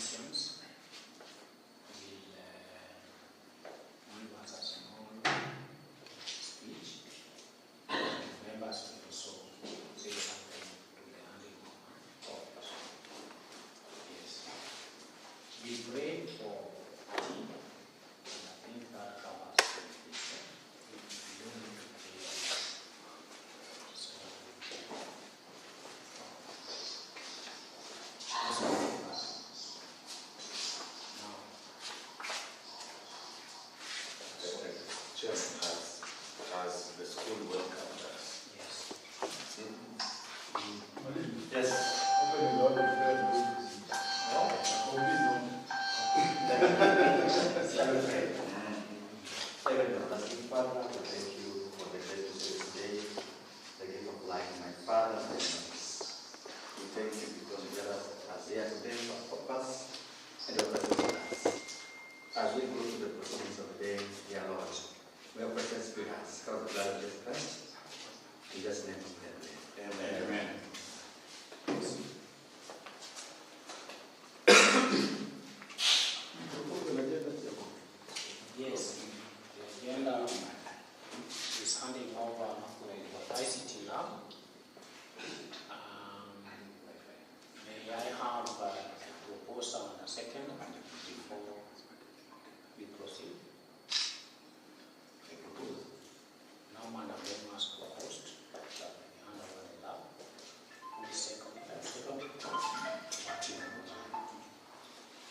technicians will give us a small speech. Members will also say something to the handing over of. Yes. We pray for team, and I think that covers this. We don't need to pray. So, has the school welcomed us? yes. Yes. Father, we thank you for the day today, the gift of life, my Father. We thank you because you got us as here today for purpose and your presence with us. As we go to the proceedings of the day, dear Lord, may your presence be with us. Cause the blood of Jesus Christ. In Jesus' name we pray. Amen. Amen. Yes, the agenda is handing over the ICT lab. May I have a proposal and a second before we proceed? I propose. Now, Madam Lemas proposed that we hand over the lab. Who is second?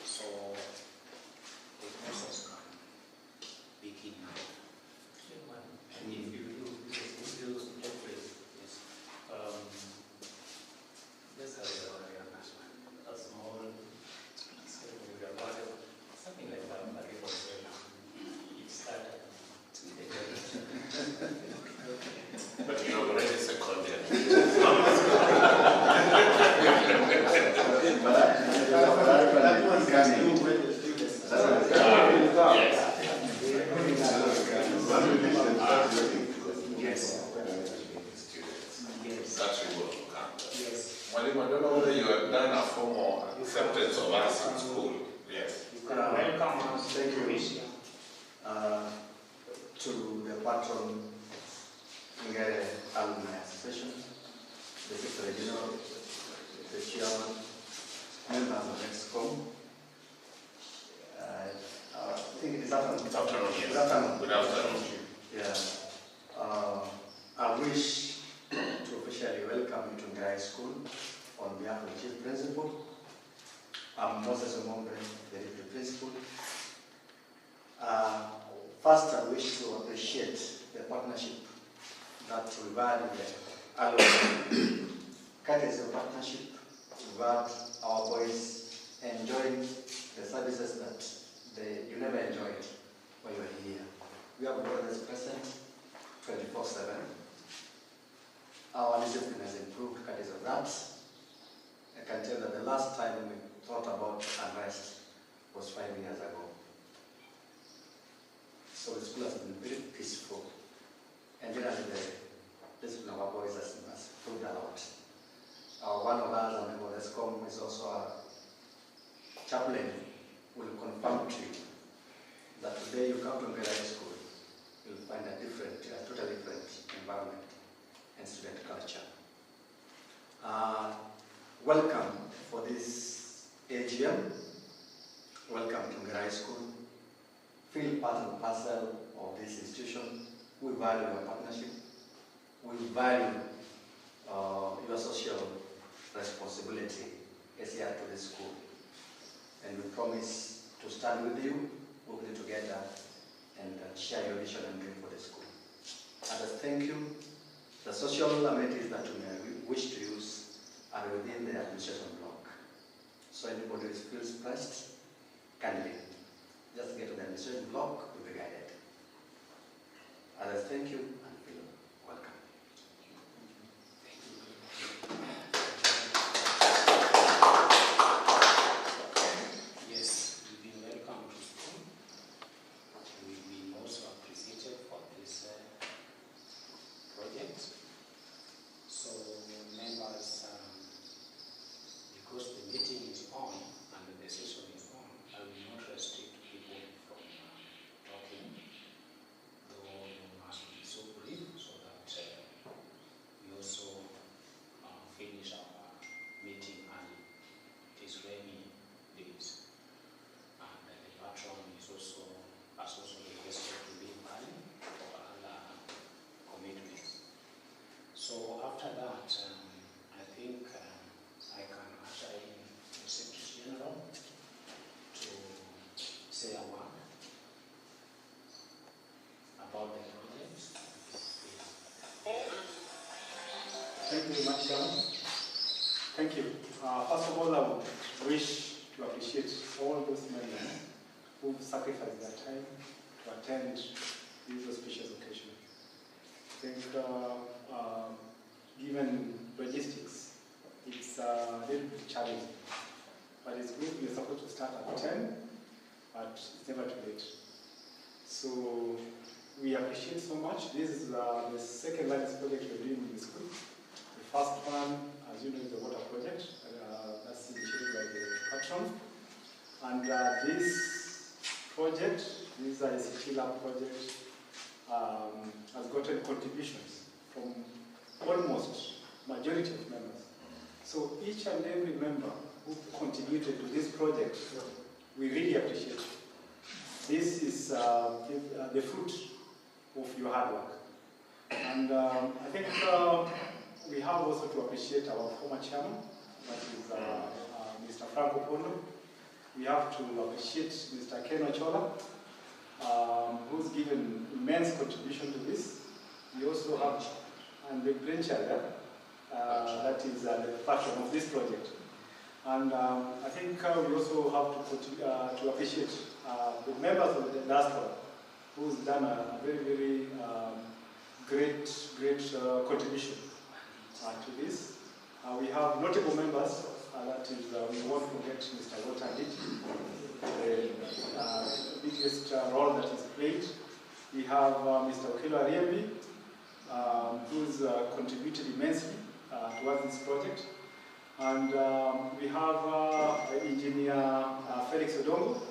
So, the process can begin now. And if you do take place, Yes. let's have a small ceremony about it, something like that, but it was it started. But you have already seconded. That one's coming. Yes. Yes. That we will count. Yes. Malim, I don't know whether you have done a formal acceptance of us in school. Yes. You can welcome us. Thank you. Commissioner. To the patron Ngere Alumni Association, the Secretary General, the Chairman, members of EXCOM. I think it is afternoon. Good afternoon. Yes. Good afternoon. Good afternoon. Yeah. I wish to officially welcome you to Ngere School on behalf of the Chief Principal. I'm Moses Omombe, the Deputy Principal. First, I wish to appreciate the partnership that we've had with the Alumni. Courtesy of partnership, we've had our boys enjoying the services that you never enjoyed when you were here. We have brothers present 24/7. Our discipline has improved courtesy of that. I can tell that the last time we thought about unrest was 5 years ago. So the school has been very peaceful. And generally the discipline of our boys has improved a lot. One of us, a member of ESCOM, is also a chaplain, will confirm to you that today you come to Ngere School, you'll find a totally different environment and student culture. Welcome for this AGM. Welcome to Ngere School. Feel part and parcel of this institution. We value your partnership. We value your social responsibility as here to the school. And we promise to stand with you, work together, and share your vision and dream for the school. As a thank you, the social amenities that you may wish to use are within the administration block. So anybody who feels pressed, kindly just get to the administration block, will be guided. As a thank you and feel welcome. Yes, you've been welcome to school. We've been also appreciated for this project. So members, because the meeting is on and the session First of all, I would wish to appreciate all those members who've sacrificed their time to attend this auspicious occasion. I think, given logistics, it's a little bit challenging, but it's good. We're supposed to start at 10, but it's never too late. So we appreciate so much. This is the second largest project we're doing in the school. The first one, as you know, is the water project. That's initiated by the patron. And this project, this ICT lab project, has gotten contributions from almost majority of members. So each and every member who contributed to this project, we really appreciate you. This is the fruit of your hard work. And I think we have also to appreciate our former chairman, that is Mr. Franco Pondo. We have to appreciate Mr. Ken Ochola, who's given immense contribution to this. We also have, and the brainchild, that is the patron of this project. And I think we also have to appreciate the members of the diaspora, who's done a very, very great contribution to this. We have notable members, that is, we won't forget Mr. Walter Nditi, the biggest role that is played. We have Mr. Okelo Ariembi, who's contributed immensely towards this project. And we have Engineer Felix Odongo,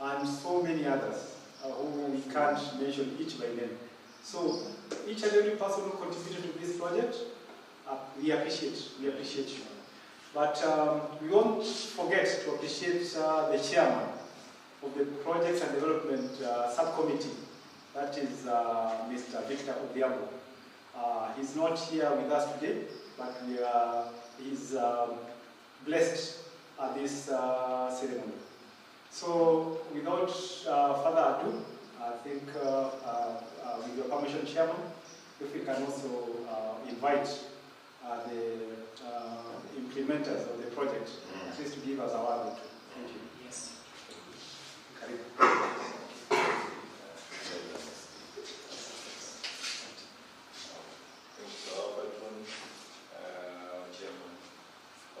and so many others who we can't mention each by name. So each and every person who contributed to this project, we appreciate you. But we won't forget to appreciate the chairman of the Projects and Development Subcommittee, that is Mr. Victor Odhiambo. He's not here with us today, but he's blessed at this ceremony. So without further ado, I think with your permission, Chairman, if we can also invite the implementers of the project, at least to give us a word or two. Thank you. Yes.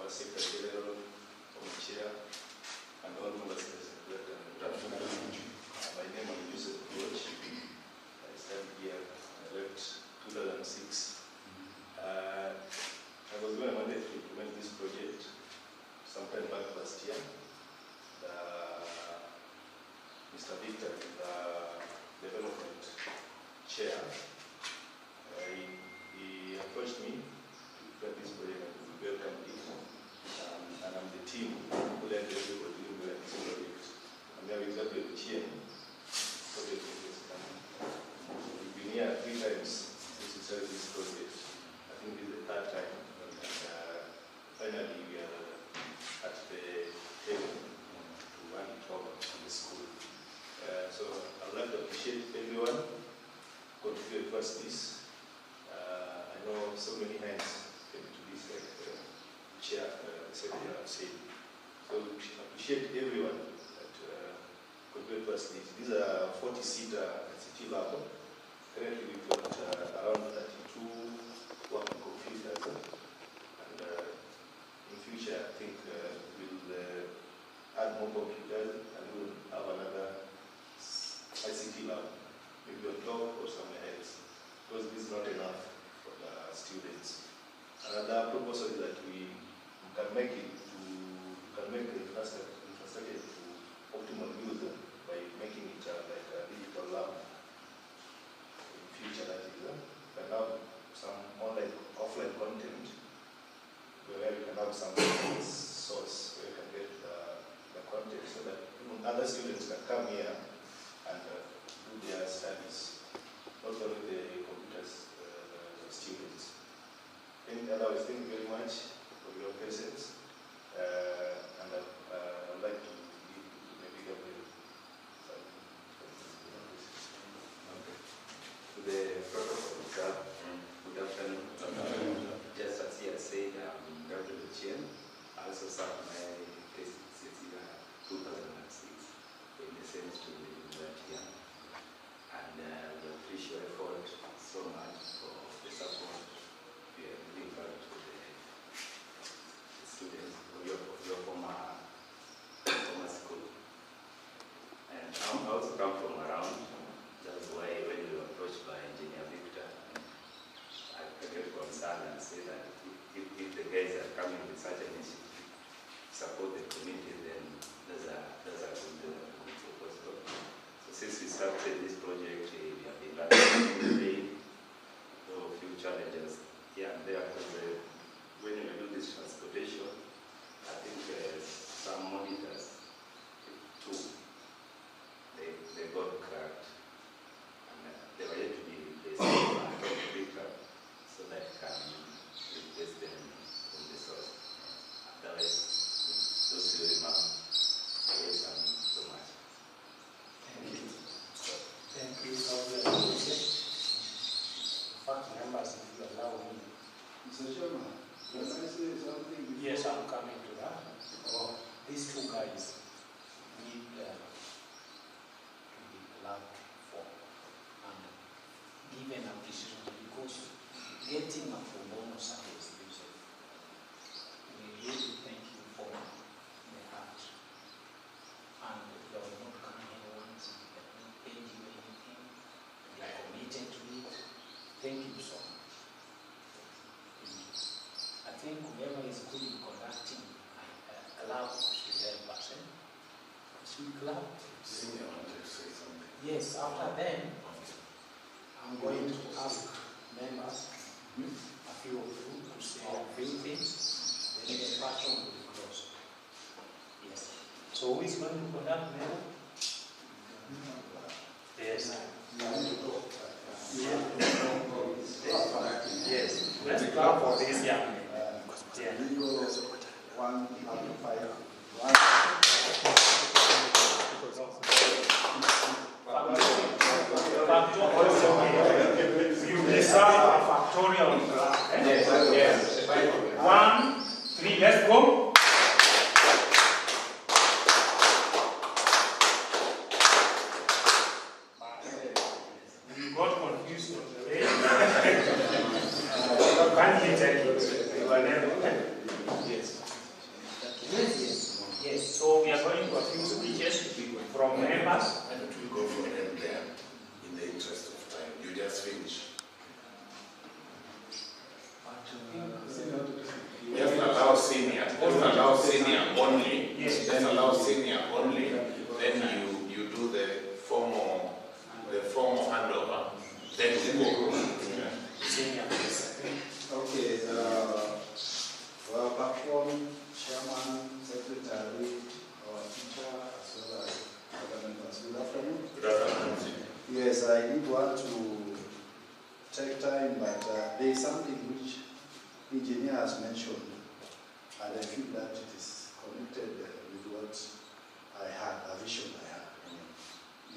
Secretary, Chair, and all members of the Secretary. My name is Yusuf George. I stand here. I left 2006. I was given a mandate to implement this project sometime back last year. Mr. Victor, the development chair, he approached me to get this project and to welcome it. And I'm the team who led everybody to do this project. I'm now exactly the chair. We've been here 3 times since we started this project. I think this is the 3rd time. And finally, we are at the table to run it over to the school. So I'd like to appreciate everyone who contributed towards this. I know so many hands came to this, like Chair, Secretary have said. So we appreciate everyone that contributed towards this. These are 40-seater ICT lab. Currently we've got around 32 working computers. And in future, I think we'll add more computers and we'll have another ICT lab, maybe on top or somewhere else, because this is not enough for the students. Another proposal is that we can make the infrastructure to optimal use by making it like a digital lab. In future, that is, we can have some offline content where we can have some source where you can get the content so that even other students can come here and do their studies, not only the computers students. Otherwise, thank you very much for your presence. And I'd like to give maybe Gabriel some. The protocol itself, good afternoon. Just as he has said, I'm Gabriel Chien. I also serve coming to that, these two guys need to be allowed for and given appreciation because getting a pro bono service, we really thank you for the heart. And you are not coming here once, we have not paid you anything, we are committed to it. Thank you so much. I think whoever is good in conducting a club should help us. Should club? Senior wanted to say something. Yes, after then, I'm going to ask members, a few of you, to say a few things, then the passion will be closed. Yes. So who is going to conduct now? Yes. Yes. Let's clap for this young man. Yeah. We go 1 up to 5. You deserve a factorial. Yes, yes. 1, 3, let's go. You got confused on the way. Can't you take it? You are never. Yes. Yes. So we are going to a few speeches from members. And it will go for them there in the interest of time. You just finish. Just allow senior. Just allow senior only. Yes. Just allow senior only. Then you do the formal handover. Then we go. Senior. Okay, well, platform, chairman, secretary, our teacher, as well as other members. Good afternoon. Good afternoon. Yes, I did want to take time, but there is something which engineer has mentioned, and I feel that it is connected with what I had, a vision I had.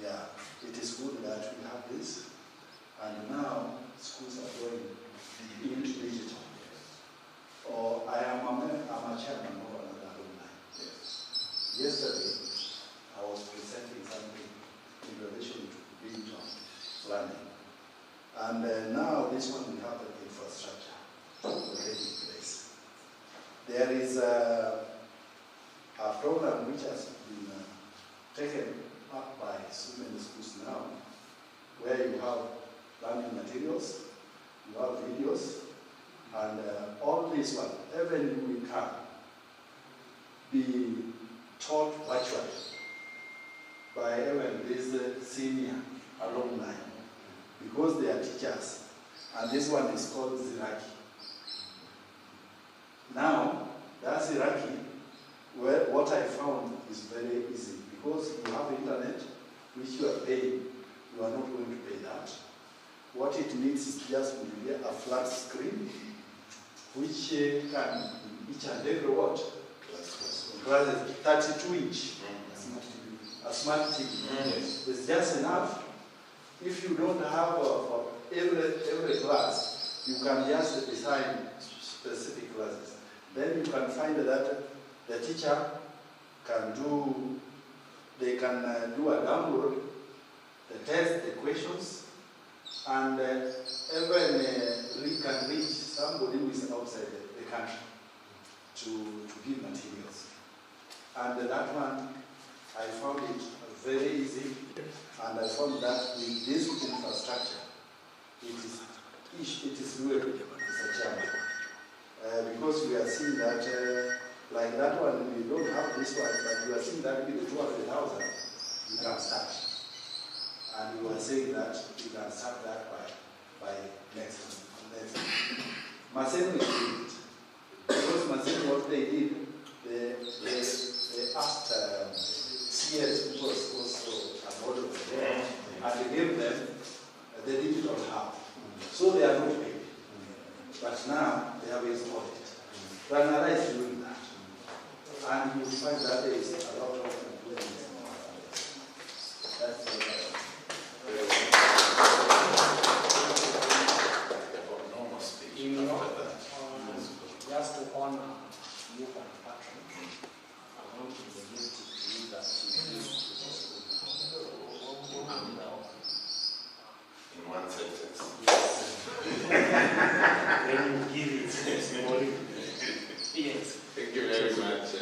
Yeah, it is good that we have this, and now schools are going into digital. Or I am a chairman of another alumni. Yesterday, I was presenting something in relation to digital learning. And now this one we have the infrastructure already in place. There is a program which has been taken up by so many schools now, where you have learning materials, you have videos, and all this one, even we can be taught virtually by even these senior alumni, because they are teachers, and this one is called Ziraki. Now, that's Ziraki, where what I found is very easy, because you have internet, which you are paying, you are not going to pay that. What it needs is just a flat screen, which can each and every what? Rather 32-inch, a smart TV. Yes. It's just enough. If you don't have for every class, you can just design specific classes. Then you can find that the teacher can do, they can do a download, the test, the questions, and even we can reach somebody who is outside the country to give materials. And that one, I found it very easy, and I found that with this infrastructure, it is doable, Mr. Chairman. Because we are seeing that, like that one, we don't have this one, but we are seeing that with the 200,000, you can start. And we were saying that you can start that by next. Maseno is doing it. Because Maseno, what they did, they asked CS, who was also a model for them, and they gave them the digital hub. So they are not paid. But now they have installed it. Ranara is doing that. And you find that there is a lot of improvements. That's what just to honor you and patron, I want the community to use that to give to the school now. And In one sentence. when you give it, it's more. Yes. Thank you very much,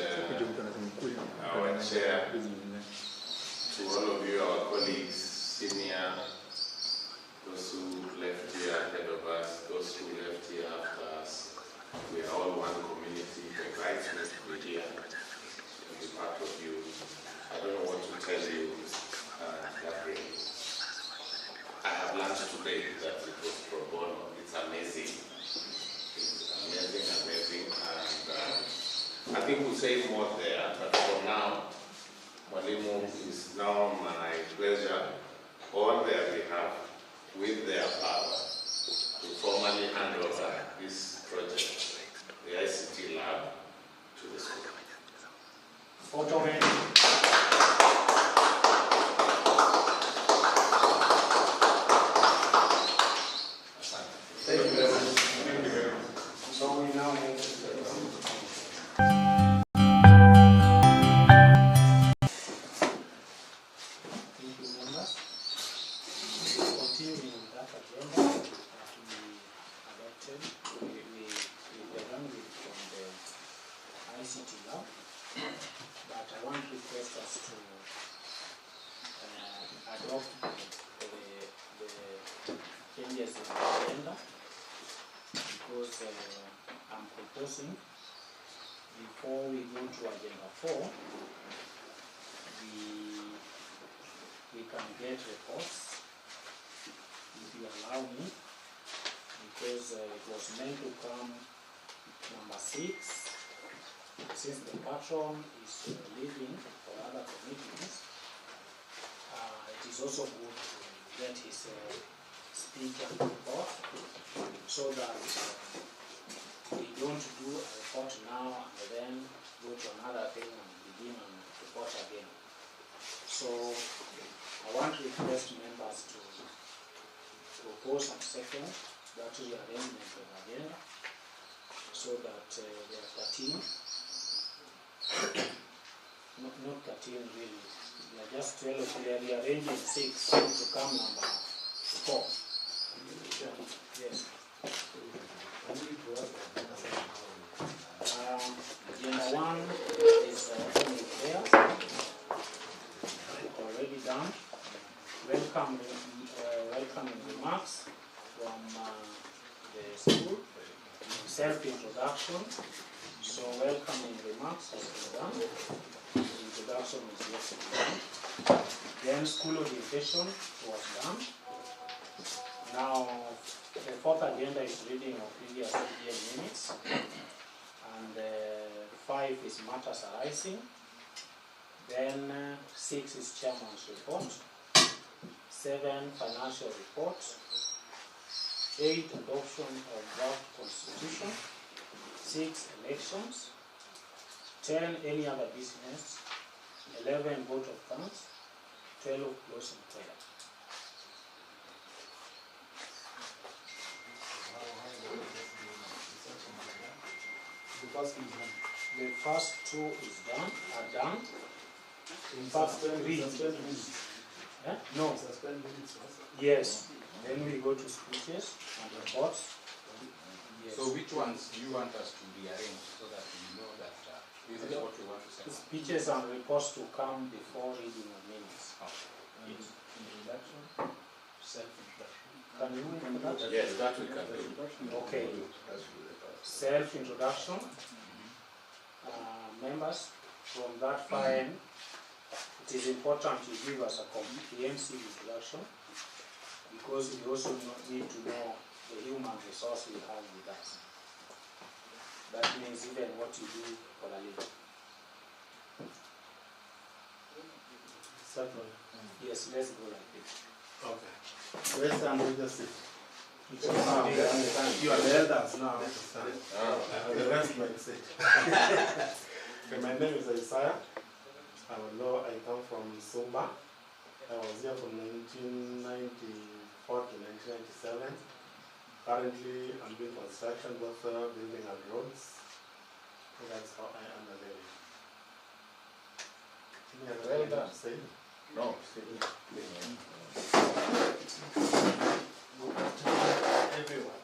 our chair, to all of you, our colleagues, senior, those who left here ahead of us, those who left here after us. We are all one community. The right to be here and be part of you. I don't know what to tell you, Gabriel. I have learned today that it was pro bono. It's amazing. It's amazing, and I think we'll say more there, but for now, Mwalimu, is now my pleasure on their behalf, with their power, to formally hand over this project, the ICT lab, to the school. Photo ready. Thank you very much. Thank you very much. So we now move to the thank you, members. Continuing with that agenda that we adopted, we began with from the ICT lab, but I want to request us to adopt the changes in the agenda, because I'm proposing, before we go to agenda 4, we can get reports, if you allow me, because it was meant to come number 6, since the patron is leaving for other committees. It is also good to get his speech and report, so that we don't do a report now and then go to another thing and begin and report again. So I want to request members to propose and second that rearrangement of agenda, so that there are 13, not 13 really, we are just 12, we are rearranging 6 to come number 4. Yes. Agenda 1 is only there, already done. Welcoming remarks from the school, self-introduction. So welcoming remarks has been done. The introduction is yet to be done. Then school orientation was done. Now the 4th agenda is reading of previous AGM minutes, and 5 is matters arising. Then 6 is chairman's report. 7 financial report. 8 adoption of draft constitution. 6 elections. 10 any other business. 11 vote of thanks. 12 closing prayer. The first 2 are done. In fact, 3. Eh? No. Yes. Then we go to speeches and reports. Yes. So which ones do you want us to rearrange so that we know that this is what we want to say? Speeches and reports to come before reading of minutes. Okay. Yes. Introduction, self-introduction. Can you do that? Yes, that we can do. Okay. Self-introduction. Members, from that file, it is important to give us a comprehensive introduction, because we also need to know the human resource we have with us. That means even what you do for a living. Certainly. Yes, let's go like this. Okay. Where's the leadership? It's also You are the elders now. The rest might say. Okay, my name is Isaiah. I come from Sumba. I was here from 1994 to 1997. Currently, I'm doing construction, both building and roads. That's how I am living. Well done, say. No. Everyone.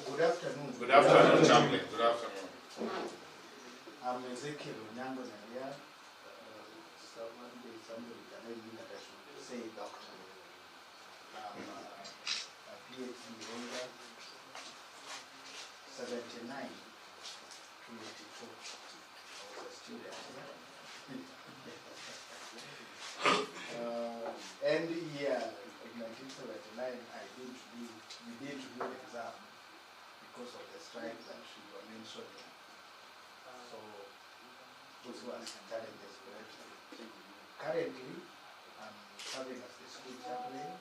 Good afternoon. Good afternoon, Chaplain. Good afternoon. I'm Ezekiel Onyango Naria. Somebody can maybe that I should say doctor. I'm a PhD holder, 79, 22. I was a student. And year of 1979, we didn't do the exam because of the strike that you were mentioning. So those were challenges greatly. Currently, I'm serving as the school chaplain.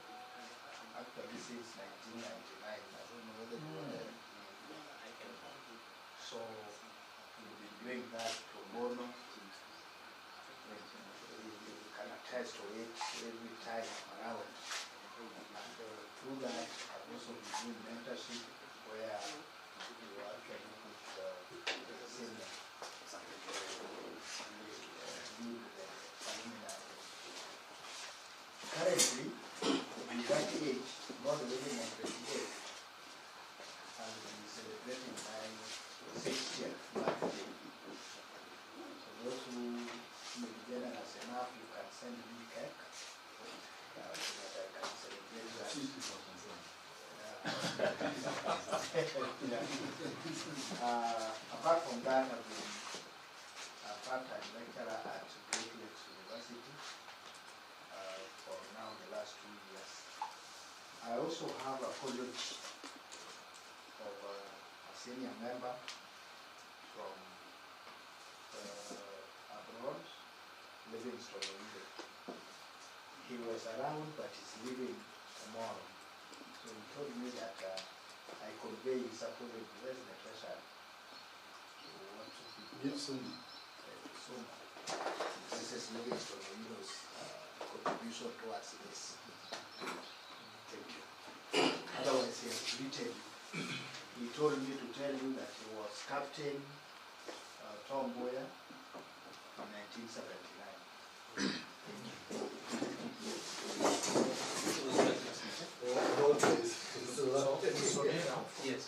Actually, since 1999. I don't know whether you were there. So we've been doing that pro bono. You can attest to it every time I'm around. And through that, I've also been doing mentorship where you actually put the senior lead the alumni. Currently, with that age, not living on 28, and we're celebrating my 60th birthday. So those who may be generous enough, you can send me cake so that I can celebrate that. Apart from that, I've been a part-time lecturer at Great Lakes University for now the last 2 years. I also have a college of a senior member from abroad, Livingstone, Ngere. He was around, but he's leaving tomorrow. So he told me that I convey his apology. Where's the treasurer? Yes, soon. Soon. This is Livingstone Ngere contribution towards this. Thank you. Otherwise, he has written. He told me to tell you that he was Captain Tom Boyer in 1979. Yes.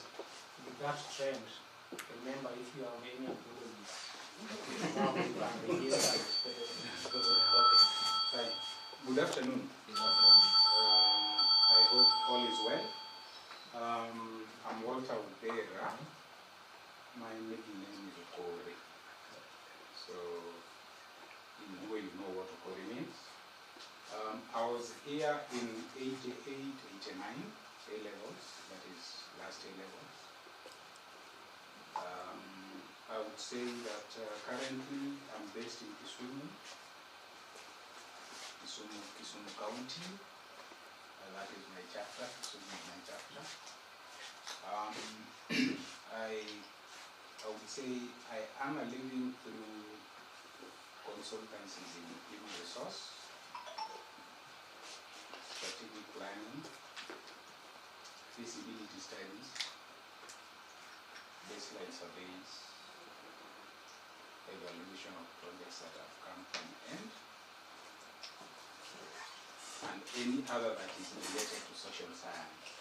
With that trend, remember if you have any apologies, now you can register it. Hi. Good afternoon. I hope all is well. I'm Walter Udera. My middle name is Okore. So, in Ngwe, you know what Okore means. I was here in 88, 89, A-levels, that is last A-levels. I would say that currently I'm based in Kisumu County. That is my chapter, Kisumu is my chapter. I would say I am a living through consultancies in human resource, strategic planning, feasibility studies, baseline surveys, evaluation of projects that have come to an end, and any other that is related to social science.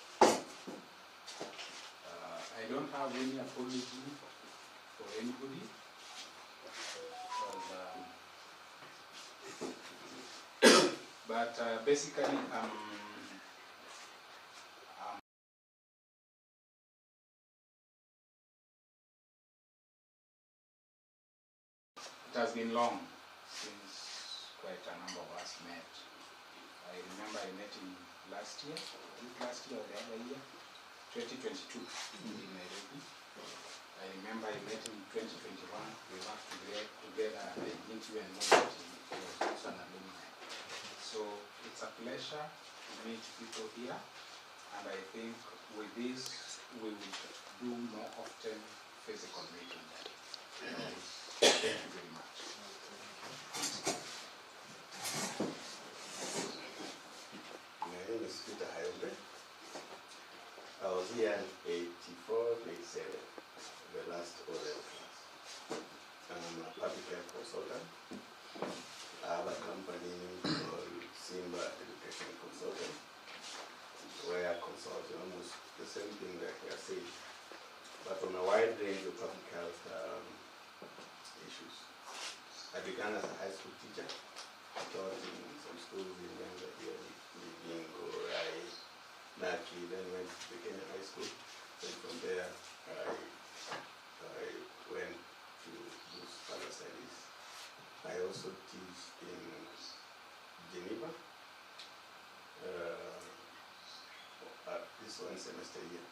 I don't have any apology for anybody, but basically it has been long since quite a number of us met. I remember I met him last year, last year or the other year, 2022 in Nairobi. I remember I met him in 2021. We worked together at the interview and know that he was also an alumni. So it's a pleasure to meet people here, and I think with this we will do more often physical meetings. Thank you very much. My name is Peter Hayombe. I was here in 84, 87, the last O-level. consultant. I have a company called Simba Education Consultant, where I consult almost the same thing that we are saying, but on a wide range of public health issues. I began as a high school teacher. I taught in some schools in Ngere, Ngere, Naki, then went to Kenya High School. Then from there, I went to do further studies. I also teach in Geneva, at this 1 semester year.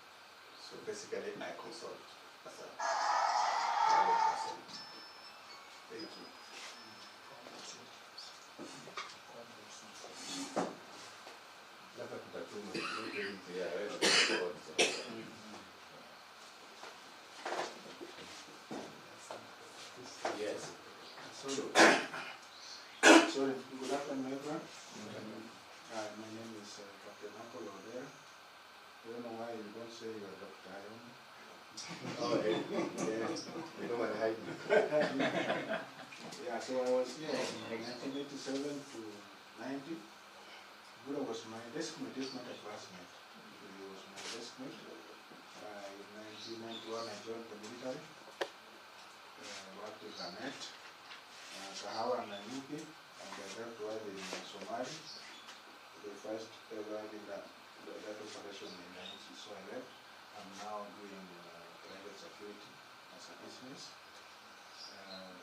So basically, I consult as a private person. Thank you. Yes. Sorry, good afternoon, everyone. My name is Captain Apollo there. I don't know why you don't say you are Dr. Ion. Oh, yeah. You don't want to hide me. Yeah, so I was here in 1987 to 90. Buddha was my deskmate, is not a classmate. He was my deskmate. In 1991, I joined the military. Worked with Anet, Kahawa and Nanyuki, and I left while in Somali. The first ever did that operation in 90, so I left. I'm now doing private security as a business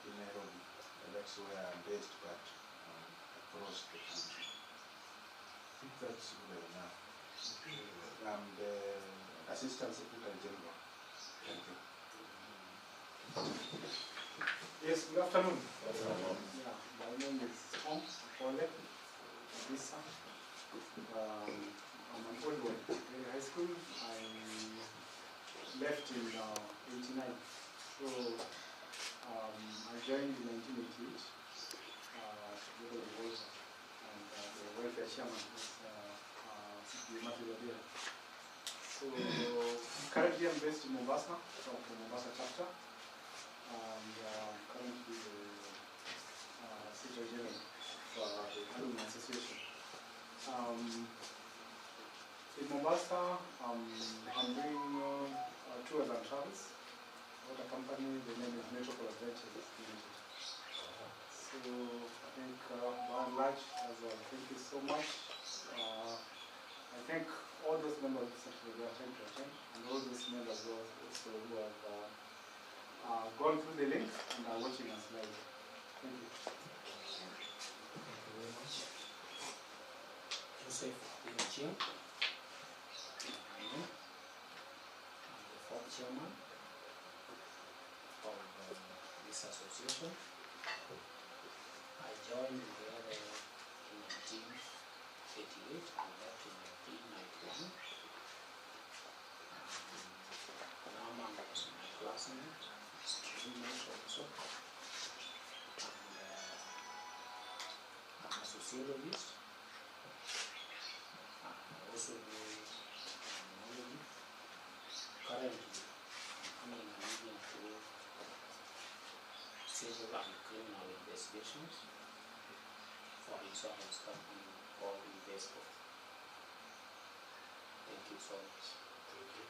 in Nairobi. That's where I'm based, but across the country. I think that's good enough. I'm the Assistant Secretary General. Thank you. Yes, good afternoon. Yeah, my name is Tom Ole Bisa. I'm an old boy in high school. I left in 89. So I joined in 1988 together with Walter and the welfare chairman was Matthew Wadira. So currently I'm based in Mombasa, from the Mombasa chapter. And currently the Secretary General for the Alumni Association. In Mombasa, I'm doing tours and travels. What a company, the name is Metropole Adventures Limited. So I think by and large, as well, thank you so much. I thank all those members that were attend to attend, and all those members also who have gone through the link and are watching us live. Thank you. Thank you very much. Joseph Biachia. I'm the fourth chairman of this association. I joined Ngere in 1988 and left in 1991. Nama was my classmate, student also. I'm a sociologist. I also do criminology. Currently, I'm in a medium through civil and criminal investigations for insurance company called Invesco. Thank you so much. Thank you.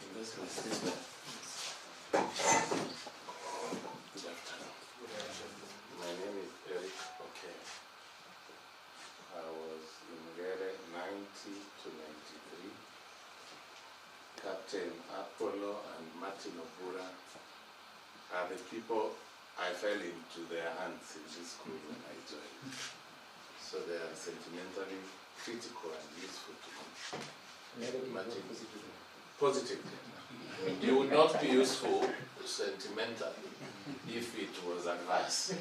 Investment statement. Good afternoon. My name is Eric Okay. I was in Ngere 90 to 93. Captain Apollo and Martin Obura are the people I fell into their hands in this school when I joined. So they are sentimentally critical and useful to me. Martin, positively. You would not be useful sentimentally if it was advice.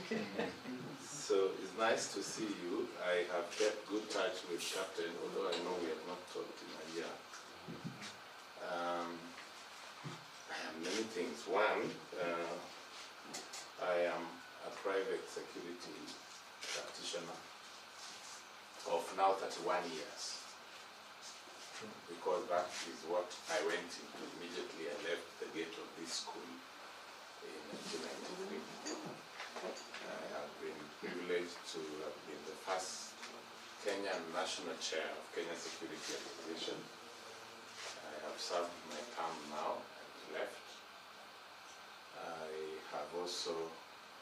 So it's nice to see you. I have kept good touch with Captain, although I know we have not talked in a year. I have many things. One, I am a private security practitioner of now 31 years. Because that is what I went into immediately I left the gate of this school in 1993. privileged to have been the first Kenyan National Chair of Kenya Security Association. I have served my term now and left. I have also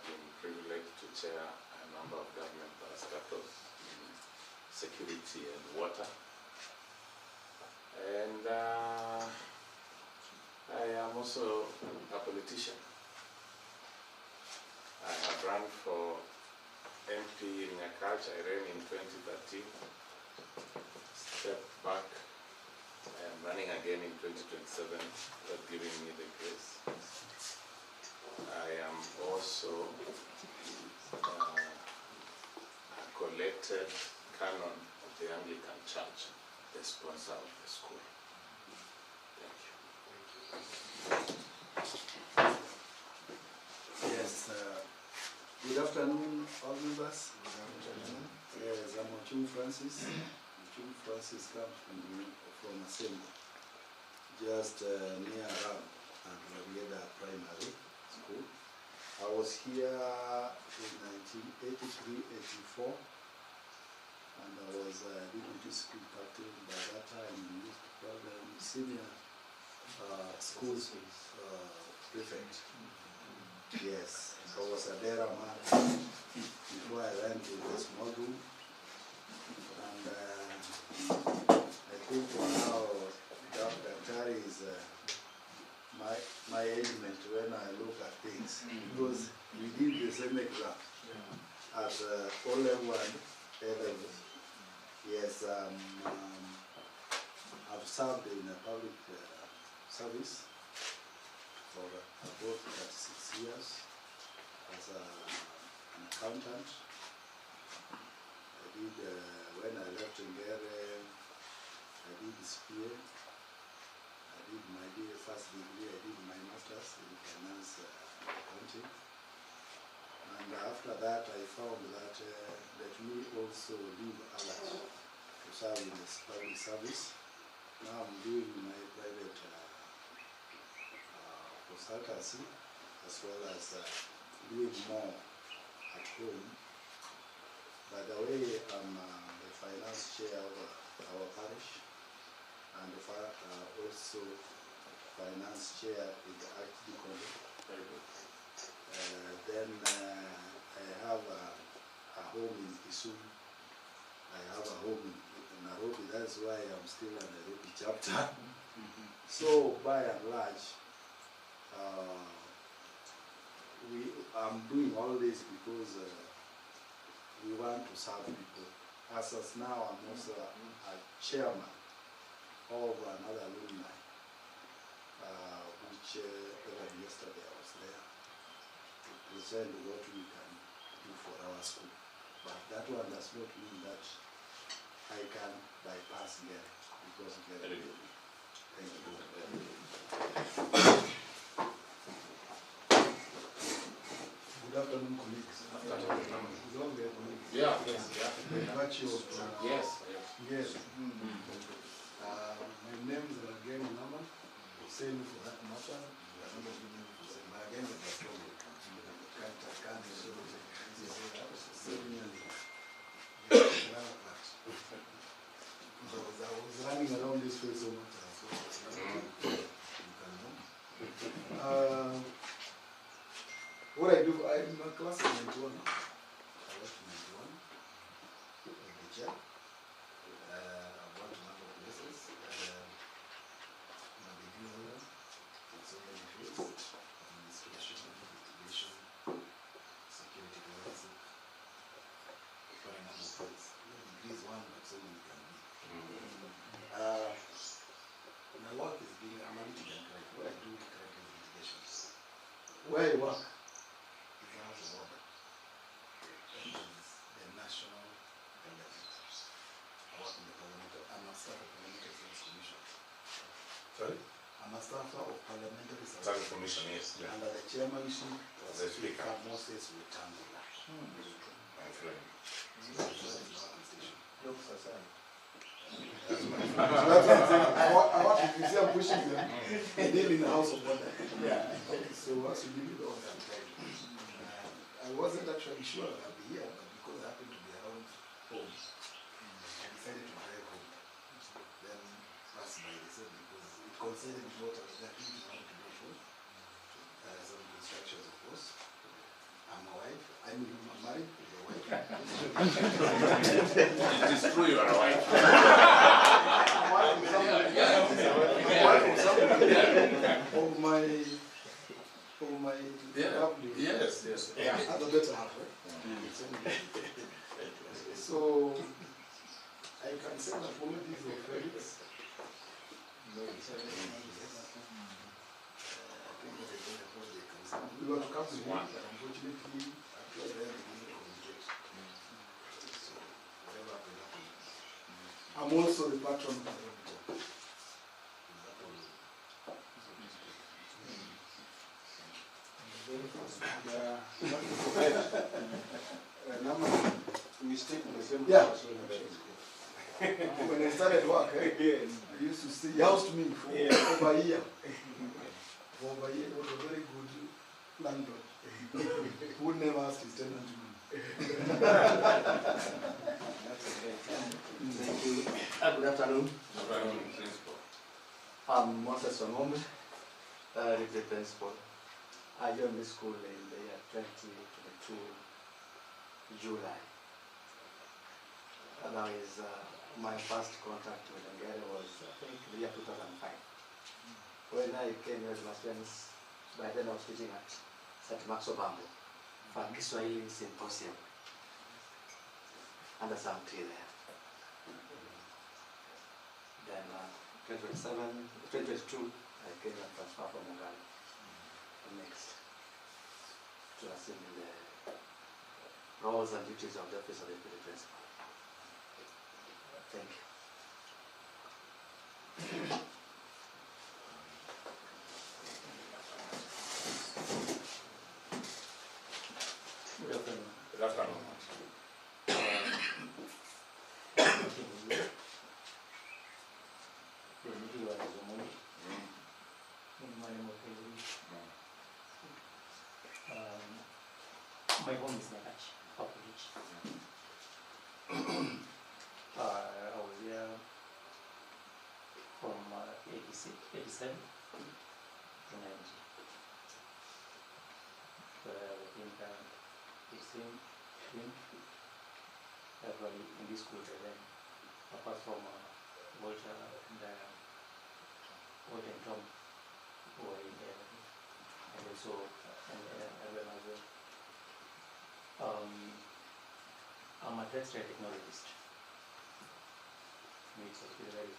been privileged to chair a number of government parastatals in security and water. And I am also a politician. I have run for MP in Nyakach. I ran in 2013. Step back. I am running again in 2027, God giving me the grace. I am also a collected canon of the Anglican Church, the sponsor of the school. Thank you. Yes, good afternoon, all members. Yes, I'm Ochum Francis. Ochum Francis comes from Asembo, just near Ram and Rabieda Primary School. I was here in 1983-84, and I was deputy school captain by that time. We used to call them senior school prefect. Yes, I was a dera man before I went to the small room, and I think for now Dr. Tari is my element when I look at things, because we did the same exam at O level and A level. Yes, I've served in a public service for about 36 years as an accountant. I did, when I left Ngere, I did SPA. I did my first degree, I did my master's in finance accounting. And after that, I found that let me also leave others to serve in this public service. Now I'm doing my private consultancy, as well as doing more at home. By the way, I'm the finance chair of our parish, and also finance chair in the Archdeaconry. Very good. Then I have a home in Kisumu. I have a home in Nairobi. That's why I'm still in the Nairobi chapter. So by and large, I'm doing all this because we want to serve people. As of now, I'm also a chairman of another alumni, which even yesterday I was there to present what we can do for our school. But that one does not mean that I can bypass Ngere, because Ngere will be. Thank you. Good afternoon, colleagues. Is all there, colleagues? Yeah, yes, yeah. Very much your Yes. Yes. My name is again Naman. Same for that matter. But again, the I was running around this way so much. What I do, I'm a class of 91. I was 91. I'm the chair. I've worked in a number of places. I'm a degree holder in so many fields: administration, litigation, security, forensic, for a number of fields. Degree is one, but so many can be. My work is being a litigant, right? What I do currently is litigation. Where I work is as a lawyer. That is the national government. I work in the parliamentary. I'm a staff of Parliamentary Service Commission. Sorry? I'm a staff of Parliamentary Service Service Commission, yes. Yeah. Under the chairmanship of The Speaker. Moses Wetangula. My friend. That's what I'm saying. I want to see I'm pushing them. They live in the house of wonder. Yeah. So once you give me the order, I wasn't actually sure I'll be here, but because I happened to be around home. I decided to drive home. Then pass by the same because it coincided with what the activity I wanted to do for. Some constructions, of course. I'm a wife. I'm married with a wife. It is true you are a wife. Of my Yes, yes. yeah, the better half, right? So I can send apologies or credits. No, it's we were to come to me, but unfortunately, after that, they didn't communicate. So, whatever happened. I'm also the patron of the auditor. We stay in the same Yeah. house. When I started work, I used to stay, he housed me for over a year. For over a year, it was a very good landlord. Who would never ask his tenant to leave. Thank you. Good afternoon. I'm Moses Ongombe, the principal. I joined this school in the year 2022, July. And that is my first contact with Ngere was, I think, the year 2005. When I came here as my students, by then I was teaching at St. Max Obambo for Kiswahili Symposium. And there's some tree there. Then 2022, I came and transferred from Ngere. Next, to assume the roles and duties of the office of the deputy principal. Thank you. Good afternoon. Good afternoon. My home is Nakach, Papulich. I was here from 87 to 90. So I think it's same everybody in this school then, apart from Walter and Walter and Tom, who are in there, and also everyone as well. I'm a textile technologist. It's a very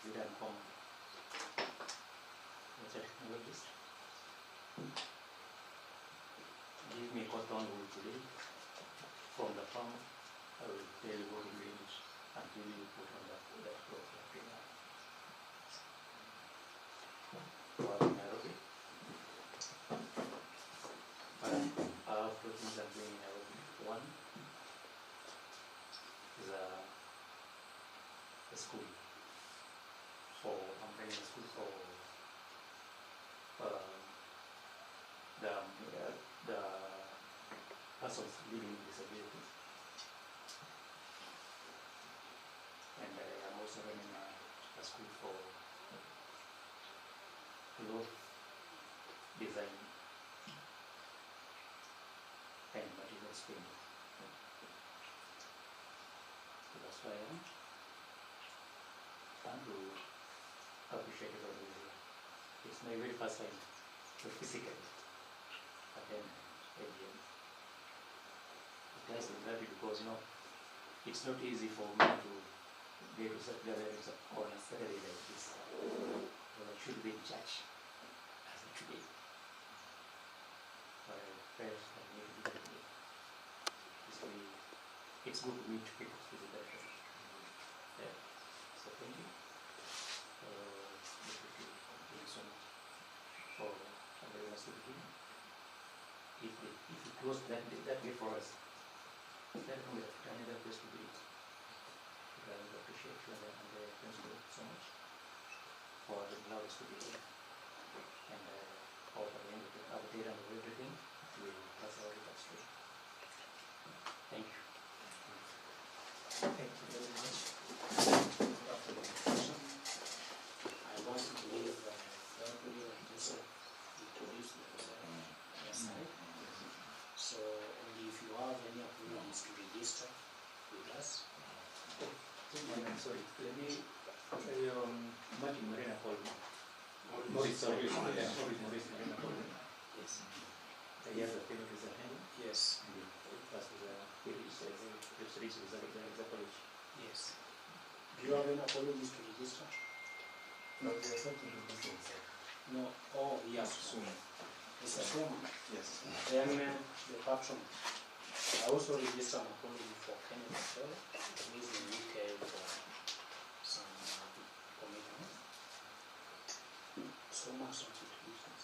good and common. Textile technologist. Give me cotton wool today from the farm. I will tell you what it means until you put on that cloth. Nairobi. I have two things I'm doing in Nairobi. One is a school I'm running a school for the persons living with disabilities. And I'm also running a school for cloth design and material spinning. So that's why I am. And to appreciate it all. It's my very first time to physically attend AGM. It has been glad because it's not easy for me to get to such gatherings on a Saturday like this. Well, I should be in church as of today. But I felt I need to be today. It's good to meet people physically. Yeah. So thank you. Thank you so much for allowing us to be here. If you close that way for us, then we have to find another place to be. I would appreciate you and thank you so much for allowing us to be here. And for the end of the update and everything, we will pass our results. Thank you. register with us. Sorry, let me, Martin Marina called me. Maurice Marina called me. Yes. He has a payment with a hand. Yes. Plus with a college. Yes. Do you have any apologies to register? No, there's something to this. No. Oh, yes. Soon. Mr. Suma. Yes. Then the patron. I also register an apology for Kenneth Patel, who is in the UK for some commitment. So much something to use.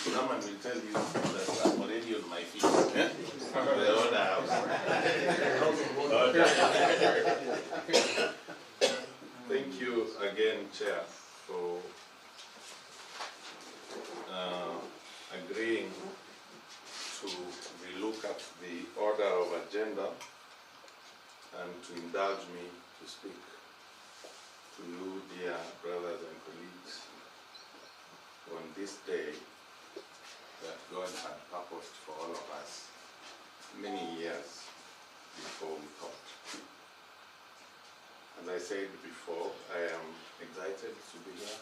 Someone will tell you that I'm already on my feet. The other house. Thank you again, Chair, for agreeing to relook at the order of agenda and to indulge me to speak to you, dear brothers and colleagues, on this day that God had purposed for all of us many years before we thought. As I said before, I am excited to be here.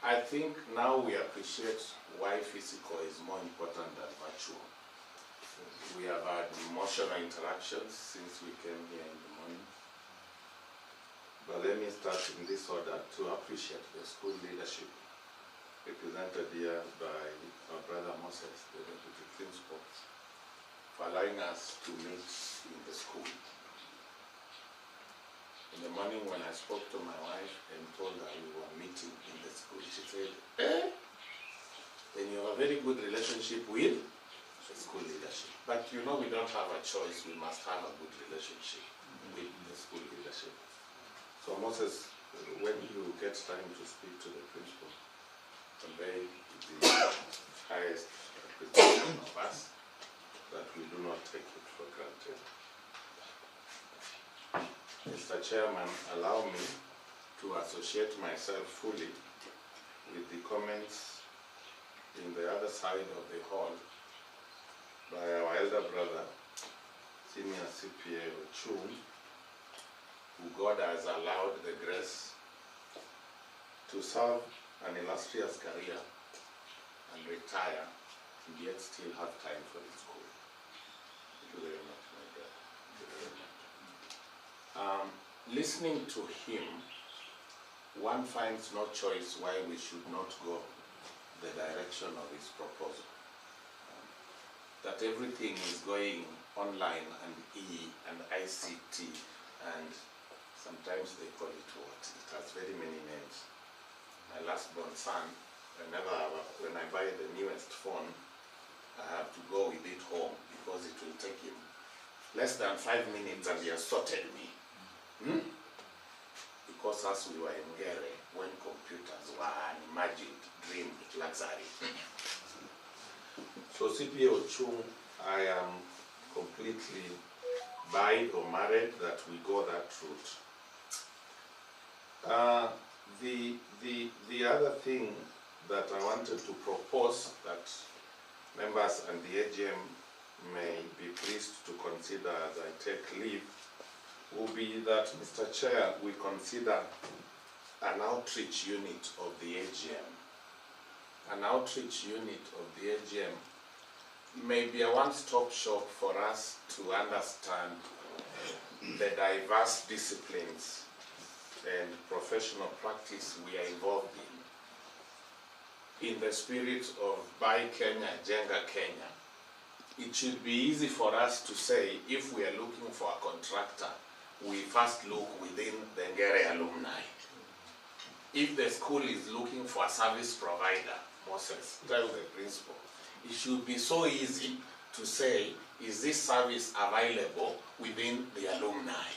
I think now we appreciate why physical is more important than virtual. We have had emotional interactions since we came here in the morning. But let me start in this order to appreciate the school leadership, represented here by our brother Moses, the deputy principal, for allowing us to meet in the school. In the morning when I spoke to my wife and told her we were meeting in the school, she said, then you have a very good relationship with the school leadership. But you know we don't have a choice, we must have a good relationship with the school leadership. So Moses, when you get time to speak to the principal, convey the highest representation of us, that we do not take it for granted. Mr. Chairman, allow me to associate myself fully with the comments in the other side of the hall by our elder brother, Senior CPA Ochum, who God has allowed the grace to serve an illustrious career and retire, and yet still have time for his school. Thank you very much, my brother. Thank you very much. Listening to him, one finds no choice why we should not go the direction of his proposal. That everything is going online and and ICT, and sometimes they call it what? It has very many names. My last born son, when I buy the newest phone, I have to go with it home because it will take him less than 5 minutes and he has sorted me. Because as we were in Ngere, when computers were an imagined dream luxury. So CPA Ochum, I am completely buy or married that we go that route. The other thing that I wanted to propose that members and the AGM may be pleased to consider as I take leave will be that, Mr. Chair, we consider an outreach unit of the AGM. An outreach unit of the AGM may be a one-stop shop for us to understand the diverse disciplines and professional practice we are involved in the spirit of Buy Kenya, Jenga Kenya. It should be easy for us to say, if we are looking for a contractor, we first look within the Ngere alumni. If the school is looking for a service provider, Moses, tell the principal, it should be so easy to say, is this service available within the alumni?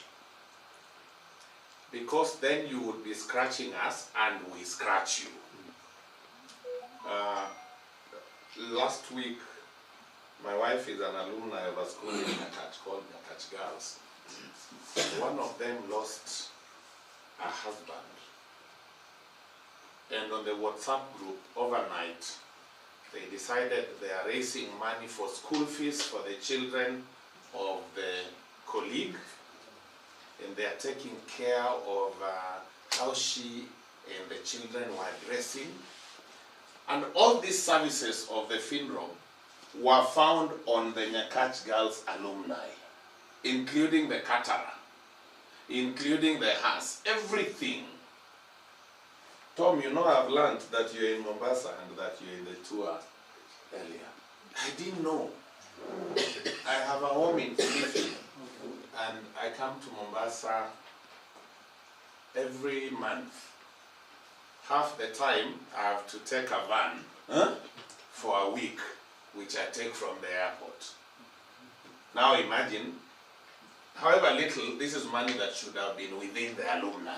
Because then you would be scratching us and we scratch you. Last week, my wife is an alumni of a school in Nakach called Nakach Girls. One of them lost a husband. and on the WhatsApp group overnight, they decided they are raising money for school fees for the children of the colleague, and they are taking care of how she and the children were dressing. And all these services of the funeral were found on the Nyakach Girls Alumni, including the caterer, including the house, everything. Tom, you know I've learned that you're in Mombasa and that you're in the tour earlier. I didn't know. I have a home in Kilifi, and I come to Mombasa every month. Half the time I have to take a van for a week, which I take from the airport. Now imagine, however little, this is money that should have been within the alumni.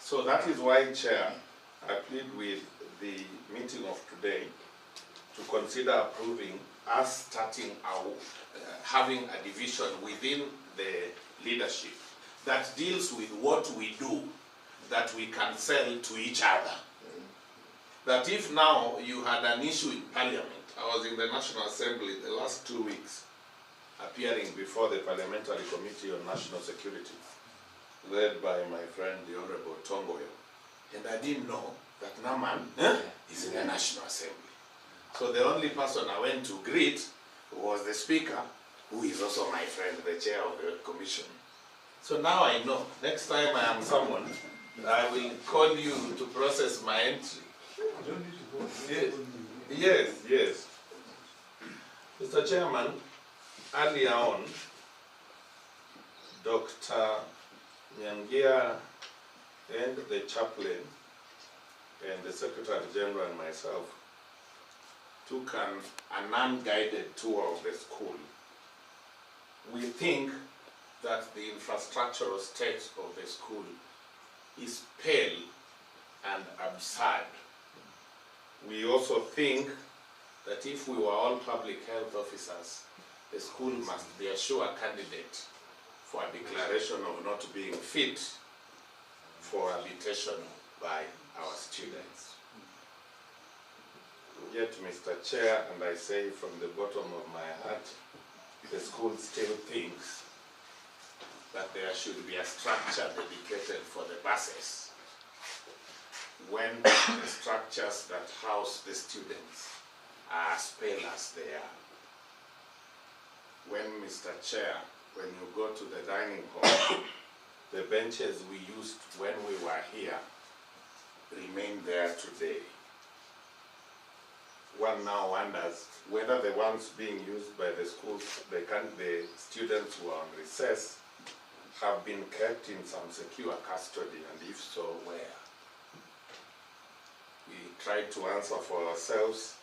So that is why, Chair, I plead with the meeting of today to consider approving us starting our, having a division within the leadership that deals with what we do, that we can sell to each other. That if now you had an issue in Parliament, I was in the National Assembly the last 2 weeks, appearing before the Parliamentary Committee on National Security, led by my friend the Honorable Tongoyo, and I didn't know that Naman is in the National Assembly. So the only person I went to greet was the Speaker, who is also my friend, the Chair of the Commission. So now I know, next time I am someone, I will call you to process my entry. You don't need to go. Yes, yes. Mr. Chairman, earlier on, Dr. Ngere and the chaplain and the Secretary General and myself took an unguided tour of the school. We think that the infrastructural state of the school is pale and absurd. We also think that if we were all public health officers, the school must be a sure candidate for a declaration of not being fit for habitation by our students. Yet, Mr. Chair, and I say from the bottom of my heart, the school still thinks that there should be a structure dedicated for the buses, when the structures that house the students are as pale as they are. When, Mr. Chair, when you go to the dining hall, the benches we used when we were here remain there today. One now wonders whether the ones being used by the schools, the students who are on recess, have been kept in some secure custody, and if so, where? We tried to answer for ourselves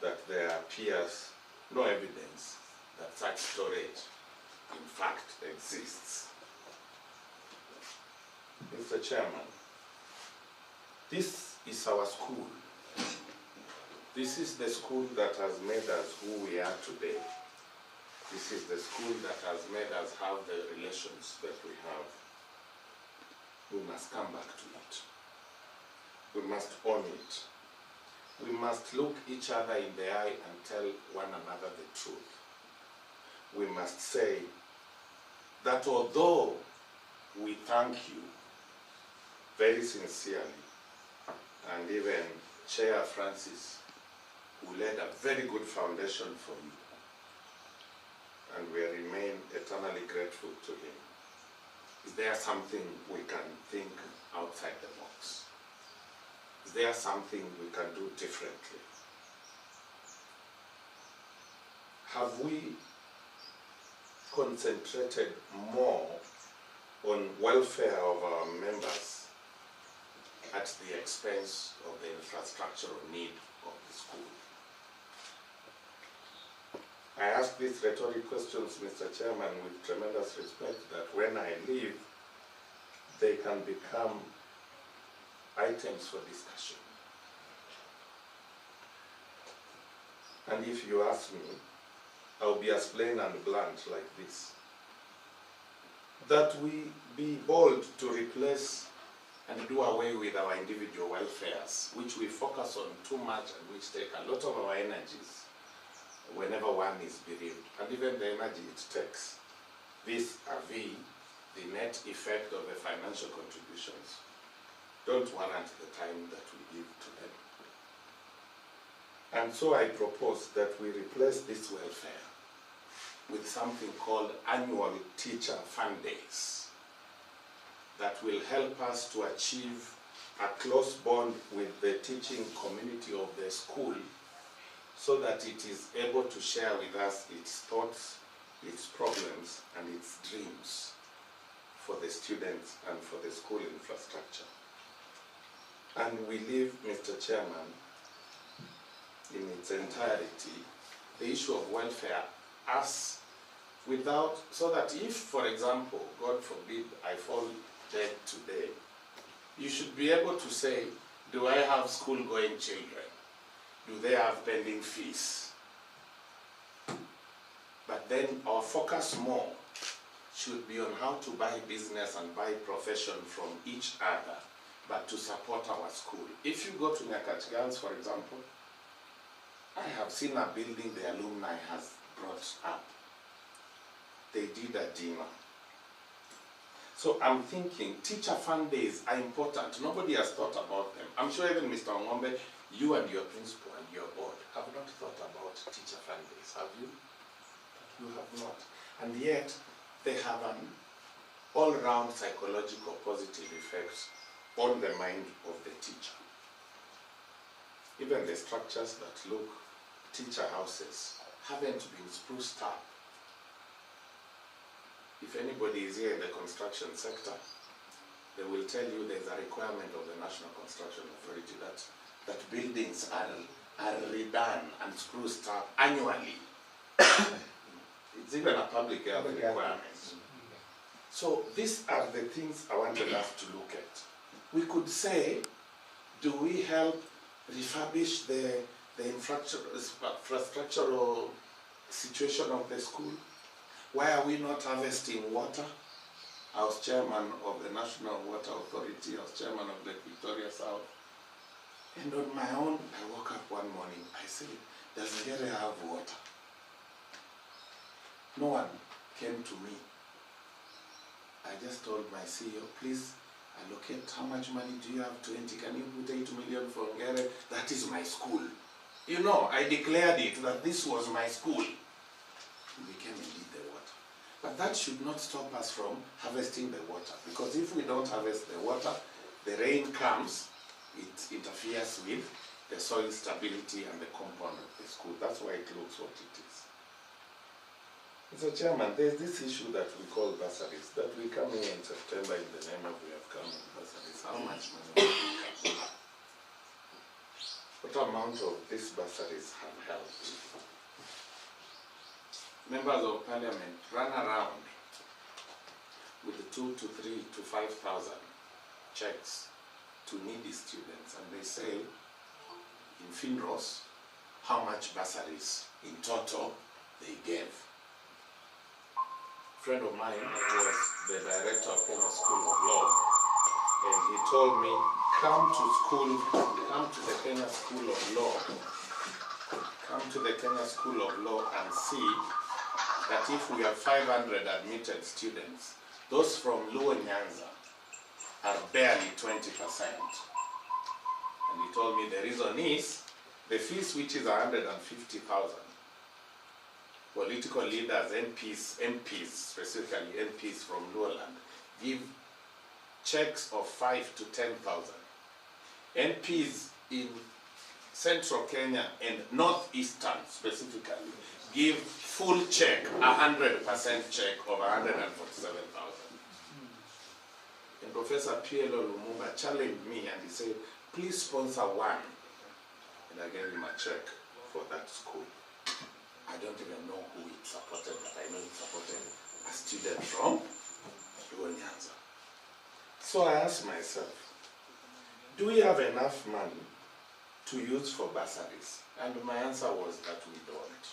that there appears no evidence that such storage in fact exists. Mr. Chairman, this is our school. This is the school that has made us who we are today. This is the school that has made us have the relations that we have. We must come back to it. We must own it. We must look each other in the eye and tell one another the truth. We must say that although we thank you very sincerely, and even Chair Francis, who laid a very good foundation for you, and we remain eternally grateful to him. Is there something we can think outside the box? Is there something we can do differently? Have we concentrated more on welfare of our members at the expense of the infrastructural need of the school? I ask these rhetoric questions, Mr. Chairman, with tremendous respect, that when I leave, they can become items for discussion. And if you ask me, I'll be as plain and blunt like this. That we be bold to replace and do away with our individual welfares, which we focus on too much and which take a lot of our energies whenever one is bereaved, and even the energy it takes. Vis-a-vis the net effect of the financial contributions don't warrant the time that we give to them. And so I propose that we replace this welfare with something called annual teacher fund days that will help us to achieve a close bond with the teaching community of the school so that it is able to share with us its thoughts, its problems, and its dreams for the students and for the school infrastructure. And we leave, Mr. Chairman, in its entirety, the issue of welfare as without, so that if, for example, God forbid, I fall dead today, you should be able to say, do I have school-going children? Do they have pending fees? But then our focus more should be on how to buy business and buy profession from each other, but to support our school. If you go to Nyakach Girls, for example, I have seen a building the alumni has brought up. They did a dinner. So I'm thinking teacher fund days are important. Nobody has thought about them. I'm sure even Mr. Ngombe, you and your principal and your board have not thought about teacher fund days, have you? You have not. And yet, they have an all-round psychological positive effect on the mind of the teacher. Even the structures that look teacher houses haven't been spruced up. If anybody is here in the construction sector, they will tell you there's a requirement of the National Construction Authority that buildings are redone and spruced up annually. It's even a public health requirement. So these are the things I wanted us to look at. We could say, do we help refurbish the infrastructural situation of the school? Why are we not harvesting water? I was chairman of the National Water Authority, I was chairman of Lake Victoria South. And on my own, I woke up one morning, I said, does Ngere have water? No one came to me. I just told my CEO, please allocate how much money do you have? 20, can you put 8 million for Ngere? That is my school. You know, I declared it that this was my school. We came and did the water. But that should not stop us from harvesting the water, because if we don't harvest the water, the rain comes, it interferes with the soil stability and the compound of the school. That's why it looks what it is. Mr. Chairman, there's this issue that we call bursaries, that we come here in September in the name of we have come in bursaries. How much money have we come? What amount of these bursaries have helped? Members of Parliament run around with 2 to 3 to 5,000 checks to needy students, and they say in FINROS how much bursaries in total they gave. A friend of mine was the director of Kenya School of Law, and he told me, come to the Kenya School of Law, come to the Kenya School of Law and see that if we have 500 admitted students, those from Luo Nyanza are barely 20%. And he told me the reason is the fees, which is 150,000. Political leaders, MPs, specifically MPs from Luoland, give checks of 5 to 10,000. MPs in Central Kenya and Northeastern specifically give full check, 100% check of 147,000. And Professor P.L.O. Lumumba challenged me and he said, please sponsor one. And I gave him a check for that school. I don't even know who it supported, but I know it supported a student from Luo Nyanza. So I asked myself, do we have enough money to use for bursaries? And my answer was that we don't.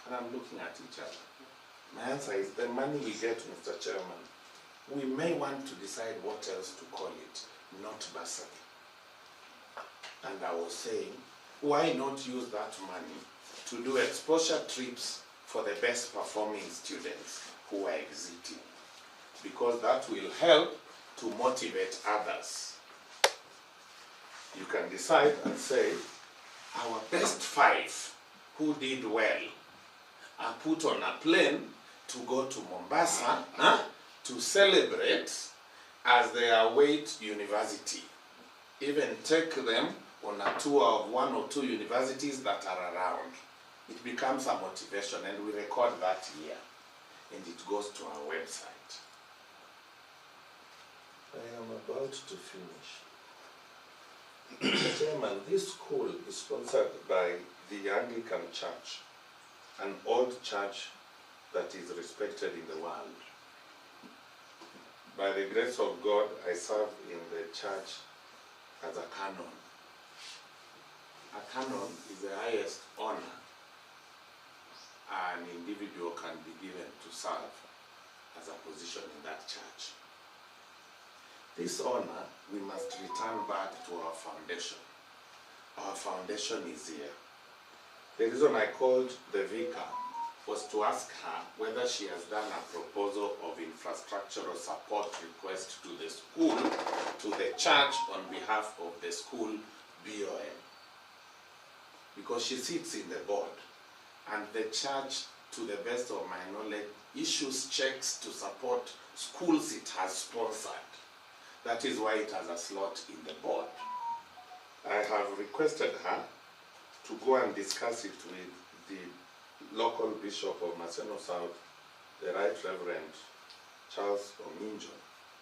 And I'm looking at each other. My answer is the money we get, Mr. Chairman, we may want to decide what else to call it, not bursary. And I was saying, why not use that money to do exposure trips for the best performing students who are exiting? Because that will help to motivate others. You can decide and say, our best 5 who did well are put on a plane to go to Mombasa to celebrate as they await university. Even take them on a tour of 1 or 2 universities that are around. It becomes a motivation, and we record that year, and it goes to our website. I am about to finish. Mr. Chairman, this school is sponsored by the Anglican Church, an old church that is respected in the world. By the grace of God, I serve in the church as a canon. A canon is the highest honor an individual can be given to serve as a position in that church. This honor, we must return back to our foundation. Our foundation is here. The reason I called the vicar was to ask her whether she has done a proposal of infrastructural support request to the school, to the church on behalf of the school BOM. Because she sits in the board, and the church, to the best of my knowledge, issues checks to support schools it has sponsored. That is why it has a slot in the board. I have requested her to go and discuss it with the local bishop of Maseno South, the Right Reverend Charles Ominjo,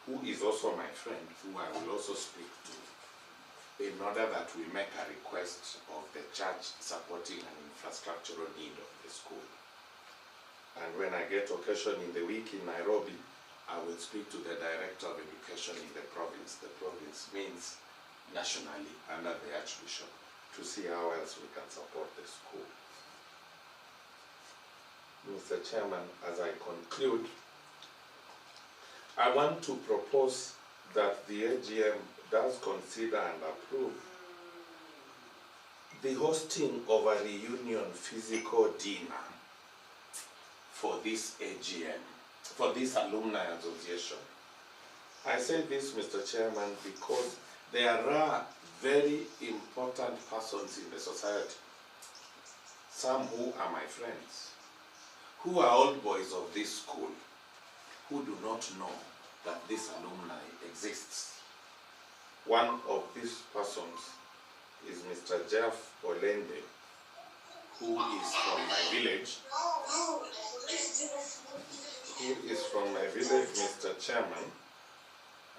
who is also my friend, who I will also speak to, in order that we make a request of the church supporting an infrastructural need of the school. And when I get occasion in the week in Nairobi, I will speak to the Director of Education in the province. The province means nationally under the Archbishop, to see how else we can support the school. Mr. Chairman, as I conclude, I want to propose that the AGM does consider and approve the hosting of a reunion physical dinner for this AGM, for this Alumni Association. I say this, Mr. Chairman, because there are very important persons in the society, some who are my friends, who are old boys of this school, who do not know that this alumni exists. One of these persons is Mr. Jeff Olende, who is from my village, Mr. Chairman,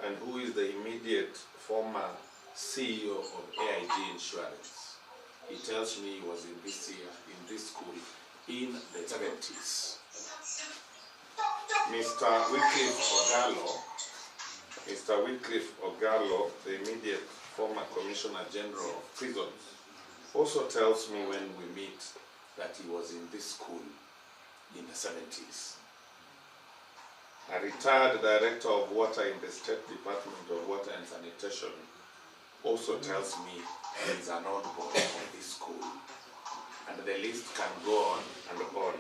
and who is the immediate former CEO of AIG Insurance. He tells me he was in this school in the 70s. Mr. Wycliffe Ogalo, the immediate former Commissioner General of Prisons, also tells me when we meet that he was in this school in the 70s. A retired Director of Water in the State Department of Water and Sanitation also tells me he's an old boy of this school. And the list can go on and on.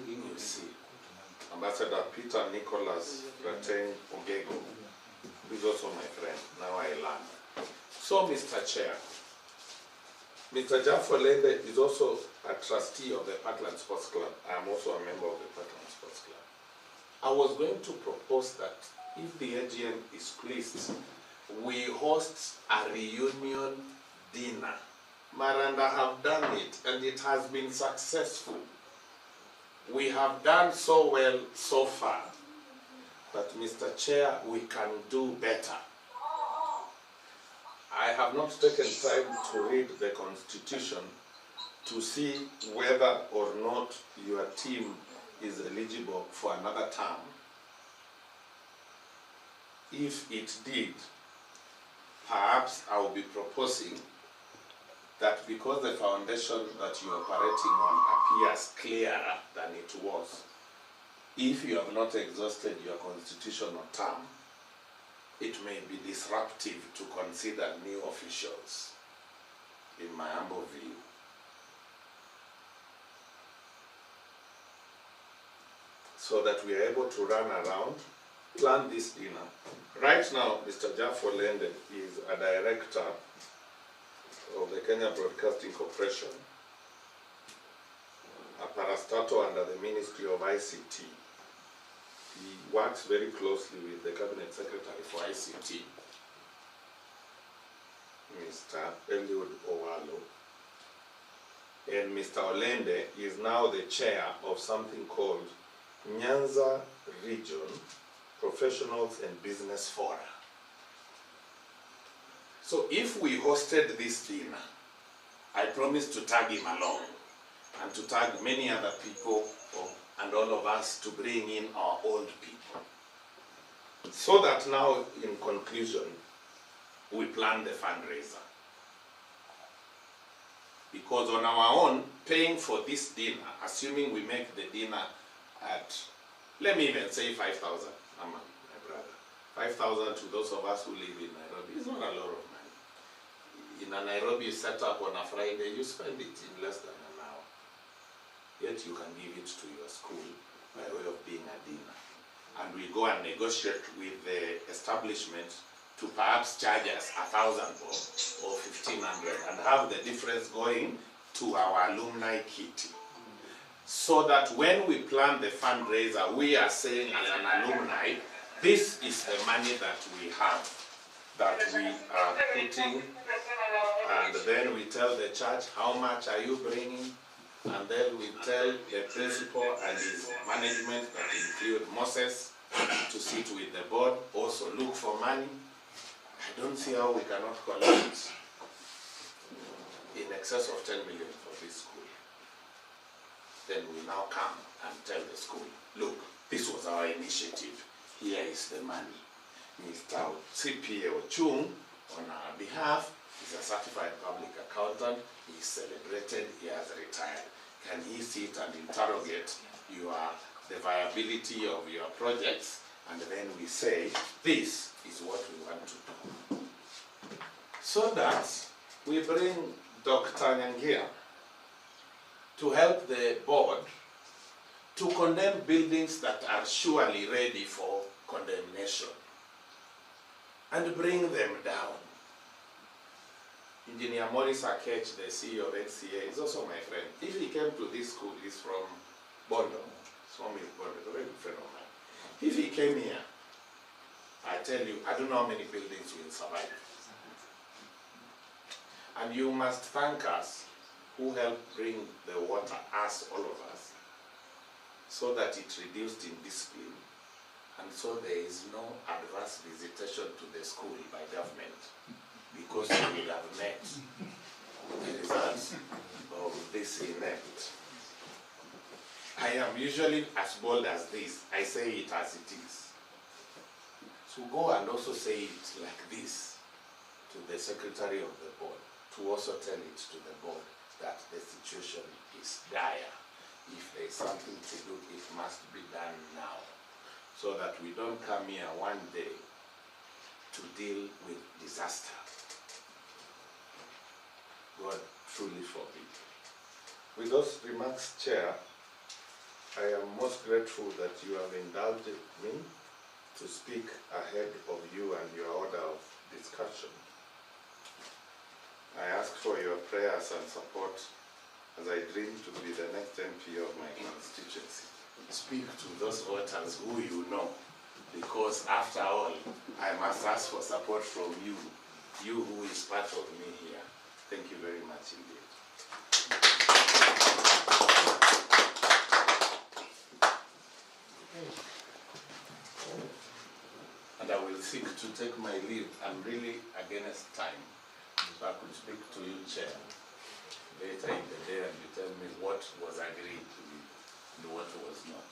You see, Ambassador Peter Nicholas Rateng Ogego, who is also my friend. Now I learn. So, Mr. Chair, Mr. Jeff Olende is also a trustee of the Parkland Sports Club. I am also a member of the Parkland Sports Club. I was going to propose that if the AGM is pleased, we host a reunion dinner. Maranda have done it, and it has been successful. We have done so well so far, but Mr. Chair, we can do better. I have not taken time to read the Constitution to see whether or not your team is eligible for another term. If it did, perhaps I will be proposing that because the foundation that you are operating on appears clearer than it was, if you have not exhausted your constitutional term, it may be disruptive to consider new officials, in my humble view. So that we are able to run around, plan this dinner. Right now, Mr. Jaffo Lende is a director of the Kenya Broadcasting Corporation, a parastatal under the Ministry of ICT. He works very closely with the Cabinet Secretary for ICT, Mr. Eliud Owalo. And Mr. Olende is now the chair of something called Nyanza Region Professionals and Business Fora. So if we hosted this dinner, I promise to tag him along and to tag many other people and all of us to bring in our old people. So that now, in conclusion, we plan the fundraiser. Because on our own, paying for this dinner, assuming we make the dinner at, let me even say 5,000, my brother. 5,000 to those of us who live in Nairobi is not a lot of money. In a Nairobi setup on a Friday, you spend it in less than an hour. Yet you can give it to your school by way of being a dinner. And we go and negotiate with the establishment to perhaps charge us 1,000 or 1,500 and have the difference going to our alumni kitty. So that when we plan the fundraiser, we are saying as an alumni, this is the money that we have, that we are putting, and then we tell the church, how much are you bringing? And then we tell the principal and his management, that include Moses, to sit with the board, also look for money. I don't see how we cannot collect in excess of 10 million for this school. Then we now come and tell the school, look, this was our initiative. Here is the money. Mr. CPA Ochung, on our behalf, is a certified public accountant. He is celebrated, he has retired. Can he sit and interrogate the viability of your projects? And then we say, this is what we want to do. So that we bring Dr. Ngere to help the board to condemn buildings that are surely ready for condemnation and bring them down. Engineer Maurice Akech, the CEO of HCA, is also my friend. If he came to this school, he's from Bondo. He's from Bondo, a very good friend of mine. If he came here, I tell you, I don't know how many buildings will survive. And you must thank us who helped bring the water, us, all of us, so that it reduced in discipline, and so there is no adverse visitation to the school by government, because we will have met the results of this inept. I am usually as bold as this. I say it as it is. So go and also say it like this to the secretary of the board, to also tell it to the board that the situation is dire. If there is something to do, it must be done now, so that we don't come here one day to deal with disaster. God truly forbid. With those remarks, Chair, I am most grateful that you have indulged me to speak ahead of you and your order of discussion. I ask for your prayers and support as I dream to be the next MP of my constituency. Speak to those voters who you know, because after all, I must ask for support from you, you who is part of me here. Thank you very much indeed. And I will seek to take my leave. I'm really against time. So I could speak to you, Chair, later in the day, and you tell me what was agreed to be and what was not.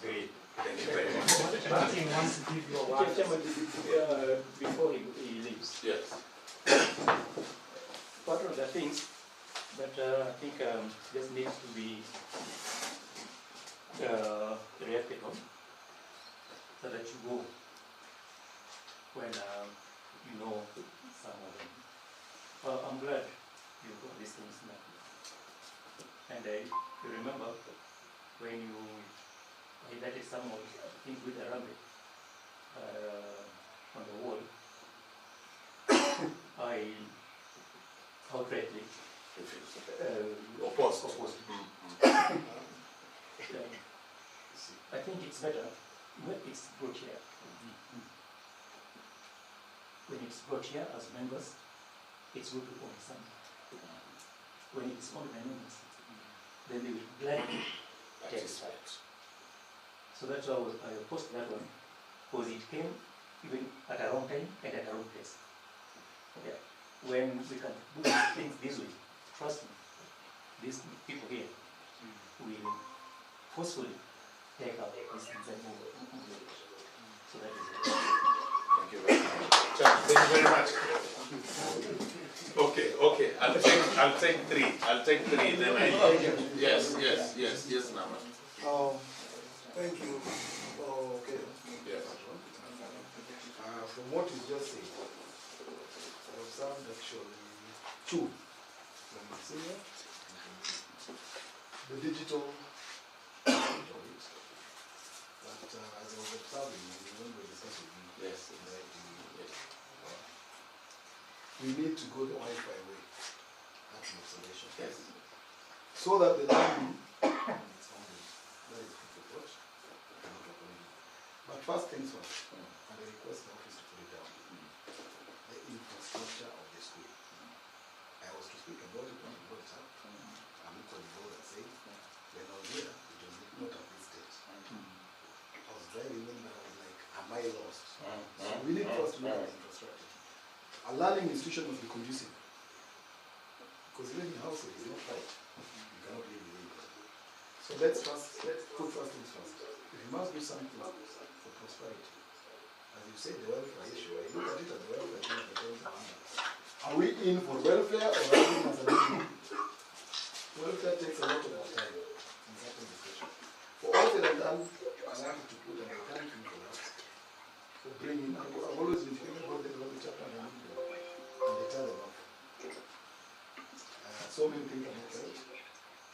Great. Thank you very much. Martin wants to give you a word before he leaves. Yes. One of the things But I think this needs to be reacted on so that you go when you know some of them. Well, I'm glad you got these things now. And you remember when you highlighted some of things with the rampage on the wall, I outrightly opposed. I think it's better when it's brought here. When it's brought here as members, it's good to understand. When it's on the members, then they will gladly take it. So that's why I opposed that one, because it came even at a wrong time and at a wrong place. Yeah. When we can do things this way, trust me, these people here will forcefully take out these things and move it. So that is it. Thank you very much. Thank you very much. Okay. I'll take three. Then yes, Nama. Thank you. Okay. Yes. From what you just said, I observed actually two. From the senior, the digital of it. But as I was observing, when we were discussing, Yes. we need to go the Wi-Fi way. That's an observation. Yes. So that the learning is founded. That is food for thought. But first things first, and I request the office to put it down. The infrastructure of the school. I was to speak about it when we brought it up. I'm not on board and saying, when I was here, it was not at this stage. I was driving in and I was like, am I lost? So we need first to look at the infrastructure. A learning institution must be conducive. Because living in houses is not right. You cannot live in it. So let's put first things first. If you must do something for prosperity, as you said, the welfare issue, I look at it as the welfare thing that goes around us. Are we in for welfare or are we in as a living? Welfare takes a lot of our time in certain discussions. For all that I've done, I wanted to put, and I thank you for that, for bringing, I've always been thinking about the chapter and they tell them off. So many things are not right,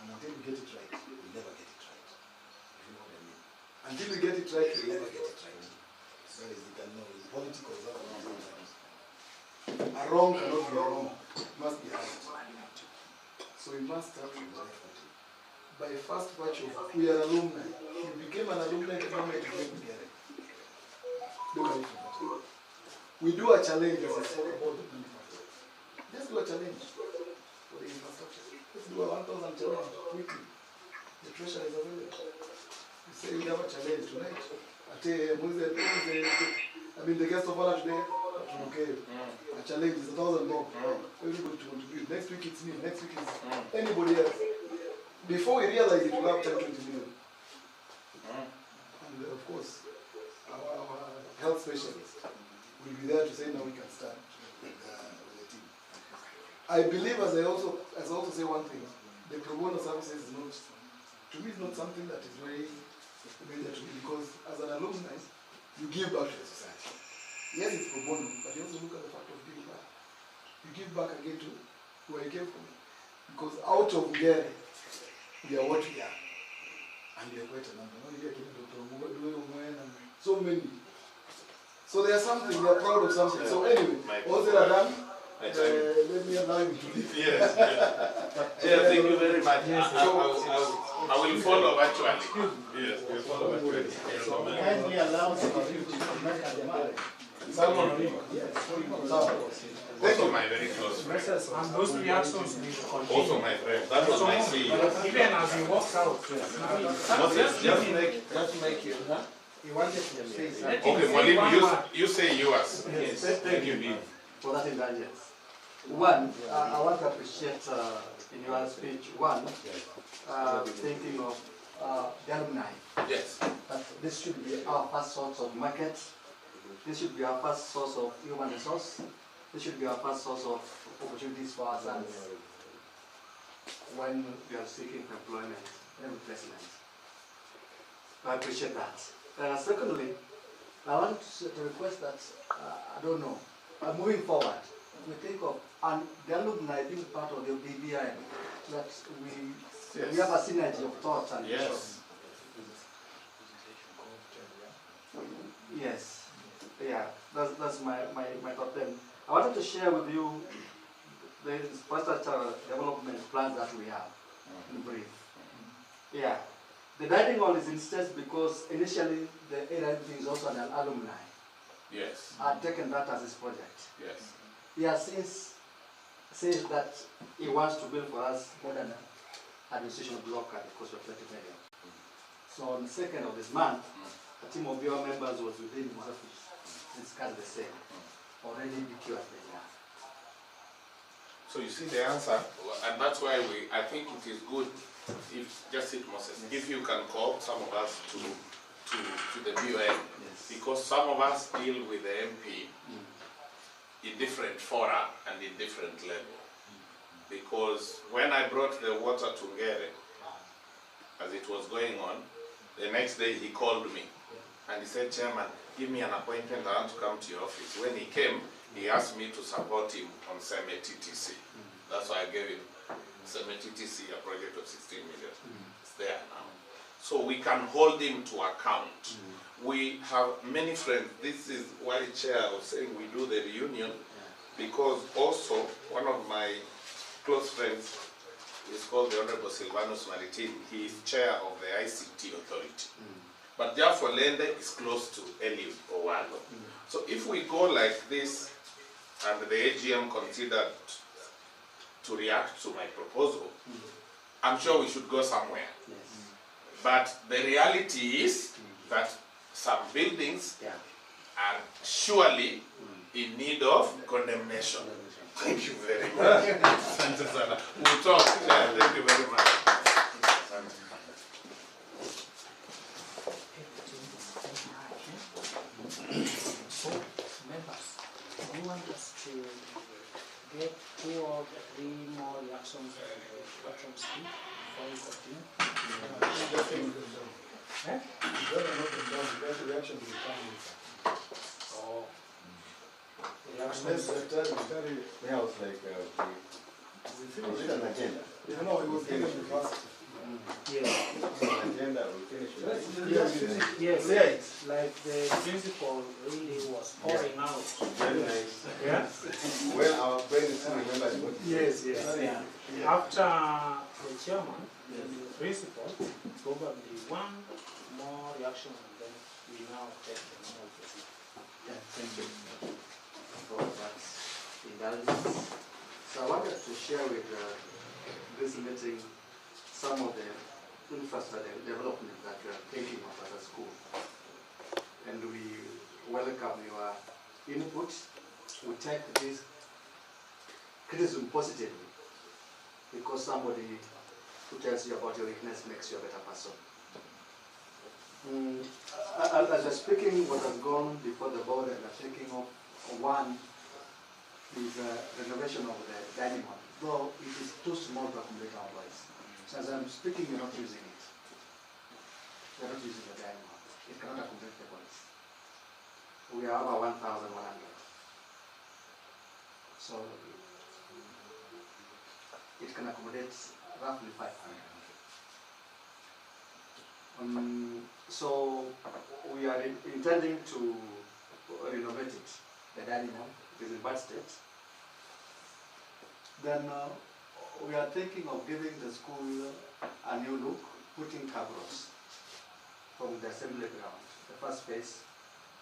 and until we get it right, we'll never get it right. If you know what I mean. Until we get it right, we'll never get it right. That is it, and no, it's political. A wrong cannot be a wrong. It must be right. So we must start from the right footing. By first virtue, we are alumni. We became an alumni the moment we came together. Look at it from that way. We do a challenge as I spoke about the manufacturer. Just do a challenge for the infrastructure. Let's do a 1,000 challenge quickly. The treasure is available. We say we have a challenge tonight. The guest of honor today, okay. A challenge is 1,000 more. Everybody to contribute. Next week it's me. Next week it's anybody else. Before we realize it, we'll have 10, 20 million. And of course, our health specialist will be there to say, now we can start with the team. I believe, as I also say one thing, the pro bono services is not, to me, it's not something that is very major to me, because as an alumni, you give back to the society. Yes, it's pro bono, but you also look at the fact of giving back. You give back again to where you came from. Because out of Ngere, we are what we are. And we are quite a number. Now you get and so many. So they are something, they are proud of something. So anyway, all they are done, let me allow you to leave. Yes. Thank you very much. I will follow virtually. Yes, we'll follow virtually. Kindly allow the community to make a demand. Also my very close friend. And those reactions need to continue. Also my friend. That was my CEO. Even as he walks out. Just make it, huh? He wanted to say something. Okay, Molly, you say yours. Yes. Thank you, For that indulgence. One, I want to appreciate in your speech, thinking of the alumni. Yes. That this should be our first source of market. This should be our first source of human resource. This should be our first source of opportunities for our sons. when we are seeking employment and replacement. I appreciate that. Secondly, I want to request that, I don't know, moving forward, we think of, and the alumni being part of the BBI, that we have a synergy of thought and vision. Yes, yeah, that's my thought then. I wanted to share with you the infrastructure development plans that we have in brief. Yeah, the dining hall is instead because initially the area is also an alumni. Yes. Had taken that as his project. Yes. He has since said that he wants to build for us more than an administration block at the cost of 20 million. So on the 2nd of this month, a team of your members was within his office to discuss the same. Already procured the land. So you see the answer, and that's why I think it is good if, just it Moses, if you can co-opt some of us to the BOM, because some of us deal with the MP in different fora and in different level. Because when I brought the water to Ngere, as it was going on, the next day he called me and he said, Chairman, give me an appointment, I want to come to your office. When he came, he asked me to support him on Seme TTC. That's why I gave him Seme TTC, a project of 16 million. It's there now. So we can hold him to account. We have many friends. This is why Chair was saying we do the reunion, because also one of my close friends is called the Honorable Silvanus Maritin. He is chair of the ICT authority. But therefore Lende is close to Eliud Owalo. So if we go like this and the AGM considered to react to my proposal, I'm sure we should go somewhere. But the reality is that some buildings are surely in need of condemnation. Thank you very much. We'll talk. Thank you very much. So, members, I want us to get 2 or 3 more reactions on the workshop scheme before we continue. Reaction will come later. Oh. Unless the house like we finish an agenda. No, we will finish the first. Yes. Agenda we finish. Yes. Like the principal really was pouring out. Very nice. Yeah. Well, our brain still remembers what. Yes. Yeah. After the chairman, the principal, probably 1 more reaction, and then we now take the normal procedure. Yeah, thank you for that indulgence. So I wanted to share with this meeting some of the infrastructure development that we are thinking of as a school. And we welcome your input. We take this criticism positively, because somebody who tells you about your weakness makes you a better person. As we're speaking, what has gone before the board, and we're thinking of one is renovation of the dining hall, though it is too small to accommodate our boys. So as I'm speaking, you're not using it. You're not using the dining hall. It cannot accommodate the boys. We are over 1,100. So it can accommodate roughly 500. So we are intending to renovate it, the dining hall. It is in bad state. Then we are thinking of giving the school a new look, putting cabros from the assembly ground, the first phase,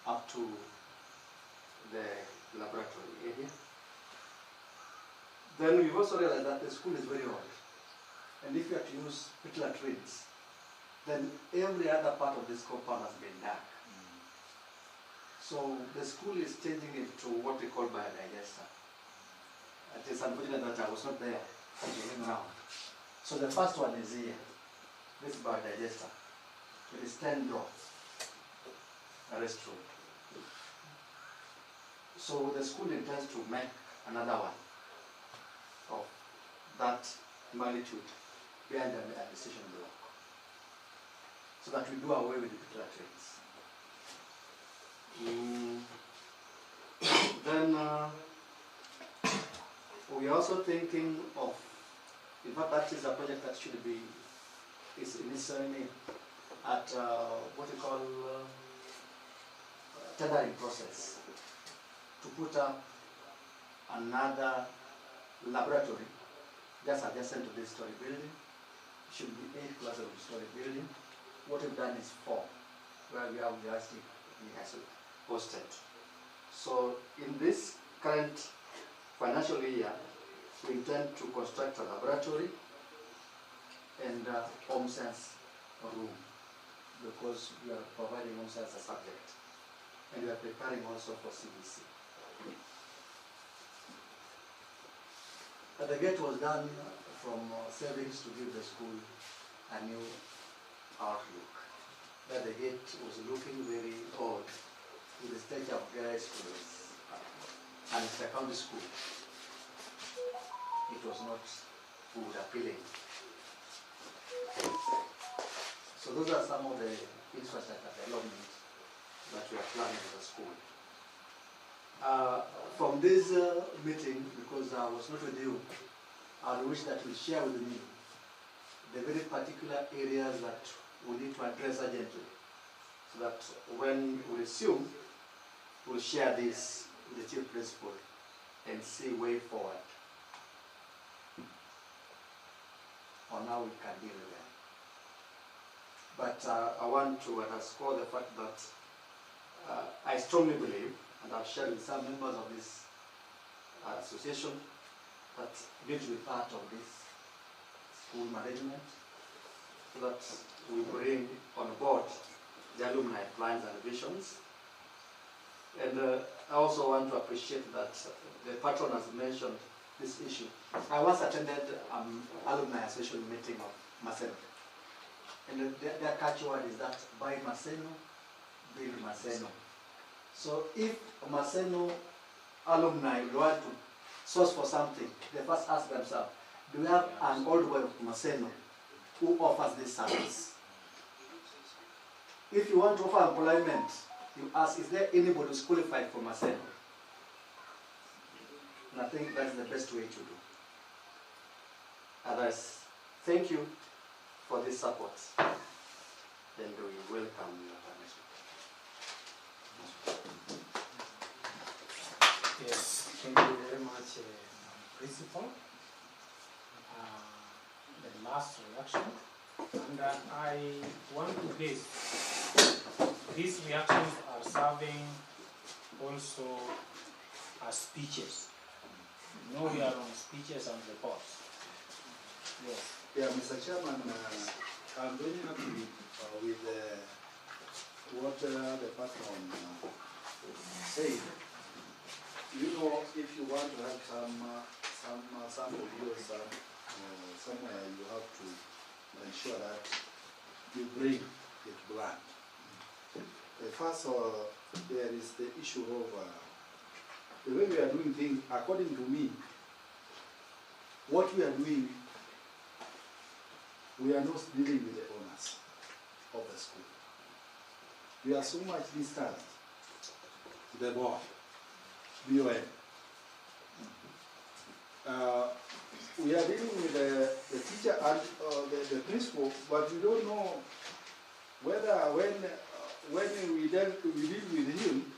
up to the laboratory area. Then we've also realized that the school is very old. And if you have to use particular trees, then every other part of this compound has been dark. So the school is changing it to what we call biodigester. It is unfortunate that I was not there as we came around. So the first one is here, this biodigester. It is 10 doors, a restroom. So the school intends to make another one of that magnitude behind the administration block, so that we do away with the particular trends. Then we are also thinking of, in fact, that is a project that should be, is initially at what we call tendering process, to put up another laboratory just adjacent to this story building. It should be 8 classes of story building. What we've done is 4, where we have university hosted. So in this current financial year, we intend to construct a laboratory and home science room, because we are providing home science as a subject, and we are preparing also for CBC. The gate was done from savings to give the school a new outlook. That the gate was looking very old with the stage of Ngere schools, and it's a county school. It was not food appealing. So those are some of the infrastructure development that we are planning for the school. From this meeting, because I was not with you, I wish that you share with me the very particular areas that we need to address urgently, so that when we resume, we'll share this with the chief principal and see way forward on how we can deal with them. But I want to underscore the fact that I strongly believe, and I've shared with some members of this association, that we need to be part of this school management, so that we bring on board the alumni plans and visions. And I also want to appreciate that the patron has mentioned this issue. I once attended alumni association meeting of Maseno, and their catchword is that buy Maseno, build Maseno. So if Maseno alumni want to source for something, they first ask themselves, do we have an old boy of Maseno who offers this service? If you want to offer employment, you ask, is there anybody who's qualified for Maseno? And I think that's the best way to do. Others, thank you for this support, and we welcome your permission. Yes, thank you very much, Principal. The last reaction, and I want to base these reactions are serving also as speeches. You know, we are on speeches and reports. Yes. Yeah, Mr. Chairman, I'm very happy with what the patron said. You know, if you want to have some videos somewhere, you have to ensure that you bring it blunt. First, there is the issue of the way we are doing things. According to me, what we are doing, we are not dealing with the owners of the school. We are so much distant to the board, BOM. We are dealing with the teacher and the principal, but we don't know whether when we deal with him,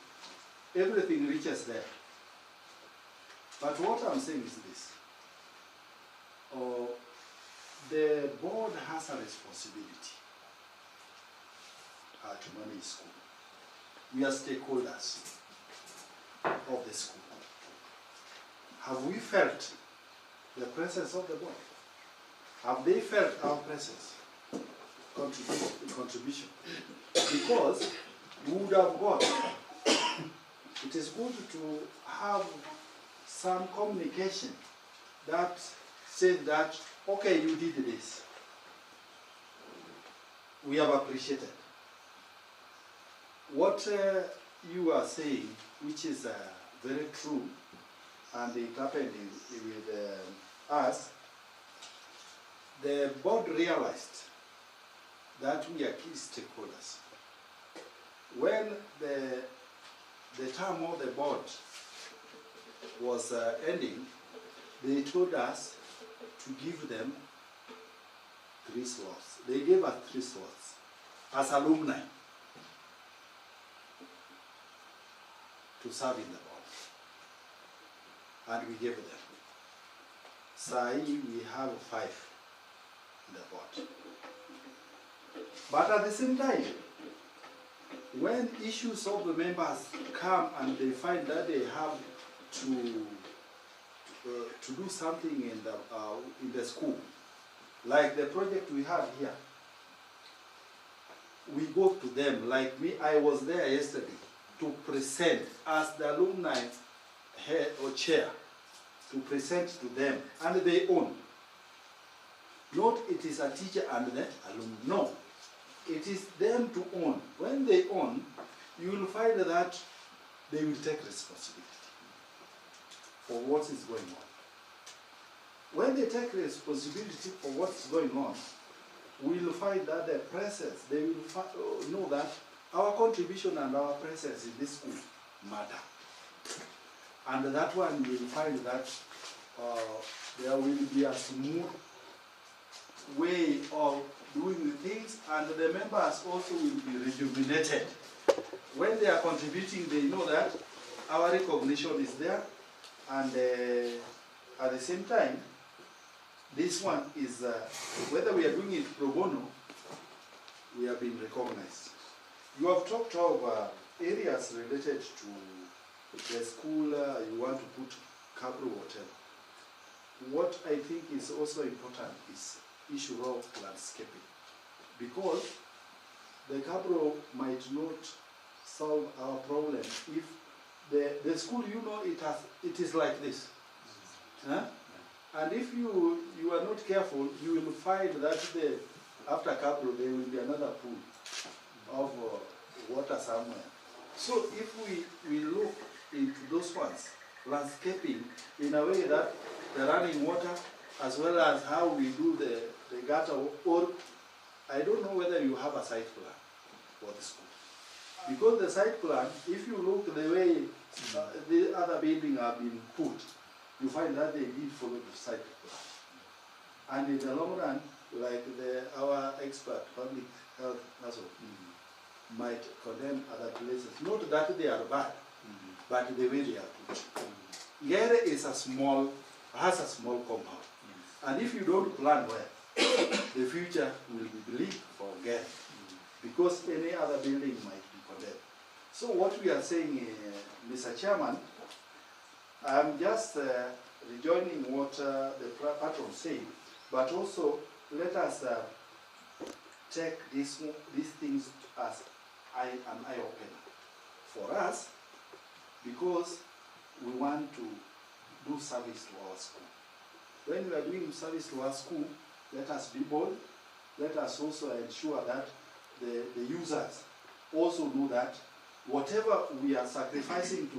everything reaches there. But what I'm saying is this. The board has a responsibility to manage school. We are stakeholders of the school. Have we felt the presence of the board? Have they felt our presence, contribution? Because we would have got, it is good to have some communication that said that, okay, you did this. We have appreciated. What you are saying, which is very true, and it happened with us, the board realized that we are key stakeholders. When the term of the board was ending, they told us to give them 3 slots. They gave us 3 slots as alumni to serve in the board. And we gave them. We have 5 in the board. But at the same time, when issues of the members come and they find that they have to do something in the school, like the project we have here, we go to them. Like me, I was there yesterday to present as the alumni head or chair, to present to them, and they own. Not it is a teacher and the alumni, no. It is them to own. When they own, you will find that they will take responsibility for what is going on. When they take responsibility for what is going on, we will find that the presence, they will know that our contribution and our presence in this school matter. And that one you will find that there will be a smooth way of doing things, and the members also will be rejuvenated. When they are contributing, they know that our recognition is there, and at the same time, this one is, whether we are doing it pro bono, we are being recognized. You have talked of areas related to the school, you want to put Cabro Hotel. What I think is also important is issue of landscaping, because the Cabro might not solve our problem if the school, you know, it is like this. Huh? And if you are not careful, you will find that after Cabro there will be another pool of water somewhere. So if we look into those ones, landscaping in a way that the running water, as well as how we do the gutter, or I don't know whether you have a site plan for the school. Because the site plan, if you look the way the other buildings have been put, you find that they did follow the site plan. And in the long run, like our expert, public health also, might condemn other places. Not that they are bad, but the way they are put. Ngere is has a small compound. And if you don't plan well, the future will be bleak for Ngere, because any other building might be condemned. So what we are saying, Mr. Chairman, I'm just rejoining what the patron said, but also let us take these things as an eye-opener for us, because we want to do service to our school. When we are doing service to our school, let us be bold. Let us also ensure that the users also know that whatever we are sacrificing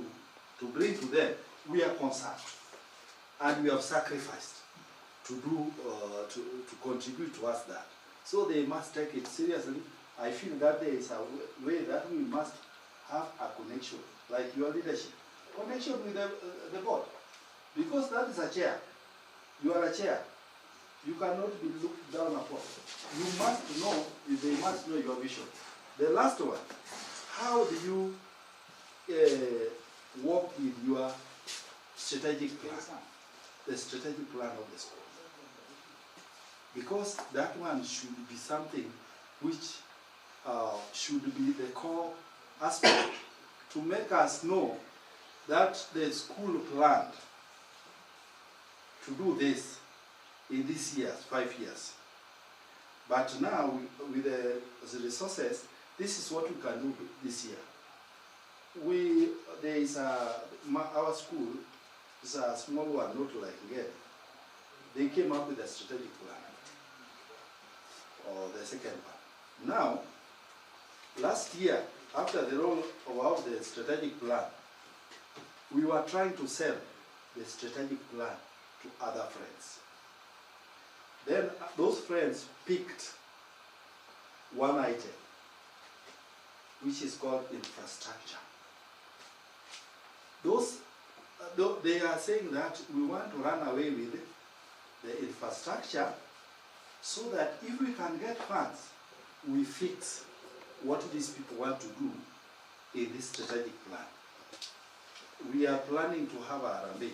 to bring to them, we are concerned, and we have sacrificed to do to contribute towards that. So they must take it seriously. I feel that there is a way that we must have a connection, like your leadership, connection with the board, because that is a chair. You are a chair. You cannot be looked down upon. You must know, they must know your vision. The last one, how do you work with your strategic plan, the strategic plan of the school? Because that one should be something which should be the core aspect to make us know that the school planned to do this in these years, 5 years. But now, with the resources, this is what we can do this year. There is our school is a small one, not like Ngere. They came up with a strategic plan, or the second one. Now, last year, after the roll of the strategic plan, we were trying to sell the strategic plan to other friends. Then those friends picked one item, which is called infrastructure. They are saying that we want to run away with the infrastructure so that if we can get funds, we fix what these people want to do in this strategic plan. We are planning to have a RMA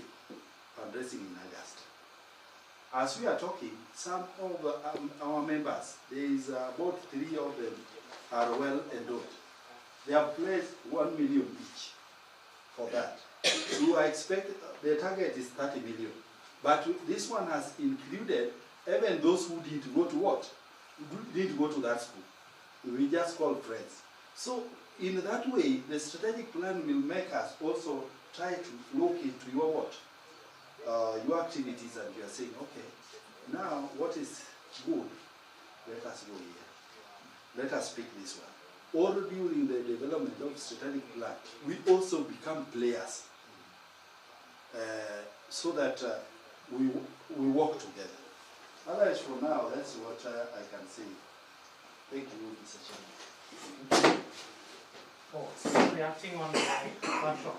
fundraising in August. As we are talking, some of our members, there is about 3 of them are well endowed. They have placed 1 million each for that. We are expecting, the target is 30 million. But this one has included even those who didn't go to what? Didn't go to that school. We just call friends. So in that way, the strategic plan will make us also try to look into your what? Your activities, and you are saying, okay, now what is good? Let us go here. Let us pick this one. Or during the development of strategic plan, we also become players so that we work together. Otherwise, for now, that's what I can say. Thank you, Mr. Chairman. Oh, so reacting on my workshop.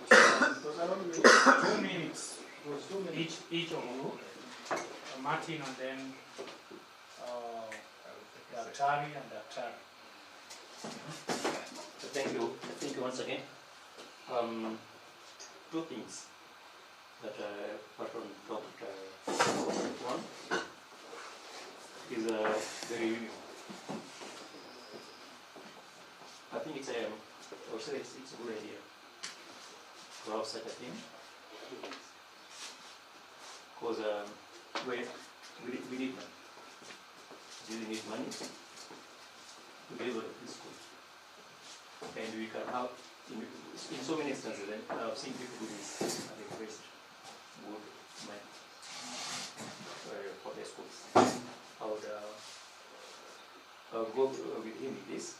2 minutes. Each of you, Martin and then Daktari and Daktari. Thank you once again. 2 things that Patron talked one is the reunion. I think it's I would say it's a good idea to have such a thing, because we need money. We really need money to be able to do school. And we can have, in so many instances, and I've seen people do this at the request good money for their schools. I would go with him with this,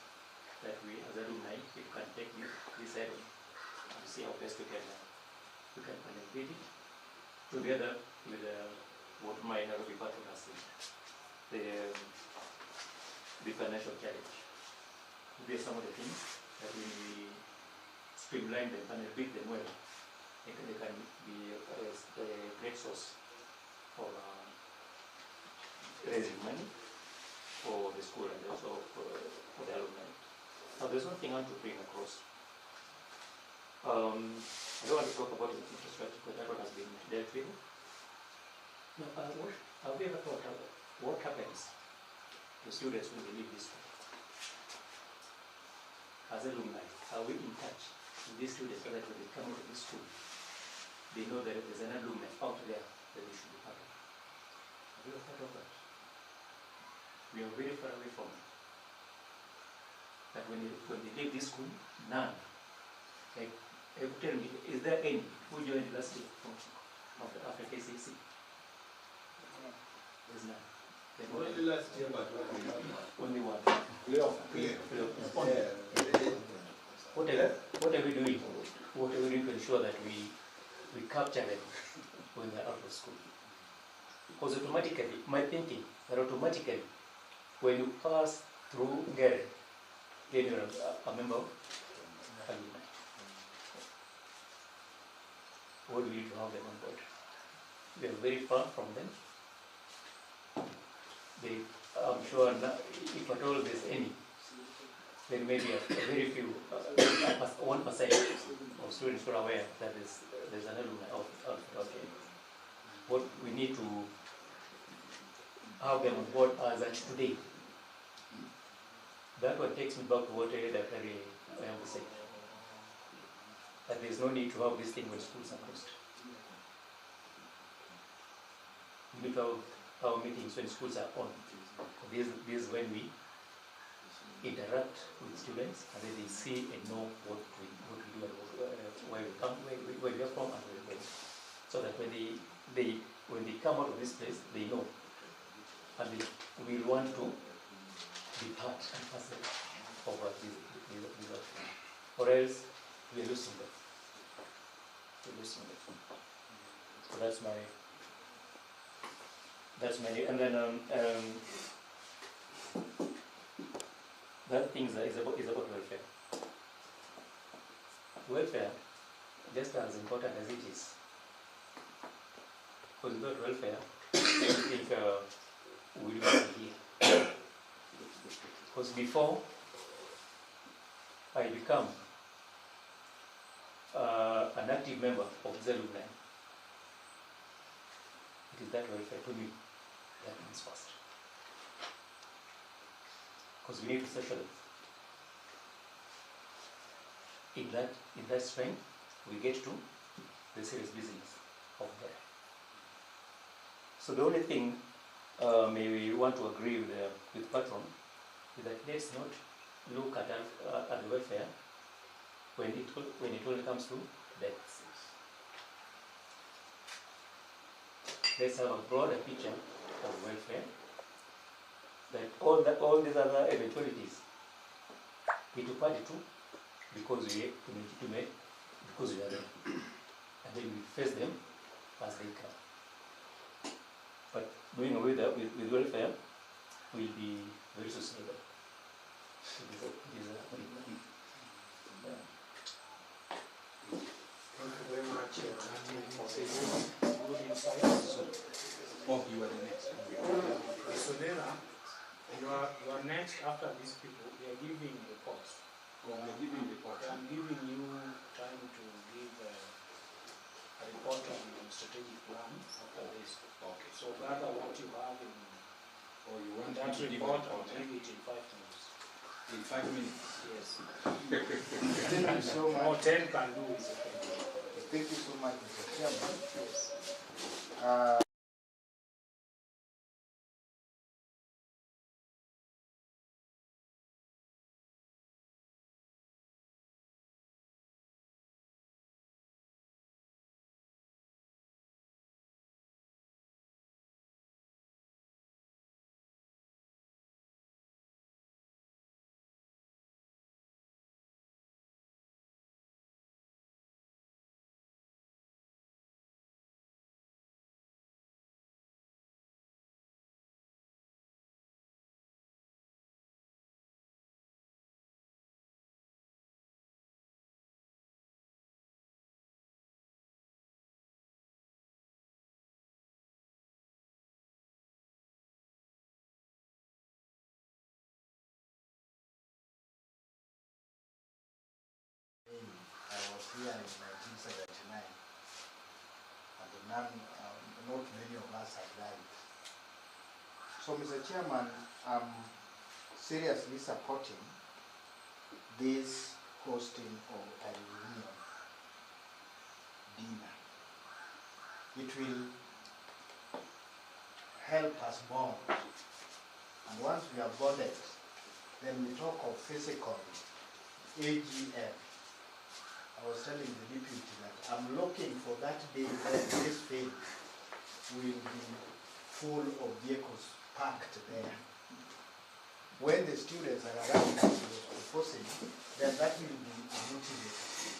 that we as alumni, if you can take this item and see how best we can connect it together with what my Nairobi partner has said, the financial challenge. These are some of the things that when we streamline them and build them well, they can be a great source for raising money for the school and also for the alumni. Now there's one thing I want to bring across. I don't want to talk about the infrastructure because that one has been dealt with. Now, have you ever thought about what happens to students when they leave this school? As alumni, are we in touch with these students so that when they come out of this school, they know that there's an alumni out there that they should be part of? Have you ever thought of that? We are very far away from it. That when they leave this school, none. Like, tell me, is there any who joined last year after KCC? There's none. Only last year, but only one. Clear. What are we doing? What are we doing to ensure that we capture them when they're out of school? Because automatically, my thinking, that automatically, when you pass through Ngere, then you're a member of Alumni. What do we need to have them on board? We are very far from them. I'm sure if at all there's any, then maybe a very few, 1% of students who are aware that there's an alumni of okay. What we need to have them on board as at today. That one takes me back to what Dr. Ayambo said. That there's no need to have this thing when schools are closed. We need to have our meetings when schools are on. This is when we interact with students and then they see and know what we do and where we come, where we are from and where we're going. So that when they come out of this place, they know. And we want to be part and parcel of these outcomes. Or else we are losing them. We're losing them. So that's my That's many. And then the other thing is about welfare. Welfare, just as important as it is, because without welfare, I don't think we will be here. Because before I become an active member of the Alumni, it is that welfare to me that comes first. Because we need to socialize. In that strength, we get to the serious business of there. So the only thing we want to agree with Patron is that let's not look at the welfare when it only comes to deaths. Let's have a broader picture of welfare, that all these other eventualities we took part to because we legitimate, because we are there, and then we face them as they come. But doing away with welfare will be very sustainable. Thank you very much, for this good insights. Oh, you are the next. So then, you are next after these people. We are giving reports. Oh, we are giving reports. I'm giving you time to give a report on the strategic plan after this. Okay. So gather what you have in You want that to give report a report, and give it in 5 minutes. in 5 minutes? Yes. Thank you so Or much. 10 can do is okay. Thank you so much, Mr. Chairman. Yes. I was here in 1979, and not many of us have died. So, Mr. Chairman, I'm seriously supporting this hosting of a reunion dinner. It will help us bond, and once we are bonded, then we talk of physical AGM. I was telling the deputy that I'm looking for that day when this field will be full of vehicles parked there. When the students are around us proposing, then that will be a motivator.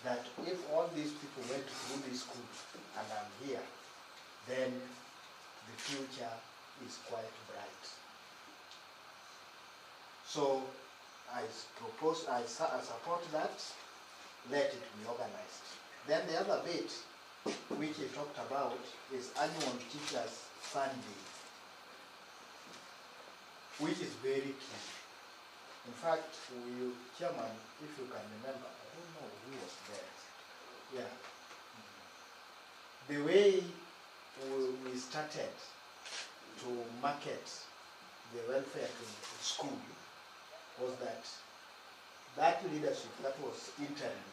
That if all these people went through this school and I'm here, then the future is quite bright. So I support that. Let it be organized. Then the other bit, which he talked about, is annual teachers' funding, which is very key. In fact, Chairman, if you can remember, I don't know who was there. Yeah. The way we started to market the welfare to the school was that leadership that was interim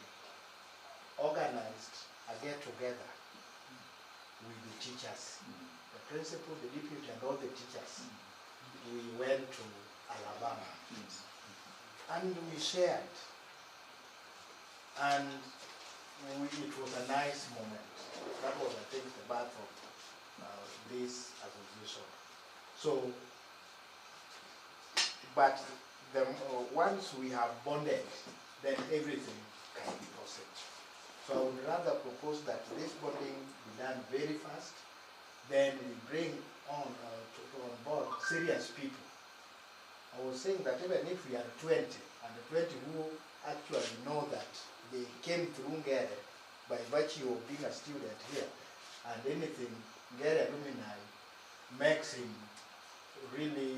organized a get-together with the teachers, the principal, the deputy, and all the teachers. We went to Alabama, and we shared, and it was a nice moment. That was, I think, the birth of this association. So, but once we have bonded, then everything can be possible. So I would rather propose that this bonding be done very fast, then we bring to onboard serious people. I was saying that even if we are 20, and the 20 who actually know that they came through Ngere by virtue of being a student here, and anything Ngere Alumni makes him really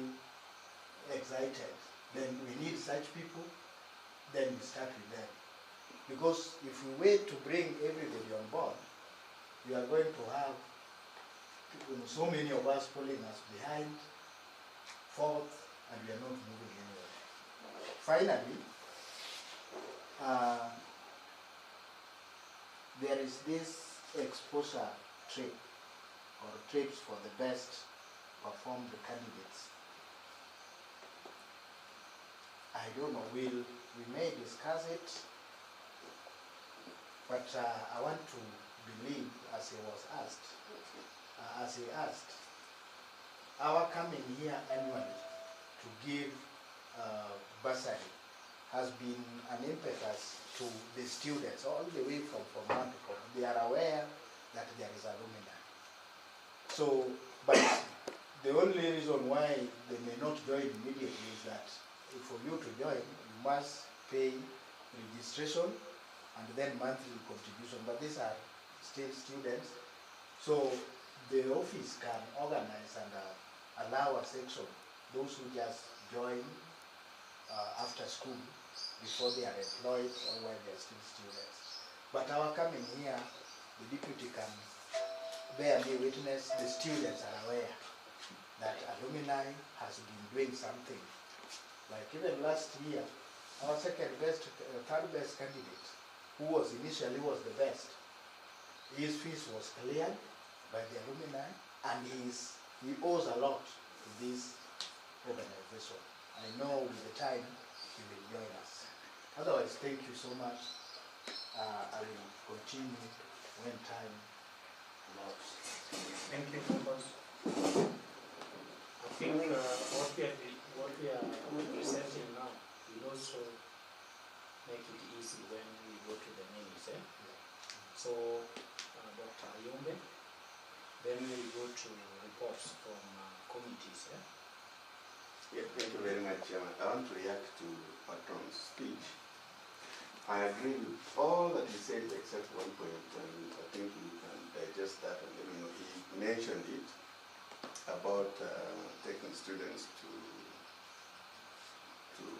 excited, then we need such people, then we start with them. Because if we wait to bring everybody on board, we are going to have so many of us pulling us behind, forth, and we are not moving anywhere. Finally, there is this exposure trip, or trips for the best performed candidates. I don't know, we may discuss it, but I want to believe, as he was asked, our coming here annually to give bursary has been an impetus to the students all the way from one to four. They are aware that there is alumni. So, but the only reason why they may not join immediately is that for you to join, you must pay registration and then monthly contribution. But these are still students. So the office can organize and allow a section, those who just join after school before they are employed or while they are still students. But our coming here, the deputy can bear me witness, the students are aware that alumni has been doing something. Like even last year, our third best candidate, who was initially the best, his fees was cleared by the alumni, and he owes a lot to this organization. I know with the time he will join us. Otherwise, thank you so much. I will continue when time allows. Thank you, members. I think what we are presenting now will also make it easy when we go to the names. So, Dr. Ayombe, then we go to reports from committees. Yeah, thank you very much, Chairman. I want to react to Patron's speech. I agree with all that he said except one point, and I think you can digest that. And he mentioned it about taking students to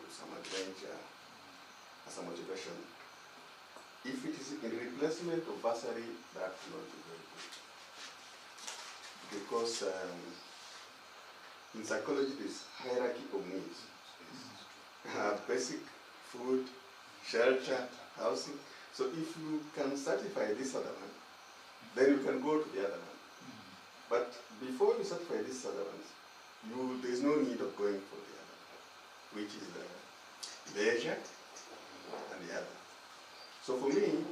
some adventure as a motivation. If it is in replacement of bursary, that will not be very good. Because in psychology, there is hierarchy of needs. Basic food, shelter, housing. So if you can certify this other one, then you can go to the other one. But before you certify this other one, there is no need of going for the other one, which is the leisure and the other. So for me,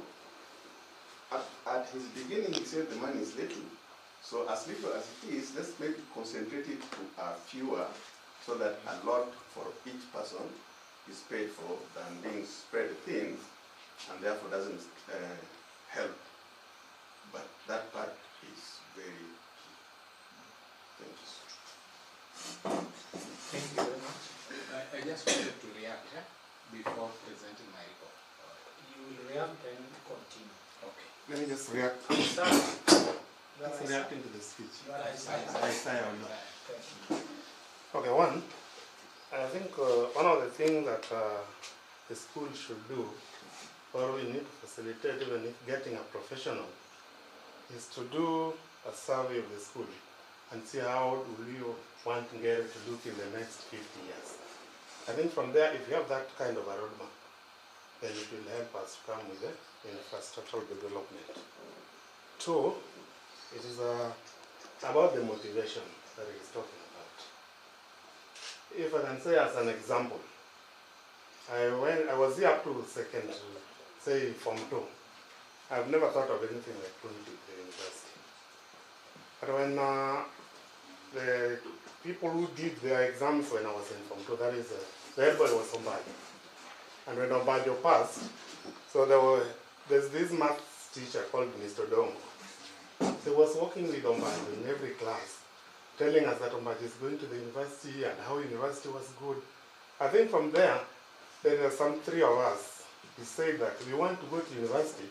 at his beginning, he said the money is little. So as little as it is, let's make it concentrated to fewer, so that a lot for each person is paid for than being spread thin, and therefore doesn't help. But that part is very key. Thank you. Thank you very much. I just wanted to react before presenting my report. You will react and continue. Okay. Let me just react. Just reacting to the speech. Okay, one, I think one of the things that the school should do, or we need to facilitate even if getting a professional, is to do a survey of the school and see how do you want Ngere to look in the next 50 years. I think from there, if you have that kind of a roadmap, then it will help us come with the infrastructural development. Two, it is about the motivation that he is talking about. If I can say as an example, I was here up to second, say Form 2. I've never thought of anything like going to the university. But when the people who did their exams when I was in Form 2, that is, everybody was Ombajo. And when Ombajo passed, so there's this math teacher called Mr. Dong. He was working with Ombajo in every class, telling us that Ombaji is going to the university and how university was good. I think from there are some 3 of us. We say that we want to go to university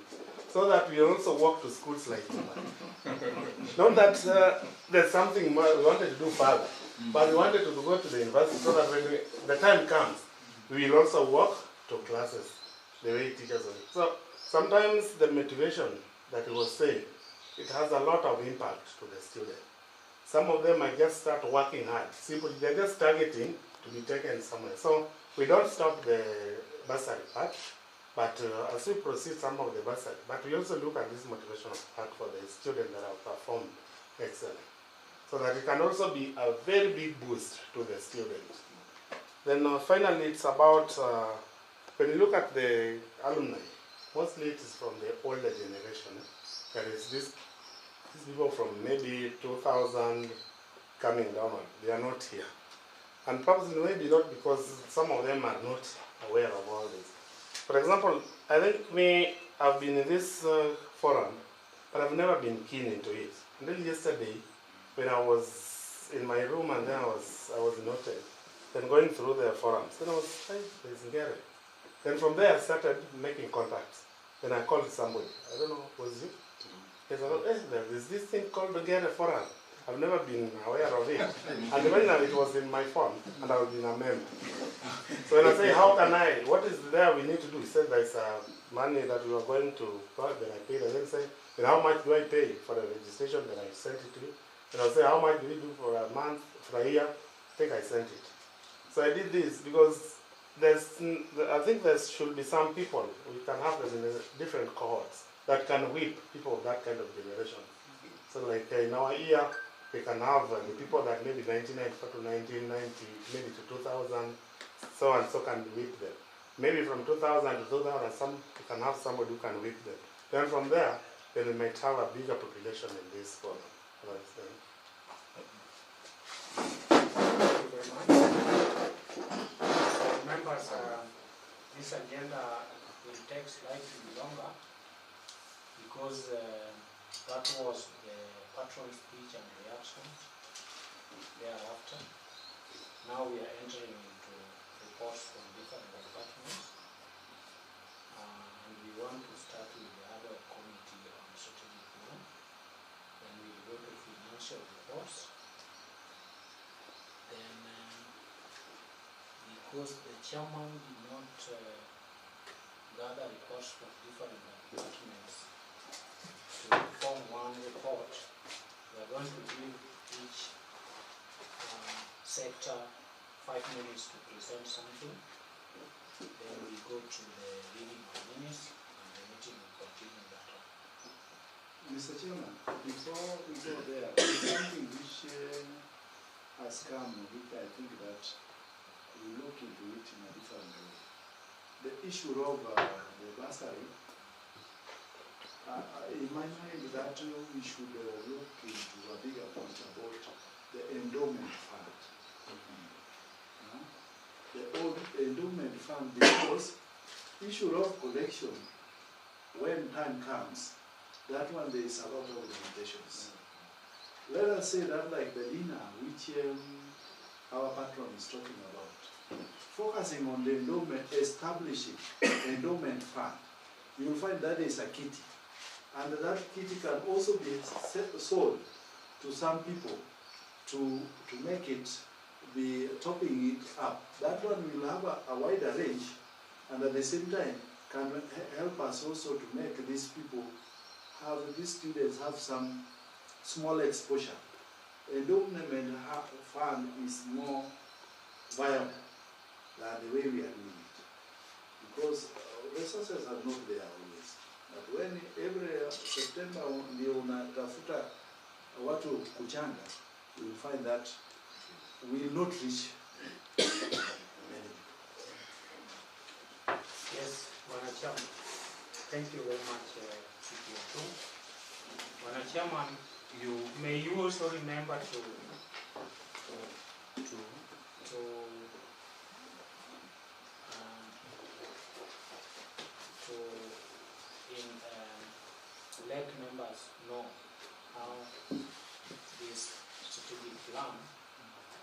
so that we also walk to schools like Ombaji. Not that there's something more we wanted to do further, but we wanted to go to the university so that when the time comes, we will also walk to classes the way teachers are. So sometimes the motivation that he was saying, it has a lot of impact to the student. Some of them might just start working hard. Simply, they're just targeting to be taken somewhere. So we don't stop the bursary part, but as we proceed some of the bursary, but we also look at this motivational part for the students that have performed excellent. So that it can also be a very big boost to the students. Then finally, it's about, when you look at the alumni, mostly it is from the older generation. That is these people from maybe 2000 coming down, they are not here. And probably maybe not because some of them are not aware of all this. For example, I think me, I've been in this forum, but I've never been keen into it. Until yesterday, when I was in my room and then I was noted, then going through the forums, then I was, hey, there's Ngere. Then from there I started making contacts. Then I called somebody, I don't know, was it? He said, hey, there's this thing called the Ngere forum. I've never been aware of it. And when it was in my phone, and I've been a member. So when I say, how can I, what is there we need to do? He said, there's money that we are going to, then I paid, and then say, then how much do I pay for the registration? Then I sent it to you. And I'll say, how much do we do for a month, for a year? I think I sent it. So I did this because I think there should be some people, we can have them in different cohorts, that can whip people of that kind of generation. So like in our year, we can have the people that maybe 1994 to 1990, maybe to 2000, so and so can whip them. Maybe from 2000 to 2000, we can have somebody who can whip them. Then from there, then we might have a bigger population in this forum. Thank you very much. Members, this agenda will take slightly longer because that was the patron speech and reactions thereafter. Now we are entering into reports from different departments, and we want to start with the other committee on strategic plan. Then we will go to financial reports. Then, because the chairman did not gather reports from different departments to form one report, we are going to give each sector 5 minutes to present something. Then we go to the reading of minutes and the meeting will continue that way. Mr. Chairman, before we go there, there's something which has come, which I think that we look into it in a different way. The issue of the bursary, in my mind that we should look into a bigger point about the endowment fund. The old endowment fund, because issue of collection, when time comes, that one there is a lot of limitations. Let us say that like the dinner which our patron is talking about, focusing on the endowment, establishing endowment fund, you will find that is a kitty. And that kitty can also be sold to some people to make it be topping it up. That one will have a wider range, and at the same time can help us also to make these people have, these students have some small exposure. Endowment fund is more viable than the way we are doing it, because resources are not there always. But when every September ndio unatafuta watu kuchanga, you will find that we will not reach many. Yes, Wanachama. Thank you very much, CPO2. Wanachama, may you also remember to let members know how this strategic plan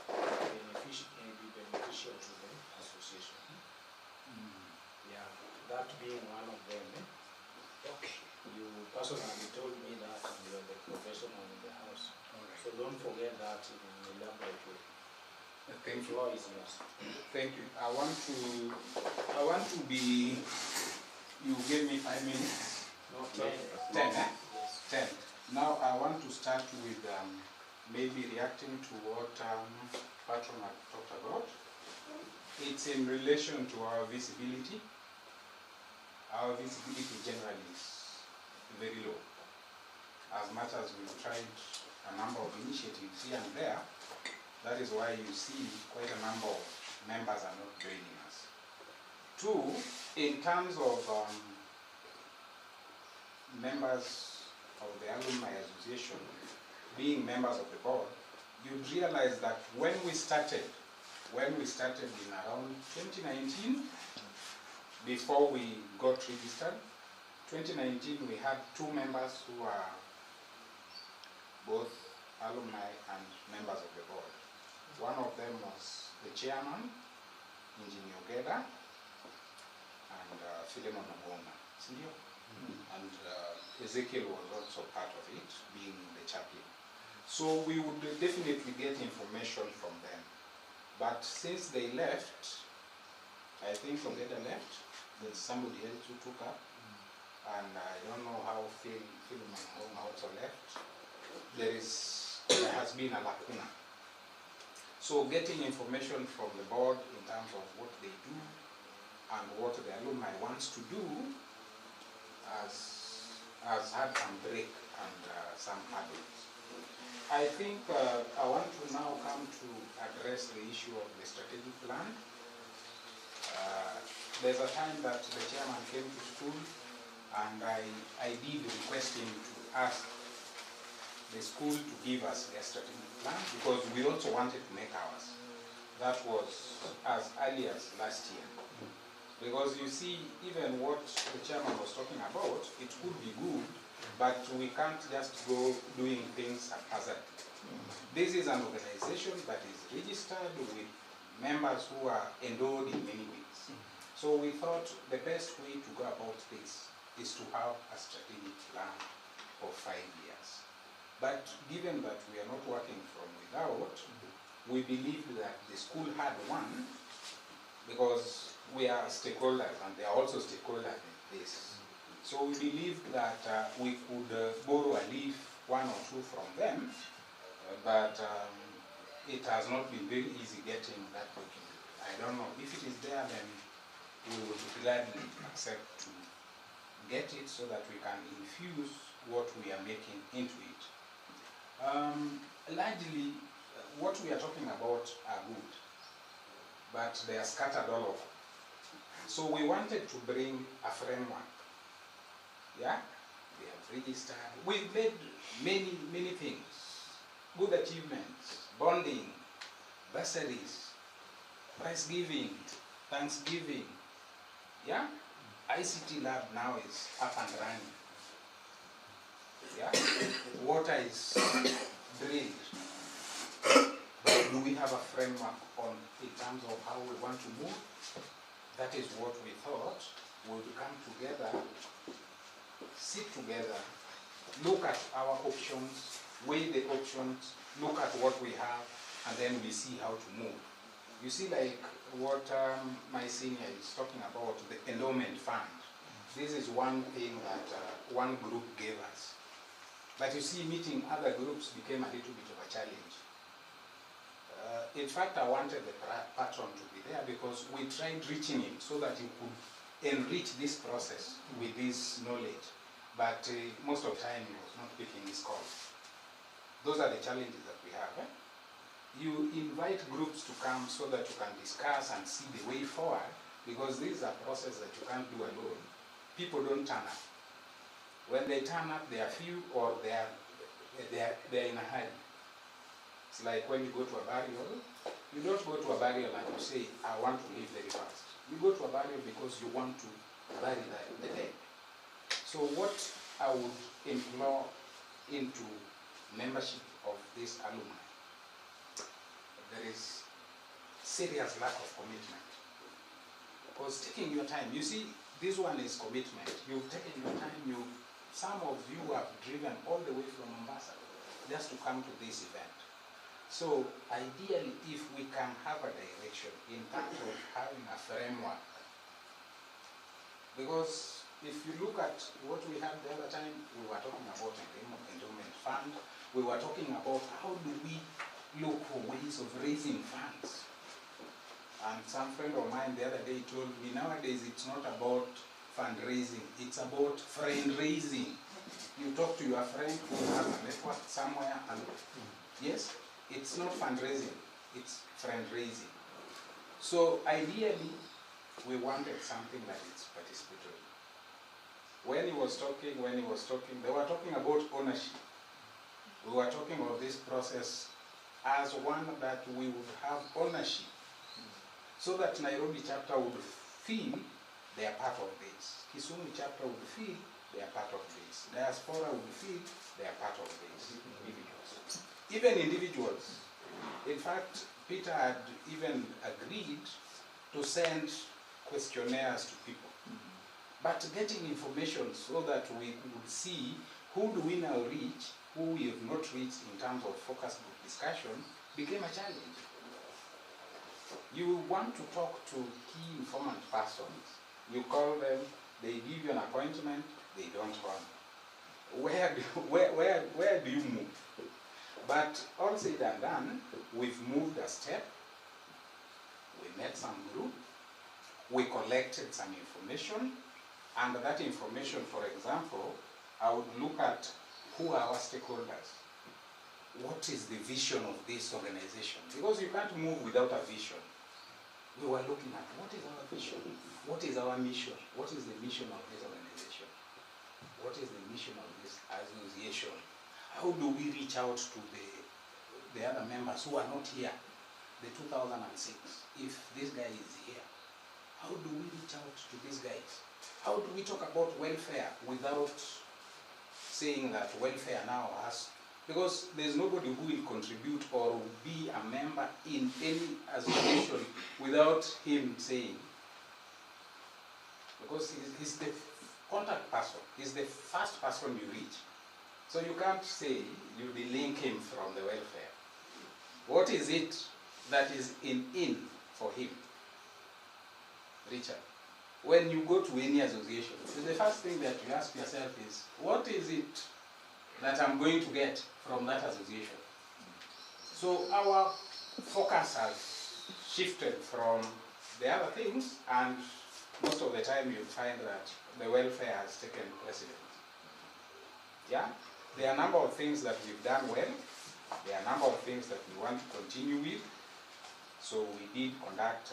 be beneficial to the association. Yeah, that being one of them. Okay. You personally told me that you are the professional in the house. Alright. So don't forget that in an elaborate way. Thank The you. floor is yours. Thank you. I want to be, you gave me 5 minutes. No, 10. 10, eh? Yes. 10. Now I want to start with maybe reacting to what Patron had talked about. It's in relation to our visibility. Our visibility generally is very low. As much as we've tried a number of initiatives here and there, that is why you see quite a number of members are not joining us. 2, in terms of members of the Alumni Association being members of the board, you'd realize that when we started in around 2019, before we got registered, 2019 we had 2 members who are both alumni and members of the board. One of them was the chairman, Engineer Ngere, and Philemon Obonga. And Ezekiel was also part of it, being the chaplain. So we would definitely get information from them. But since they left, I think Ngere left, there's somebody else who took up, and I don't know how Philemon Obonga also left. There has been a lacuna. So getting information from the board in terms of what they do and what the alumni wants to do has had some break and some hurdles. I think I want to now come to address the issue of the strategic plan. There's a time that the chairman came to school and I did request him to ask the school to give us their strategic plan because we also wanted to make ours. That was as early as last year. Because you see, even what the chairman was talking about, it could be good, but we can't just go doing things haphazardly. This is an organization that is registered with members who are endowed in many ways. So we thought the best way to go about this is to have a strategic plan of 5 years. But given that we are not working from without, we believed that the school had one because we are stakeholders and they are also stakeholders in this. So we believed that we could borrow at least 1 or 2 from them, but it has not been very easy getting that document. I don't know. If it is there, then we would gladly accept to get it so that we can infuse what we are making into it. Largely, what we are talking about are good, but they are scattered all over. So we wanted to bring a framework. Yeah, we have registered. We've made many things, good achievements, bonding, bursaries, prize giving, Thanksgiving. Yeah, ICT lab now is up and running. Yeah, water is drilled. But do we have a framework in terms of how we want to move? That is what we thought. We'll come together, sit together, look at our options, weigh the options, look at what we have, and then we see how to move. You see, like what my senior is talking about, the endowment fund. This is one thing that one group gave us. But you see, meeting other groups became a little bit of a challenge. In fact, I wanted the patron to be there because we tried reaching him so that he could enrich this process with this knowledge. But most of the time, he was not picking his calls. Those are the challenges that we have. Eh? You invite groups to come so that you can discuss and see the way forward, because this is a process that you can't do alone. People don't turn up. When they turn up, they are few or they are in a hurry. It's like when you go to a burial, you don't go to a burial and you say, I want to live very fast. You go to a burial because you want to bury the dead. So what I would implore into membership of this alumni there is serious lack of commitment. Because taking your time, you see, this one is commitment. You've taken your time, some of you have driven all the way from Mombasa just to come to this event. So ideally, if we can have a direction in terms of having a framework, because if you look at what we had the other time, we were talking about endowment fund, we were talking about how do we look for ways of raising funds. And some friend of mine the other day told me, nowadays it's not about fundraising, it's about friend raising. You talk to your friend who has a network somewhere, and yes, it's not fundraising, it's friend raising. So ideally, we wanted something that is participatory. When he was talking, they were talking about ownership. We were talking about this process as one that we would have ownership, so that Nairobi chapter would feel they are part of this. Kisumu chapter would feel they are part of this. Diaspora would feel they are part of this. Individuals. Even individuals. In fact, Peter had even agreed to send questionnaires to people. But getting information so that we would see who do we now reach, who we have not reached in terms of focus group discussion, became a challenge. You want to talk to key informant persons. You call them, they give you an appointment, they don't run. Where do you move? But all said and done, we've moved a step. We met some group. We collected some information. And that information, for example, I would look at who are our stakeholders. What is the vision of this organization? Because you can't move without a vision. We were looking at what is our vision? What is our mission? What is the mission of this organization? What is the mission of this association? How do we reach out to the other members who are not here? The 2006, if this guy is here, how do we reach out to these guys? How do we talk about welfare without saying that welfare now has, because there's nobody who will contribute or will be a member in any association without him saying, because he's the contact person, he's the first person you reach. So you can't say you delink him from the welfare. What is it that is in for him? Richard, when you go to any association, the first thing that you ask yourself is, what is it that I'm going to get from that association? So our focus has shifted from the other things, and most of the time you'll find that the welfare has taken precedence. Yeah? There are a number of things that we've done well. There are a number of things that we want to continue with. So we did conduct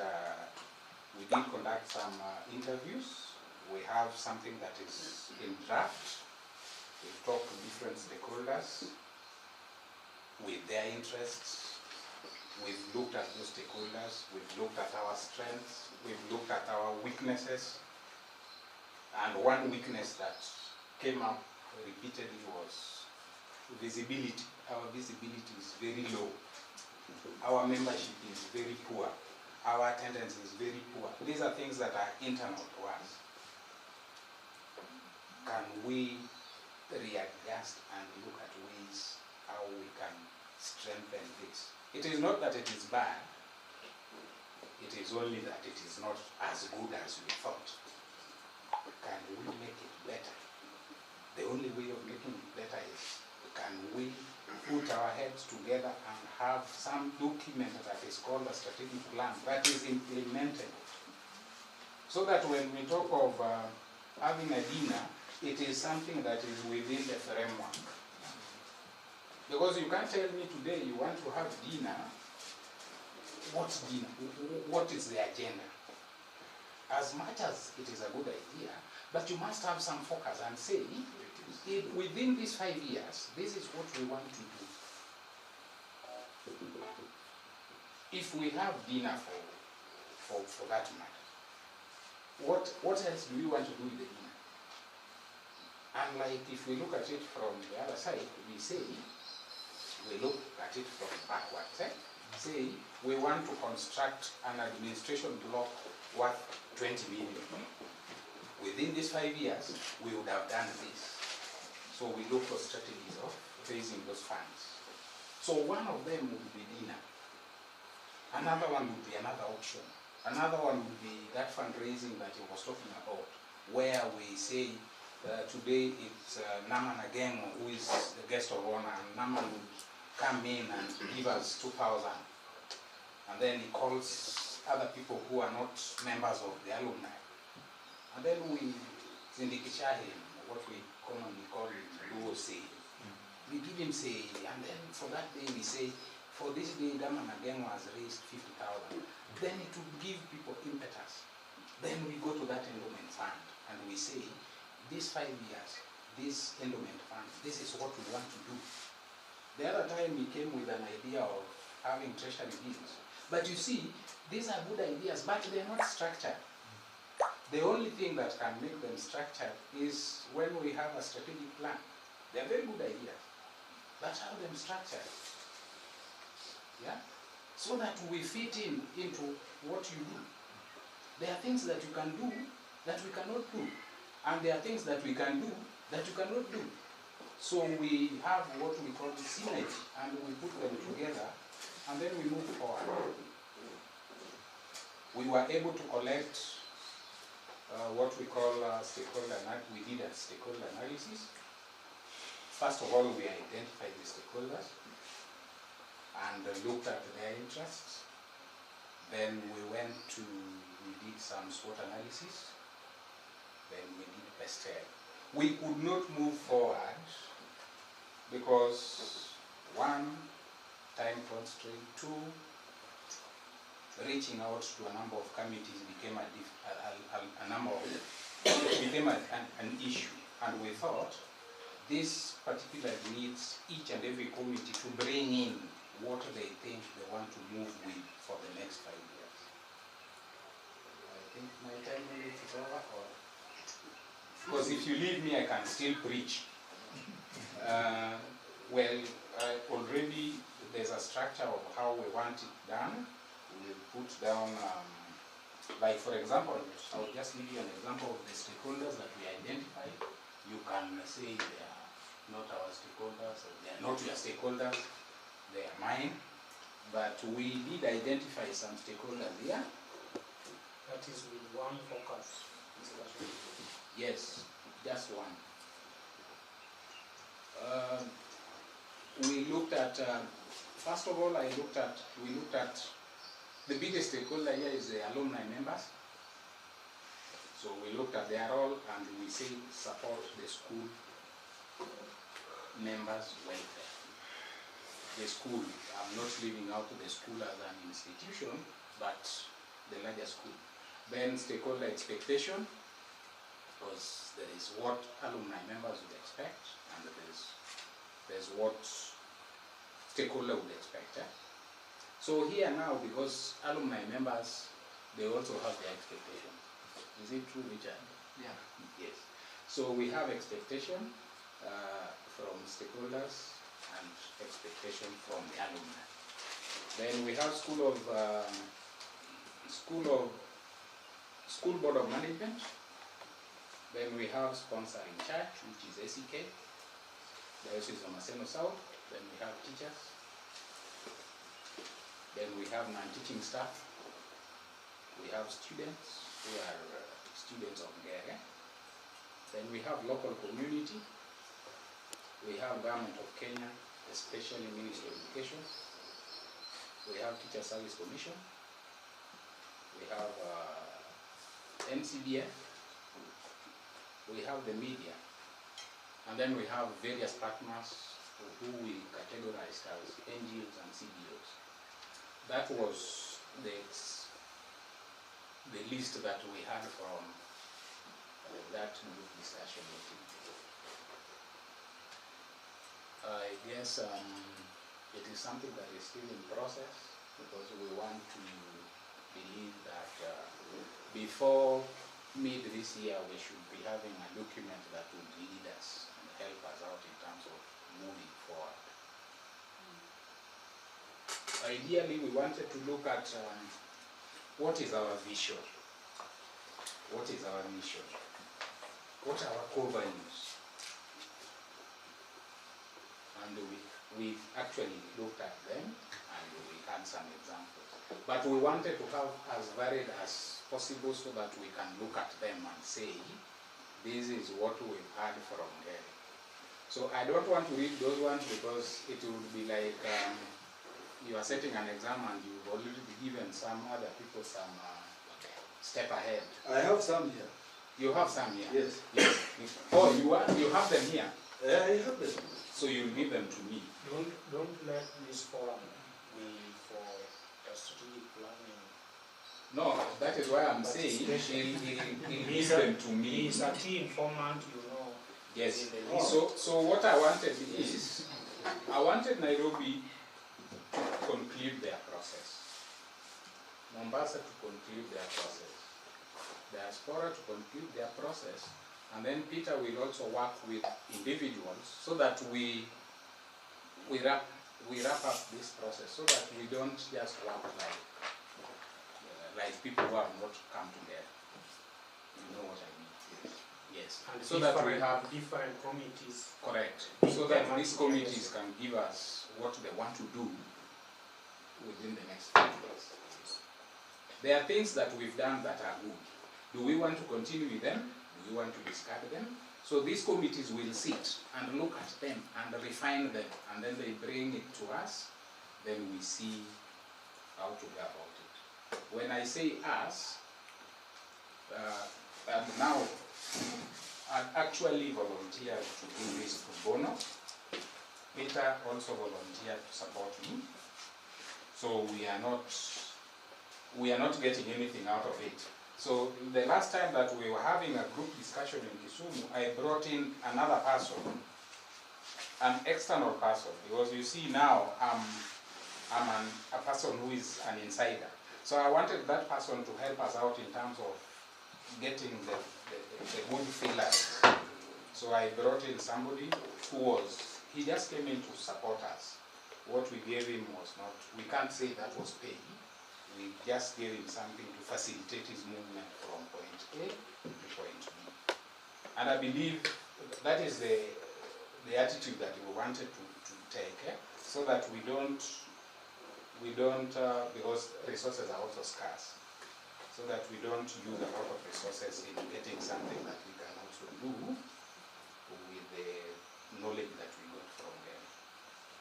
some interviews. We have something that is in draft. We've talked to different stakeholders with their interests. We've looked at those stakeholders. We've looked at our strengths. We've looked at our weaknesses. And one weakness that came up repeatedly was visibility. Our visibility is very low. Our membership is very poor. Our attendance is very poor. These are things that are internal to us. Can we readjust and look at ways how we can strengthen this? It is not that it is bad. It is only that it is not as good as we thought. Can we make it better? The only way of making it better is, can we put our heads together and have some document that is called a strategic plan that is implemented, so that when we talk of having a dinner, it is something that is within the framework. Because you can't tell me today you want to have dinner. What's dinner? What is the agenda? As much as it is a good idea, but you must have some focus and say, within these 5 years, this is what we want to do. If we have dinner for that matter, what else do we want to do with the dinner? And like if we look at it from the other side, we say, we look at it from backwards. say we want to construct an administration block worth 20 million. Within these 5 years, we would have done this. So we look for strategies of raising those funds. So one of them would be dinner. Another one would be another auction. Another one would be that fundraising that you was talking about, where we say today it's Naman again who is the guest of honor, and Naman would come in and give us 2,000. And then he calls other people who are not members of the alumni. And then we zindikisha him, what we commonly call Luo say. We give him say, and then for that day we say, for this day Naman again has raised 50,000. Then it would give people impetus. Then we go to that endowment fund and we say, these 5 years, this endowment fund, this is what we want to do. The other time we came with an idea of having treasury bills. But you see, these are good ideas, but they are not structured. The only thing that can make them structured is when we have a strategic plan. They are very good ideas, but how them structured? Yeah? So that we fit into what you do. There are things that you can do that we cannot do. And there are things that we can do that you cannot do. So we have what we call synergy, and we put them together, and then we move forward. We were able to collect what we call stakeholder analysis. We did a stakeholder analysis. First of all, we identified the stakeholders and looked at their interests. Then we did some SWOT analysis. Then we did PESTEL. We could not move forward because 1, time constraint, 2, reaching out to a number of committees became an issue. And we thought this particularly needs each and every committee to bring in what they think they want to move with for the next 5 years. I think my 10 minutes is over. Because if you leave me, I can still preach. Already there's a structure of how we want it done. We put down, like for example, I'll just give you an example of the stakeholders that we identified. You can say they are not our stakeholders, or they are not your stakeholders, they are mine. But we did identify some stakeholders here. That is with one focus. Yes, just one. We looked at, first of all, we looked at the biggest stakeholder here is the alumni members. So we looked at their role and we say support the school members' welfare. The school, I'm not leaving out the school as an institution, but the larger school. Then stakeholder expectation, because there is what alumni members would expect, and there's what stakeholder would expect. So here now, because alumni members, they also have their expectation. Is it true, Richard? Yeah. Yes. So we have expectation from stakeholders and expectation from the alumni. Then we have school board of management. Then we have sponsoring church, which is ACK. Diocese of Maseno South. Then we have teachers. Then we have non-teaching staff. We have students who are students of Ngere. Then we have local community. We have Government of Kenya, especially Ministry of Education. We have Teacher Service Commission. We have NCBF. We have the media. And then we have various partners who we categorized as NGOs and CBOs. That was the list that we had from that group discussion meeting. I guess it is something that is still in process because we want to believe that before mid this year we should be having a document that would lead us and help us out in terms of moving forward. ideally we wanted to look at what is our vision, what is our mission, what are our core values. And we actually looked at them and we had some examples. But we wanted to have as varied as possible so that we can look at them and say, this is what we've heard from Ngere. So I don't want to read those ones because it would be like you are setting an exam and you've already given some other people some step ahead. I have some here. You have some here? Yes. Yes. Oh, you have them here? I have them. So you'll give them to me? Don't let this forum be for strategic planning. No, that is why I'm saying he'll give them to me. He's a key informant, you know. Yes. So what I wanted is, I wanted Nairobi to conclude their process, Mombasa to conclude their process, Diaspora to conclude their process, and then Peter will also work with individuals so that we wrap up this process, so that we don't just work like people who have not come together. You know what I mean? Yes. And so that we have different committees. Correct. So that these committees can give us what they want to do within the next 5 years. There are things that we've done that are good. Do we want to continue with them? Do we want to discard them? So these committees will sit and look at them and refine them, and then they bring it to us, then we see how to go about it. When I say us, now I've actually volunteered to do this pro bono. Peter also volunteered to support me. So we are not getting anything out of it. So the last time that we were having a group discussion in Kisumu, I brought in another person, an external person, because you see now I'm a person who is an insider. So I wanted that person to help us out in terms of getting the good feelers. So I brought in somebody who he just came in to support us. What we gave him was not, we can't say that was pay. We just gave him something to facilitate his movement from point A to point B. And I believe that is the attitude that we wanted to take, so that we don't, because resources are also scarce, so that we don't use a lot of resources in getting something that we can also do with the knowledge that we got from them.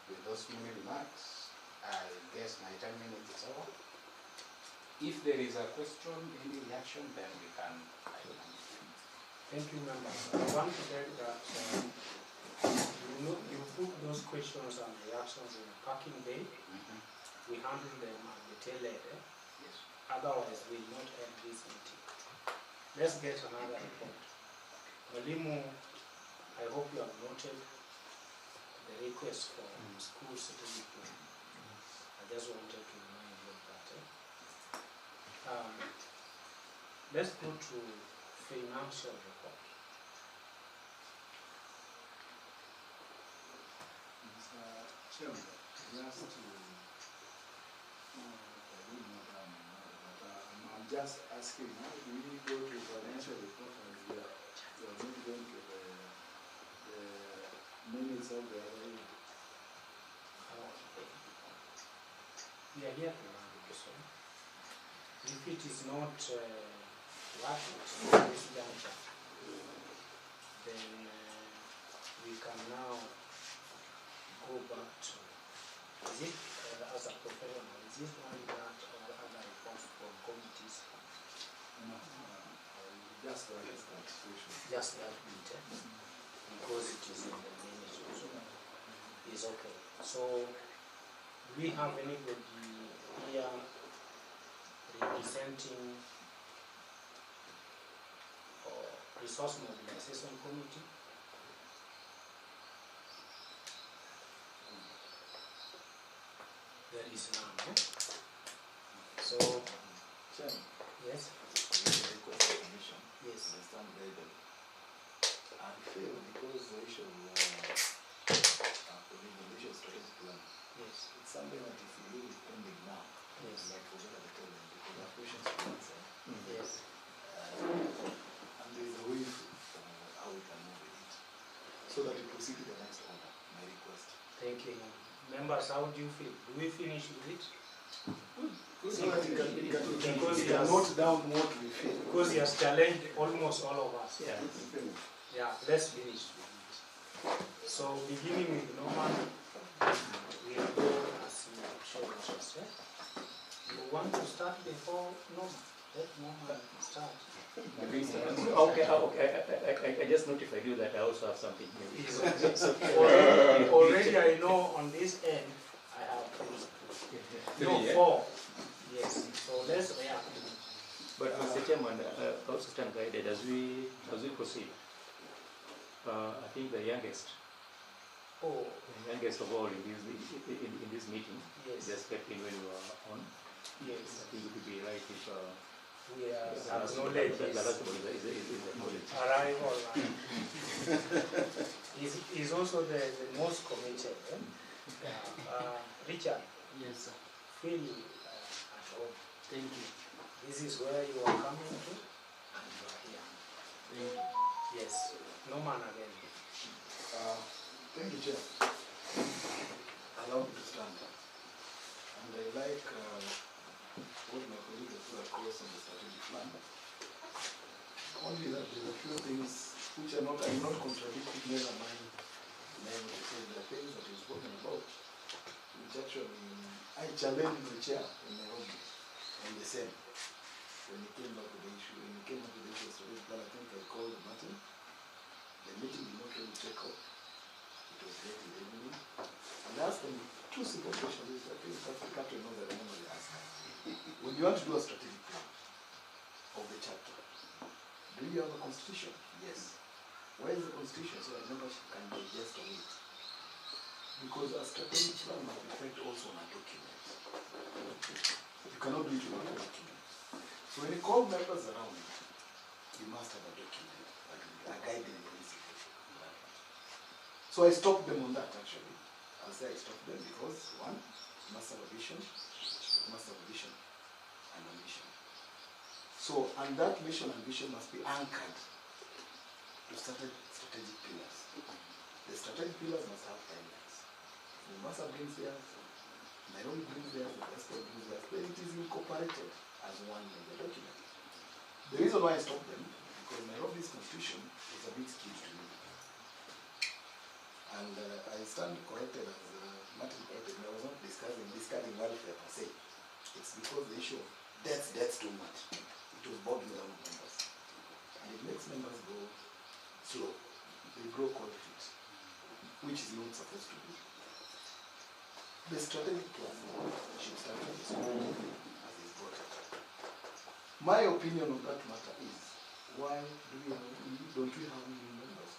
With those few remarks, I guess my 10 minutes is over. If there is a question, any reaction, then we can. Thank you, members. I want to tell that you put those questions and reactions in a packing bay. We handle them at the tail end. Yes. Otherwise, we will not end this meeting. Let's get another report. Mwalimu, I hope you have noted the request for school strategic plan. I just wanted to remind you of that. Let's go to financial report. Mr. Chairman, just to I'm just asking, how do we go to financial report and we are not going to the minutes of the other year? We are here to learn the question. If it is not working at this juncture, then we can now go back to, is it as a professional, is it one that or other reports from committees? No, just the constitution. Just that bit, because it is in the minutes also. Is okay. So, do we have anybody here representing Resource Mobilization Committee? There is none. So, Chairman, yes. request the commission. Yes. Understand guided. I feel because the issue of strategic plan, Yes. It's something that if you leave it pending now, Yes. you might forget at the tail end because there are questions to answer. Yes. And there is a way how we can move with it so that we proceed to the next order. My request. Thank you. Members, how do you feel? Do we finish with it? So that you can Because he note has, down what we feel. because he has challenged almost all of us. Yeah. Yeah, let's finish with it. So beginning with Norman, we'll go as you showed us. You want to start before Norman? Let Norman start. Okay, I just notified you that I also have something here. Already I know on this end I have three. No, four. Yes. So let's react. But Mr. Chairman, also stand guided as we proceed. I think the youngest of all in this meeting, Yes. just stepped in when you were on. Yes. I think it would be right if We acknowledge his arrival. He's also the most committed. Richard. Yes, sir. Feel at home. Thank you. This is where you are coming to, and you are here. Thank you. Yes. Norman again. Thank you, Chair. Allow me to stand. And I like what my colleague has put across on the strategic plan. Only that there are a few things which are not contradicting, neither mine, name of the chair. There are things that he's spoken about, which actually I challenged the chair in Nairobi on the same. When he came up with the issue, of strategic plan, I think I called Martin. The meeting did not really take off. It was late in the evening. And I asked them two simple questions. I think that's the captain knows that I normally ask. When you want to do a strategic plan of the chapter, do you have a constitution? Yes. Where is the constitution so that membership can digest on it? Because a strategic plan must be fed also on a document. You cannot do it without a document. So when you call members around, you must have a document, a guiding principle. So I stopped them on that actually. I'll say I stopped them because one, you must have a vision, and a mission. So, and that mission and vision must be anchored to strategic pillars. The strategic pillars must have timelines. Mombasa brings theirs, Nairobi brings theirs, the rest brings theirs. Then it is incorporated as one major document. The reason why I stopped them, because Nairobi's constitution is a bit skewed to me. And I stand corrected as Martin corrected me. I was not discarding welfare per se. It's because the issue of debts too much. It was bogging down members. And it makes members go slow. They grow cold feet, which is not supposed to be. The strategic plan should start with the school as is brought up. My opinion on that matter is, why don't we have new members?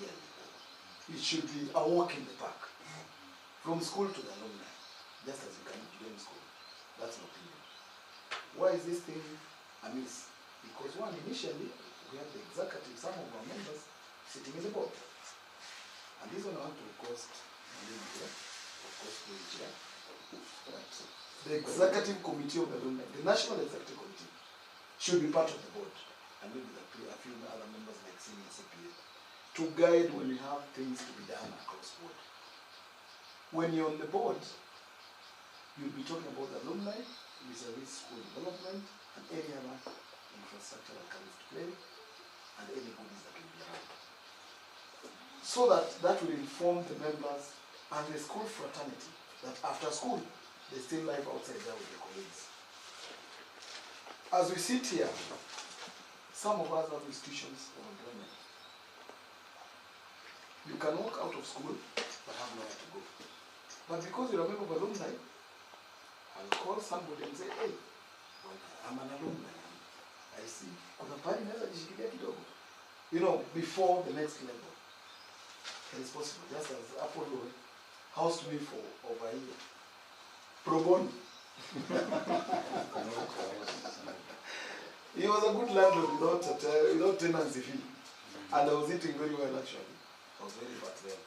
Yeah. It should be a walk in the park. From school to the alumni, just as you can join school. That's my opinion. Why is this thing amiss? Because one, initially, we have the executive, some of our members sitting in the board. And this one I want to cost the executive committee of the alumni, the national executive committee, should be part of the board. And maybe a few other members like senior CPA to guide when we have things to be done across board. When you're on the board, you'll be talking about the alumni, vis-a-vis school development, and any other infrastructure that comes to play, and any goodies that will be around. So that will inform the members and the school fraternity that after school, they still live outside there with their colleagues. As we sit here, some of us have institutions of employment. You can walk out of school, but have nowhere to go. But because you're a member of alumni, I'll call somebody and say, hey, I'm an alumni. I see. You know, before the next level. It is possible. Just as Apollo housed me for over a year. Pro bono. He was a good landlord without tenancy fee. And I was eating very well actually. I was very fat there.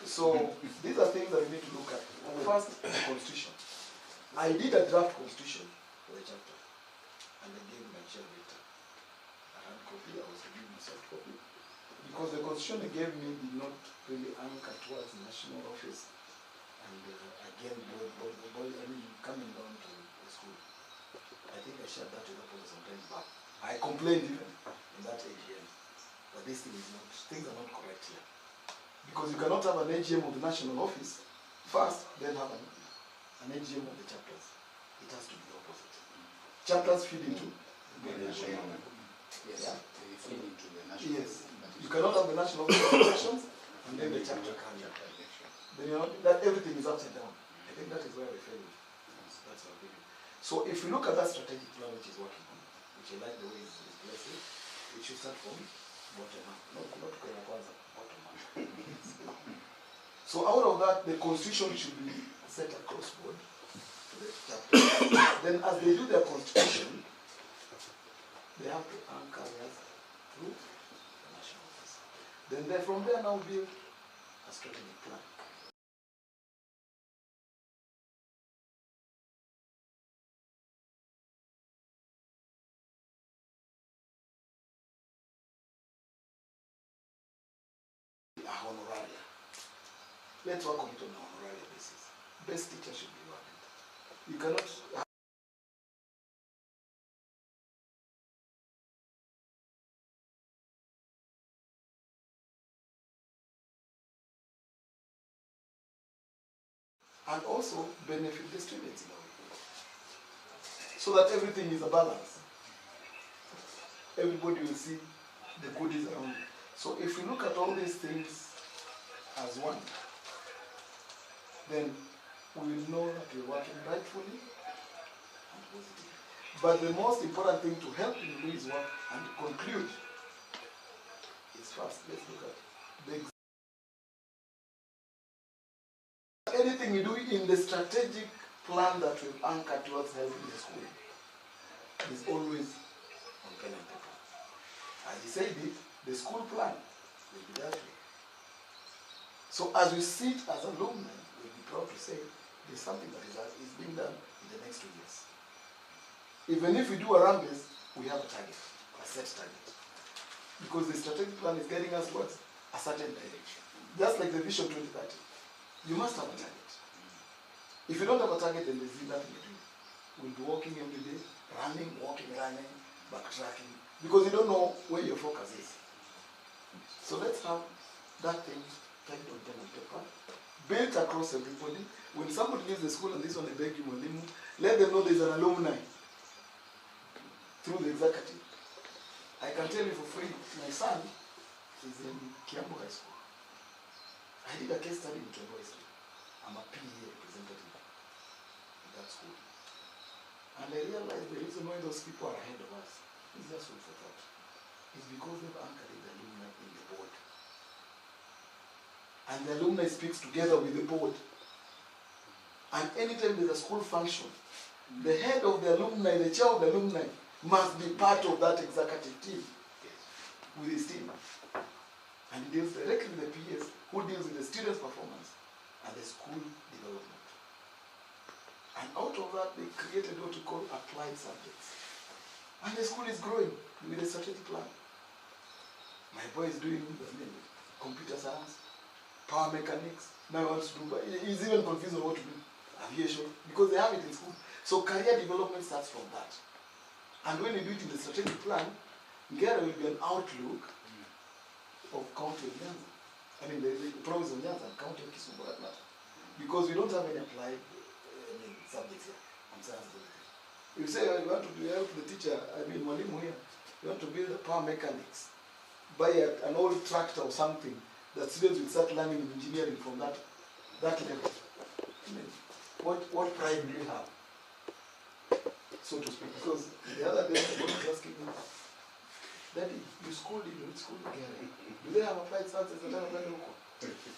So these are things that we need to look at. First, the constitution. I did a draft constitution for the chapter, and I gave my chair later. I had copy, I was giving my soft copy. Because the constitution they gave me did not really anchor towards national office. And again, coming down to the school. I think I shared that with the police sometimes back. I complained even in that AGM. But this thing is not, things are not correct here. Because you cannot have an AGM of the national office first, then have an AGM of the chapters. It has to be the opposite. Chapters feed into the national. Yes, Yeah. they feed into the national. Yes. You cannot have the national office elections and then the chapter comes. Then you know that everything is upside down. I think that is where we fail. That's our opinion. So if we look at that strategic plan which is working on, which I like the way it's placed, it should start from bottom up, not bottom up. So out of that, the constitution should be set across board to the chapter. Then as they do their constitution, they have to anchor that through the national office. Then from there now build a strategic plan. Honoraria. Let's work on it on an honoraria basis. Best teacher should be awarded. You cannot. And also benefit the students in a way. So that everything is a balance. Everybody will see the goodies around. So if we look at all these things as one, then we will know that we're working rightfully and positively. But the most important thing to help in do his work and conclude is first, let's look at the anything you do in the strategic plan that will anchor towards helping the school is always on pen and paper. As he said it, the school plan will be that way. So as we sit as alumni, we'll be proud to say there's something that is being done in the next 2 years. Even if we do a rampage, we have a target, a set target. Because the strategic plan is getting us towards a certain direction. Just like the Vision 2030. You must have a target. If you don't have a target, then there's nothing to do. We'll be walking every day, running, walking, running, backtracking, because you don't know where your focus is. So let's have that thing typed on pen and paper, built across everybody. When somebody leaves the school and this one they beg you, let them know there's an alumni through the executive. I can tell you for free, my son is in Kiambu High School. I did a case study in Kiambu High School. I'm a PA representative in that school. And I realized the reason why those people are ahead of us is just food for thought. It's because they've anchored the alumni in the board. And the alumni speaks together with the board. And anytime there's a school function, the head of the alumni, the chair of the alumni, must be part of that executive team with his team. And he deals directly with the PAs, who deals with the students' performance and the school development. And out of that, they created what we call applied subjects. And the school is growing with a strategic plan. My boy is doing computer science, power mechanics, now he wants to do, he's even confused on what to do, aviation, because they have it in school. So career development starts from that. And when you do it in the strategic plan, Ngere will be an outlook of County of Nyanza. I mean, the province of Nyanza and County of Kisumu. Because we don't have any applied subjects here on science. You say you want to help the teacher, Mwalimu here, you want to build a power mechanics, buy an old tractor or something that students will start learning engineering from that level. I mean, what pride do you have, so to speak? Because the other day I was asking me, Daddy, you schooled in school Ngere. Do they have applied sciences that are applied local?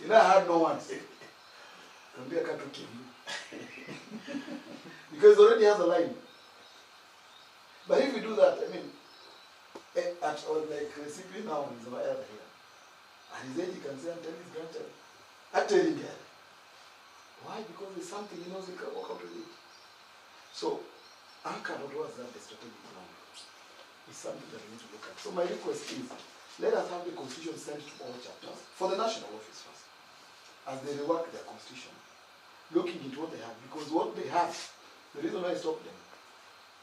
You know, I had no one. Can be a cat to kill you. Because it already has a line. But if you do that, I mean, like CP now is my elder here. At his age, he can say, and tell his grandchild, Actually, Ngere. Why? Because it's something he knows he can work out with it. So, anchor towards that the strategic plan is something that we need to look at. So my request is, let us have the constitution sent to all chapters for the national office first, as they rework their constitution, looking into what they have, because what they have, the reason why I stopped them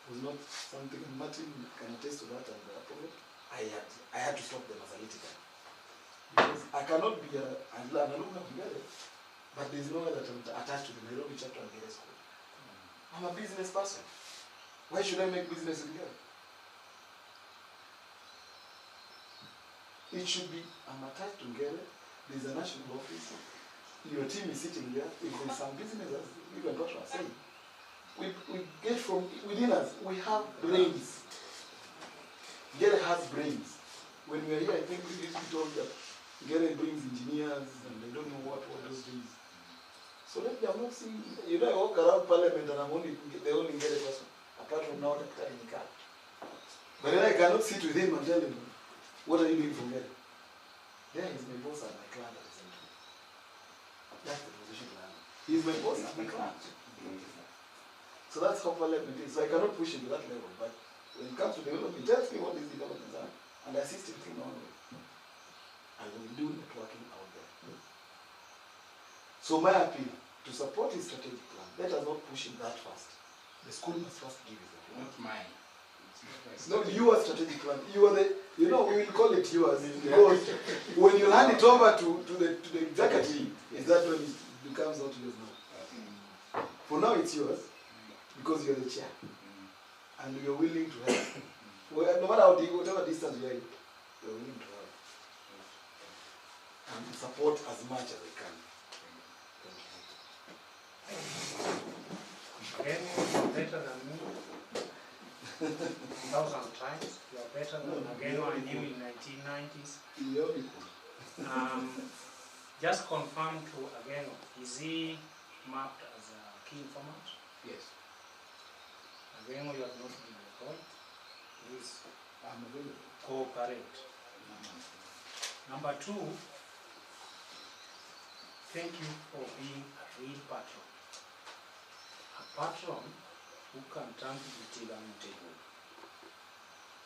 was not something, Martin can attest to that and approve it. I had to stop them as a litigant. Because I cannot be an alumni of Ngere, but there is no way that I'm attached to the Nairobi chapter of Ngere school. I'm a business person. Why should I make business with Ngere? It should be, I'm attached to Ngere, there's a national office, your team is sitting here, if there's some business, as even what I'm saying, we get from within us, we have brains. Ngere has brains. When we are here, I think we used to be told that Ngere brings engineers and they don't know what those things. So let me, I'm not seeing, you know, I walk around Parliament and I'm only the only Ngere person, apart from now Dr. Nika. But then I cannot sit with him and tell him, what are you doing for Ngere? There is my boss and my client at the same time. That's the position I am. He is my boss and my client. So that's how Parliament is. So I cannot push him to that level. But when it comes to development, he tells me what these developments are, and I assist him through my own way. And we do networking out there. So my appeal, to support his strategic plan, let us not push him that fast. The school must first give his own. Not mine. No, your strategic plan. You are the, you know, we will call it yours. Because when you hand it over to the executive, is that when it becomes not yours now. For now it's yours, because you're the chair. And you're willing to help. Well, no matter how deep, whatever distance you are in, you're willing to help. And support as much as I can. Again, you're better than me. 1,000 times. You're better than Ageno I knew in 1990s. Just confirm to Ageno, is he marked as a key informant? Yes. Ageno, you have not been employed. Please available. Cooperate. Number 2, thank you for being a real patron. A patron who can turn to the table and table.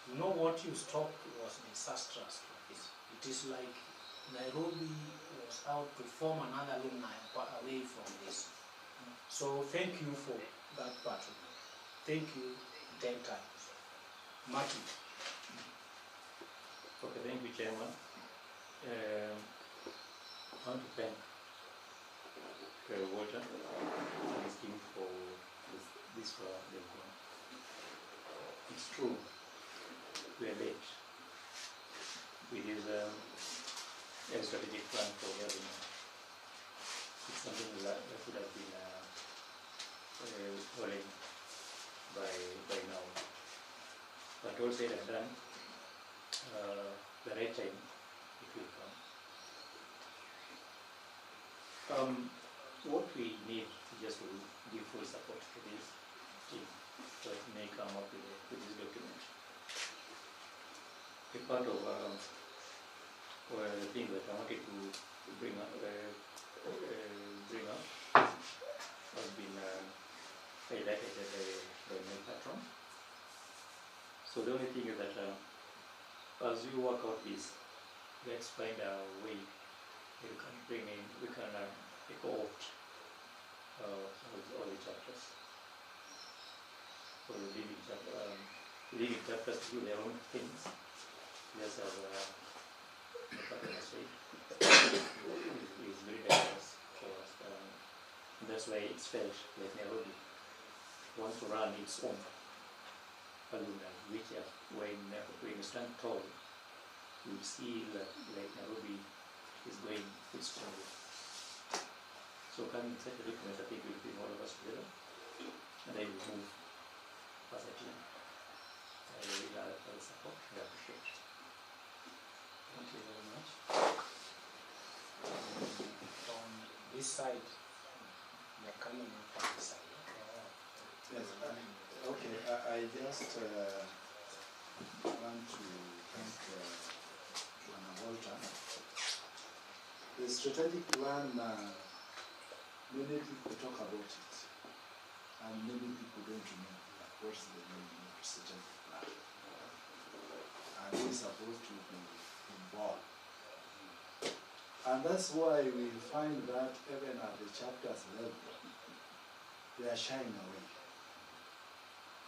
You know what you stopped was disastrous. It is like Nairobi was out to form another alumni away from this. So thank you for that patron. Thank you 10 times. Martin. Okay, thank you, Chairman. I want to thank Walter and his team for this far they've gone. It's true, we are late with his strategic plan for having it's something that would have been rolling by now. But all said and done, the right time it will come. What we need is just to give full support to this team so it may come up with this document. A part of the thing that I wanted to bring up has been highlighted by my patron. So the only thing is that as you work out this, let's find a way we can bring in, we can co-opt all the chapters. For the leading chapters to do their own things, just as the partner said, is very diverse for us. That's why it's felt like Nairobi wants to run its own alumni, which when you stand tall, you see that like Nairobi is going full strongly. So coming in such a document, I think we'll bring all of us together, and then we'll move as a team. I really like the support and appreciate it. Thank you very much. On this side, we are coming in from this side. Yes, okay, I just want to thank Joanna Walter. the strategic plan, many people talk about it, and many people don't know what's the meaning of strategic plan. And we're supposed to be involved. And that's why we find that even at the chapters level, they are shying away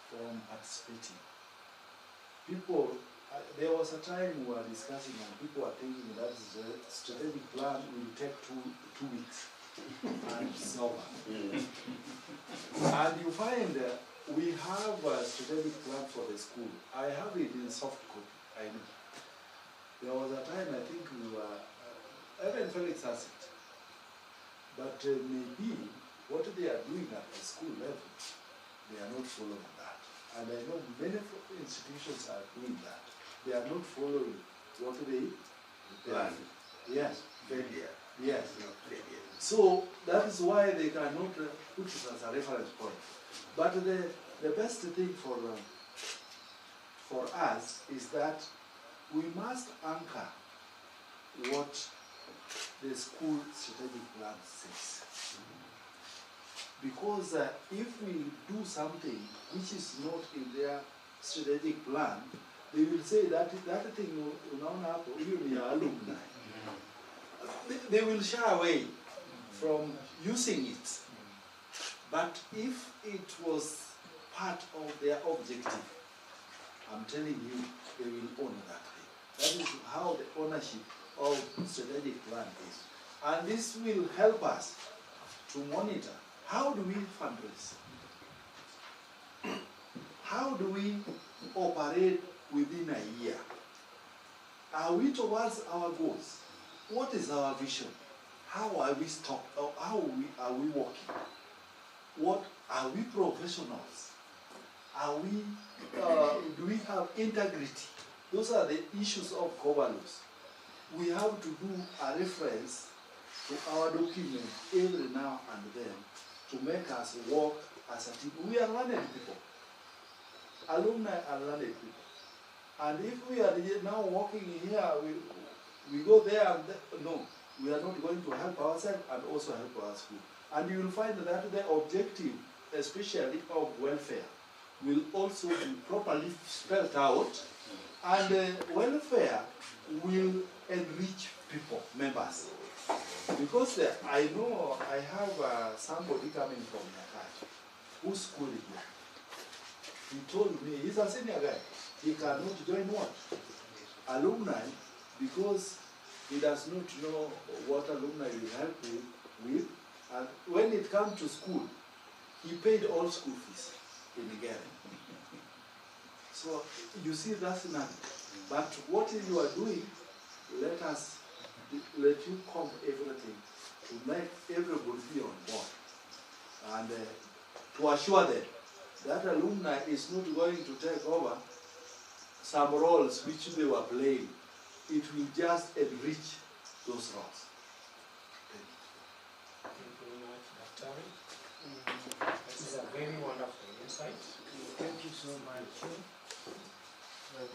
from participating. People, there was a time we were discussing and people were thinking that the strategic plan will take two weeks and it's over. And you find we have a strategic plan for the school. I have it in soft copy, I know. There was a time I think we were, even Felix has it. But maybe what they are doing at the school level, they are not following that. And I know many institutions are doing that. They are not following what they Plan. Yes. Failure. Yes. Not failure. So that is why they cannot put it as a reference point. But the best thing for us is that we must anchor what the school strategic plan says. Because if we do something which is not in their strategic plan, they will say that thing will not happen, even your alumni. They will shy away from using it. But if it was part of their objective, I'm telling you, they will own that thing. That is how the ownership of strategic plan is. And this will help us to monitor how do we fundraise? How do we operate within a year? Are we towards our goals? What is our vision? How are we how are we working? What are we professionals? Are we do we have integrity? Those are the issues of governance. We have to do a reference to our document every now and then to make us work as a team. We are learned people. Alumni are learned people. And if we are now working here, we go there and no, we are not going to help ourselves and also help our school. And you will find that the objective, especially of welfare, will also be properly spelled out, and welfare will enrich people, members. Because I know I have somebody coming from Nakaj, who's school here. He told me, he's a senior guy, he cannot join what? Alumni, because he does not know what alumni will help him with. And when it comes to school, he paid all school fees in Ngere. So you see, that's nothing. But what you are doing, let you comb everything to make everybody be on board. And to assure them that alumni is not going to take over some roles which they were playing. It will just enrich those roles. Thank you very much, Dr. This is a very wonderful insight. Thank you so much.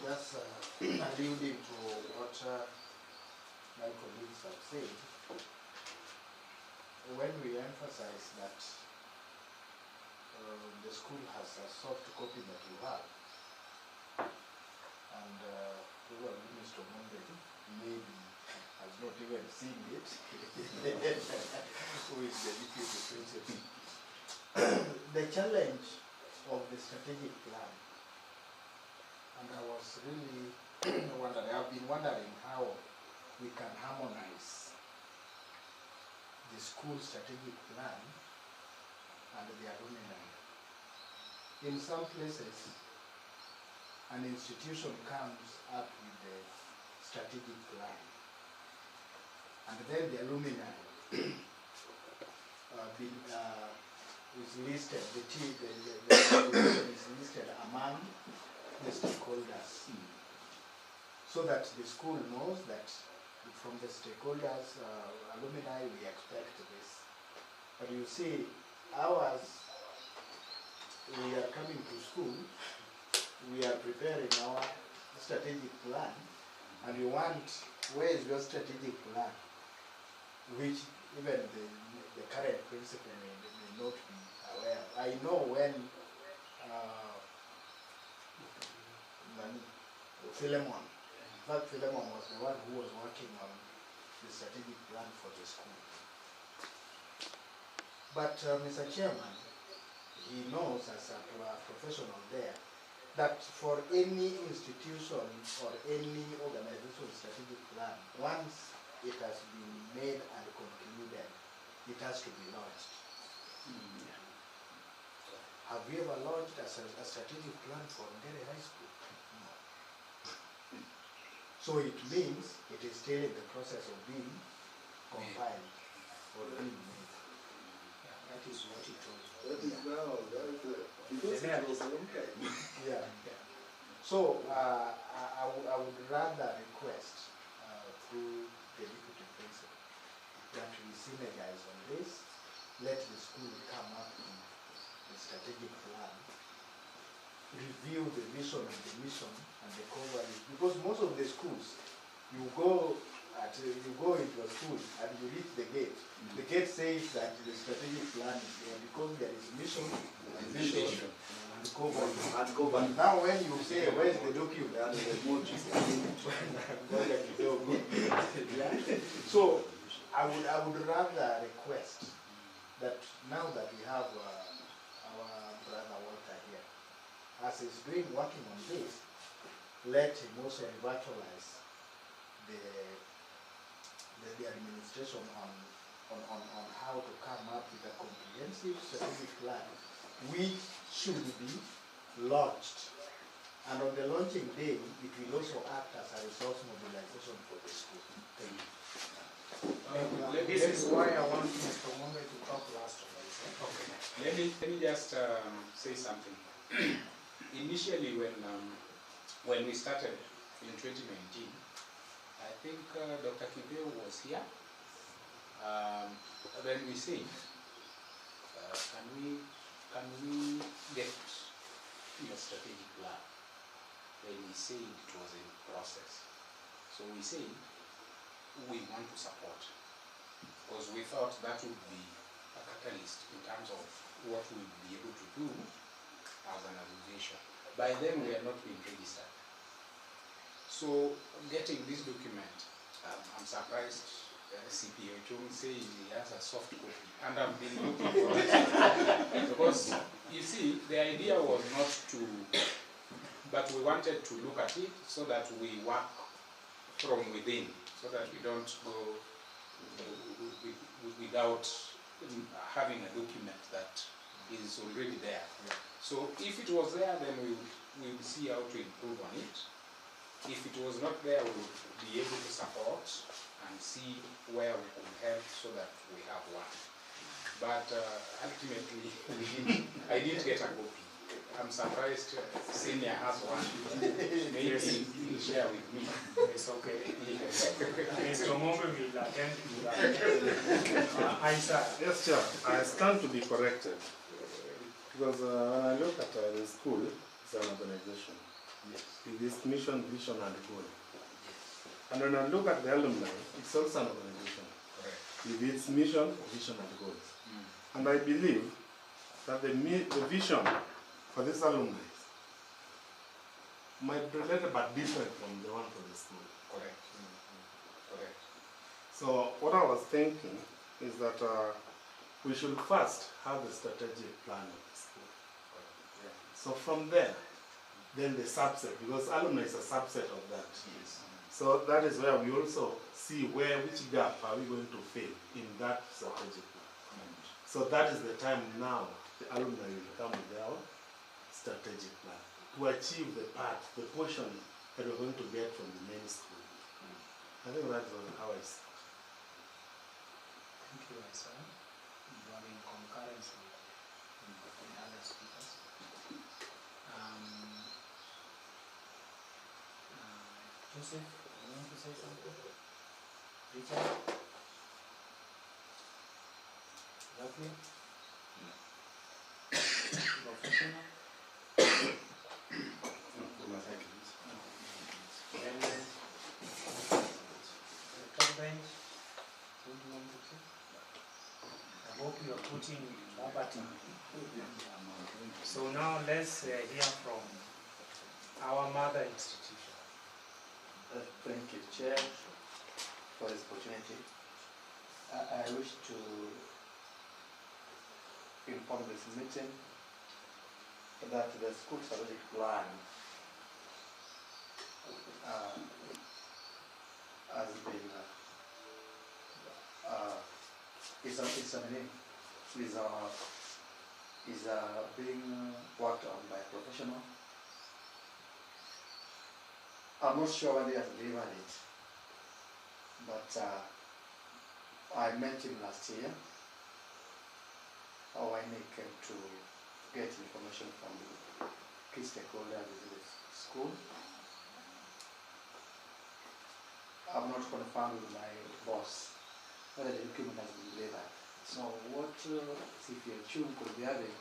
Just alluding to what my colleagues have said, when we emphasize that the school has a soft copy that you have, and probably Mr. Monday maybe has not even seen it, who is the deputy principal. The challenge of the strategic plan, and I was really wondering, I've been wondering how we can harmonize the school strategic plan and the alumni. In some places, an institution comes up with the strategic plan, and then the alumni is listed, the institution is listed among the stakeholders, so that the school knows that from the stakeholders, alumni, we expect this. But you see, ours, we are coming to school, we are preparing our strategic plan, and you want, where is your strategic plan? which even the current principal may not be aware of. I know when Philemon, in fact Philemon was the one who was working on the strategic plan for the school. But Mr. Chairman, he knows as a professional there that for any institution or any organization strategic plan, once it has been made and concluded, it has to be launched. Have we ever launched a strategic plan for Ngere High School? No. So it means it is still in the process of being compiled or being made. Yeah, that is what he told me. That is now, because it was a long time. Yeah. So I would rather request through the deputy principal that we synergize on this, let the school come up with the strategic plan, review the vision and the mission and the coverage, because most of the schools, you go into a school and you reach the gate. The gate says that the strategic plan is there because there is mission and vision and coverage. Now when you say where's the document, so I would rather request that now that we have our brother Walter here, as he's working on this, let him also revitalize the administration on how to come up with a comprehensive strategic plan which should be launched. And on the launching day, it will also act as a resource mobilization for the school. Thank you. This is why I want Mr. Ngere to talk last on this. Okay. Let me just say something. Initially, when we started in 2019, I think Dr. Kibeo was here. Then we said, can we get your strategic plan? Then he said it was in process. So we said we want to support, because we thought that would be a catalyst in terms of what we would be able to do as an association. By then we had not been registered. So getting this document, I'm surprised CPO Chung says he has a soft copy, and I've been looking for it. Because you see, the idea was not to, but we wanted to look at it so that we work from within, so that we don't go without having a document that is already there. So if it was there, then we would see how to improve on it. If it was not there, we would be able to support and see where we could help so that we have one. But ultimately, I didn't get a copy. I'm surprised Senior has one. Maybe he'll share with me. It's okay. Mr. Ngere will attend to that. Yes, Chair. I stand to be corrected. Because when I look at the school, it's an organization. Yes. With its mission, vision, and goal. And when I look at the alumni, it's also an organization. Correct. With its mission, vision, and goals. And I believe that the vision for this alumni might be related but different from the one for the school. Correct. Correct. So what I was thinking is that we should first have the strategic plan of the school. Yeah. So from there, then the subset, because alumni is a subset of that. Yes. So that is where we also see which gap are we going to fill in that strategic plan. So that is the time now the alumni will come with their strategic plan to achieve the portion that we're going to get from the main school. I think that's how I see it. Thank you, Isa. You are in concurrence with the other speakers. Joseph, you want to say something? Richard? Lovely? Professional? The top bench, who do you want to hope you are putting liberty. So now let's hear from our mother institution. Thank you, Chair, for this opportunity. I wish to inform this meeting that the school strategic plan has been is being worked on by a professional. I'm not sure whether he has delivered it, but I met him last year when he came to get information from the key stakeholder at the school. I'm not confirmed with my boss whether the document has been delivered. So what CPHU could be having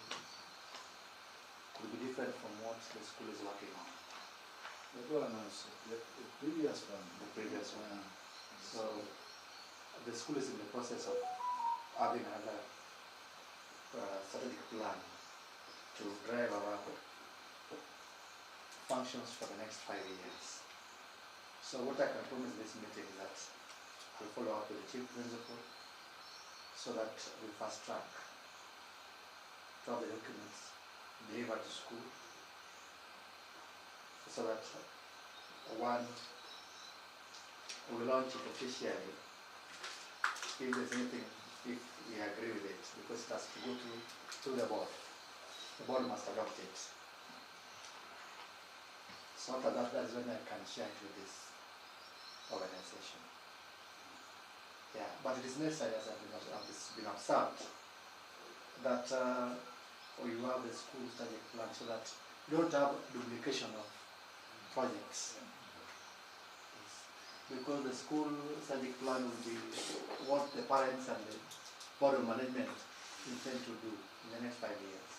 could be different from what the school is working on. The previous one. The previous one. So the school is in the process of having another strategic plan to drive our functions for the next 5 years. So what I can promise this meeting is that we'll follow up with the chief principal so that we fast track to have the documents delivered to school so that one, we launch it officially if there's anything, if we agree with it, because it has to go to the board. The board must adopt it. So after that, that is when I can share it with this organization. Yeah, but it is necessary, as it's been observed, that we have the school strategic plan so that you don't have duplication of projects. Because the school strategic plan will be what the parents and the board of management intend to do in the next 5 years.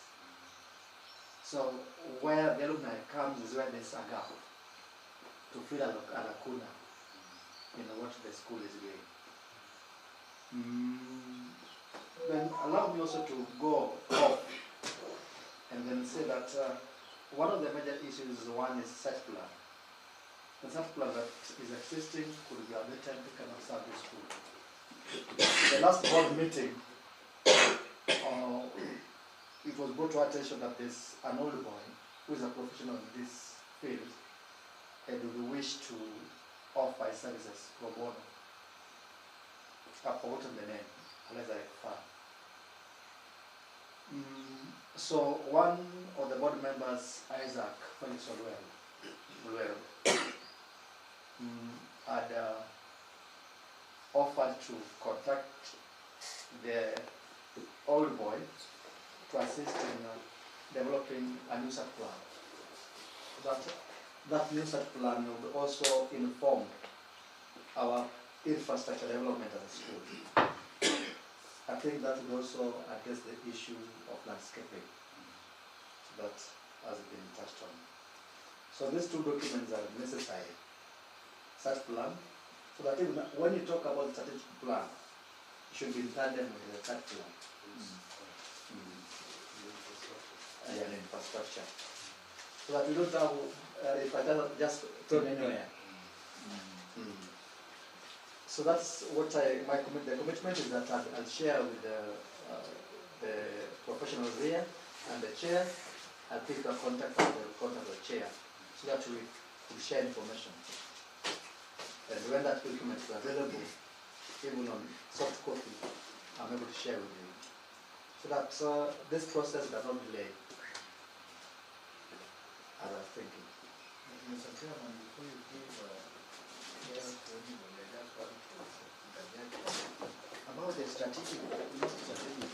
So where the alumni comes is where there's a gap to fill a lacuna in what the school is doing. Then allow me also to go off and then say that one of the major issues, one is such plan. The such plan that is existing could be updated, we cannot serve the school. The last board meeting, it was brought to our attention that there's an old boy who is a professional in this field and we wish to offer his services pro bono. I've forgotten the name, unless I refer. So one of the board members, Isaac Felix Olwero, had offered to contact the old boy to assist in developing a new set plan. That new set plan will also inform our infrastructure development at the school. I think that will also address the issue of landscaping that has been touched on. So these two documents are necessary. Such plan, so that even when you talk about strategic plan, it should be in tandem with the third plan. And infrastructure. So that we don't have, if I just thrown anywhere. So that's what the commitment is that I'll share with the professionals here and the chair. I'll pick a contact of the chair so that we share information. And when that document is available, even on soft copy, I'm able to share with you. So that this process does not delay, as I was thinking. Mr. Chairman, before you give I just want to interject about the strategic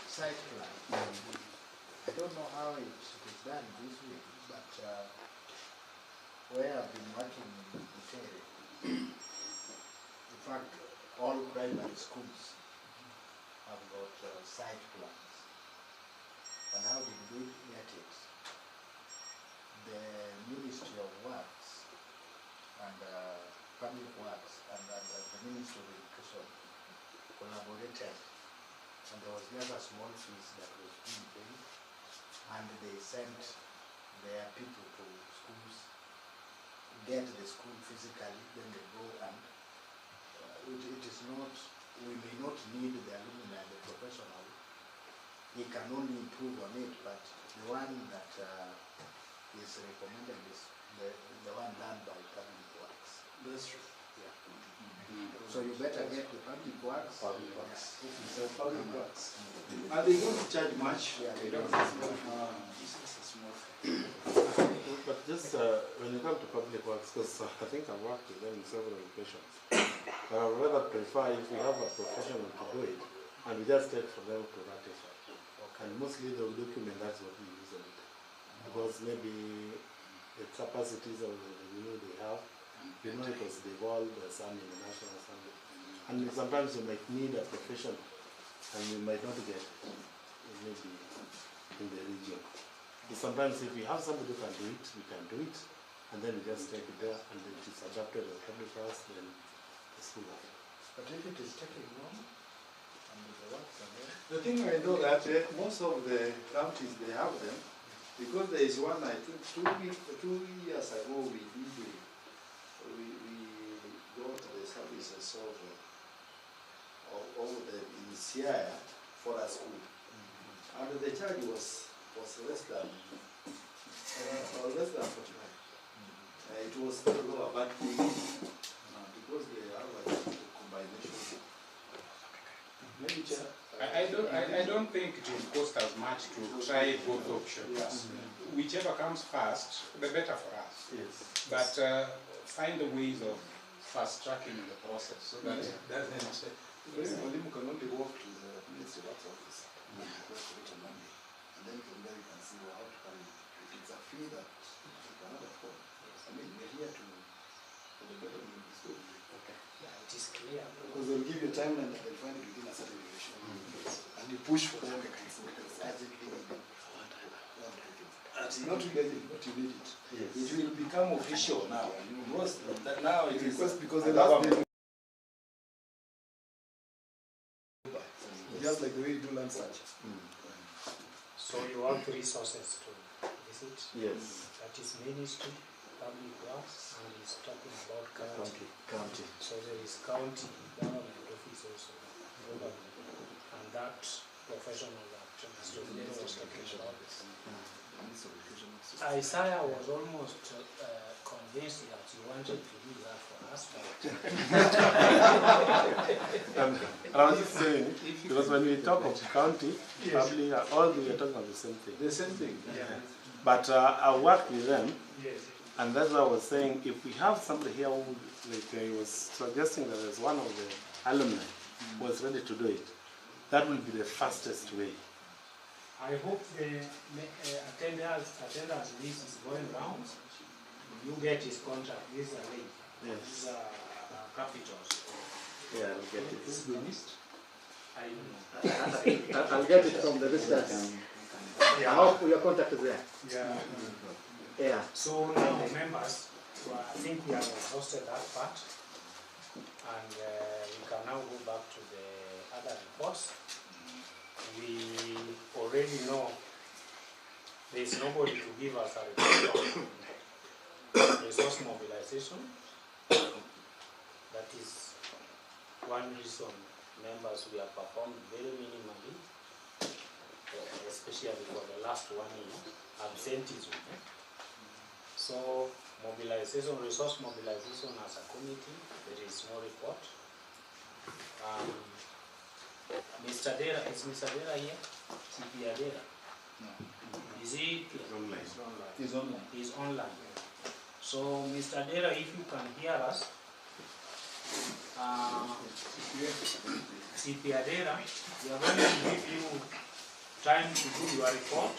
site plan. I don't know how it is done this way, but where I've been working in Ngere, in fact, all primary schools have got site plans. And how did we get it? The Ministry of Works and Public Works and the Ministry of Education collaborated and there was just a small fees that was being paid, and they sent their people to schools, get the school physically, then they go and it is not, we may not need the alumni, the professional, he can only improve on it, but the one that is recommended is the one done by public works. That's true. Yeah. So you better get the public works. Public works. Yeah. Public works. And they don't charge much. Yeah, they don't. This is a small thing. But just when you come to public works, because I think I've worked with them in several occasions, I would rather prefer if we have a professional to do it, and we just take for them to ratify. And mostly they will document that's what we use on it. Because maybe the capacities of the revenue they have, it was devolved or some in the national assembly. And sometimes you might need a profession and you might not get it, maybe in the region. But sometimes if we have somebody who can do it, we can do it, and then we just take it there and then it is adapted as public house, then the school. But if it is taking long, and the works are there. The thing I know that most of the counties, they have them, because there is one, I think, 2 years ago, we got the services of the in Siaya for a school. And the charge was less than 45. It was lower, but because they have a combination. Maybe I don't think it will cost us much to try both options. Yes. Whichever comes first, the better for us. Yes. But find the ways of fast tracking the process so that it doesn't. Mwalimu can only walk to the Ministry of Office and request for it on Monday. And then from there you can see how to carry it. It's a fee that you cannot afford. I mean, we're here to, for the betterment of the school. Okay. Yeah, it is clear. Because they'll give you time and they'll find it within a certain duration. And you push for them, it's urgently needed. It's not really but you need it. Yes. It will become official now. That now it is because the last day, just like the way you do land search. So you have three sources to visit. Yes. That is Ministry, Public Works, and he's talking about county. So there is county government office also, and that professional that Mr. Ngere was talking about. Isaiah was almost convinced that he wanted to do that for us, and I was just saying, because when we talk of county, probably all we are talking about the same thing. The same thing. Yeah. But I worked with them, Yes. and that's why I was saying, if we have somebody here who, like he was suggesting that there's one of the alumni who was ready to do it, that will be the fastest way. I hope the attendance list is going round. You get his contract. These are late. Yes. These are capitals. Yeah, I'll get it. This is the list. I don't know. I'll get it from the visitors. I hope your contact is there. Yeah. Yeah. So now, members, I think we have exhausted that part, and we can now go back to the other reports. We already know there is nobody to give us a report on resource mobilization. That is one reason, members, we have performed very minimally, especially for the last 1 year, absenteeism. So mobilization, resource mobilization as a committee, there is no report. Mr. Dera, is Mr. Dera here? CP Dera? No. Is he Online. It's online. He's online. So Mr. Dera, if you can hear us, CP Dera, we are going to give you time to do your report.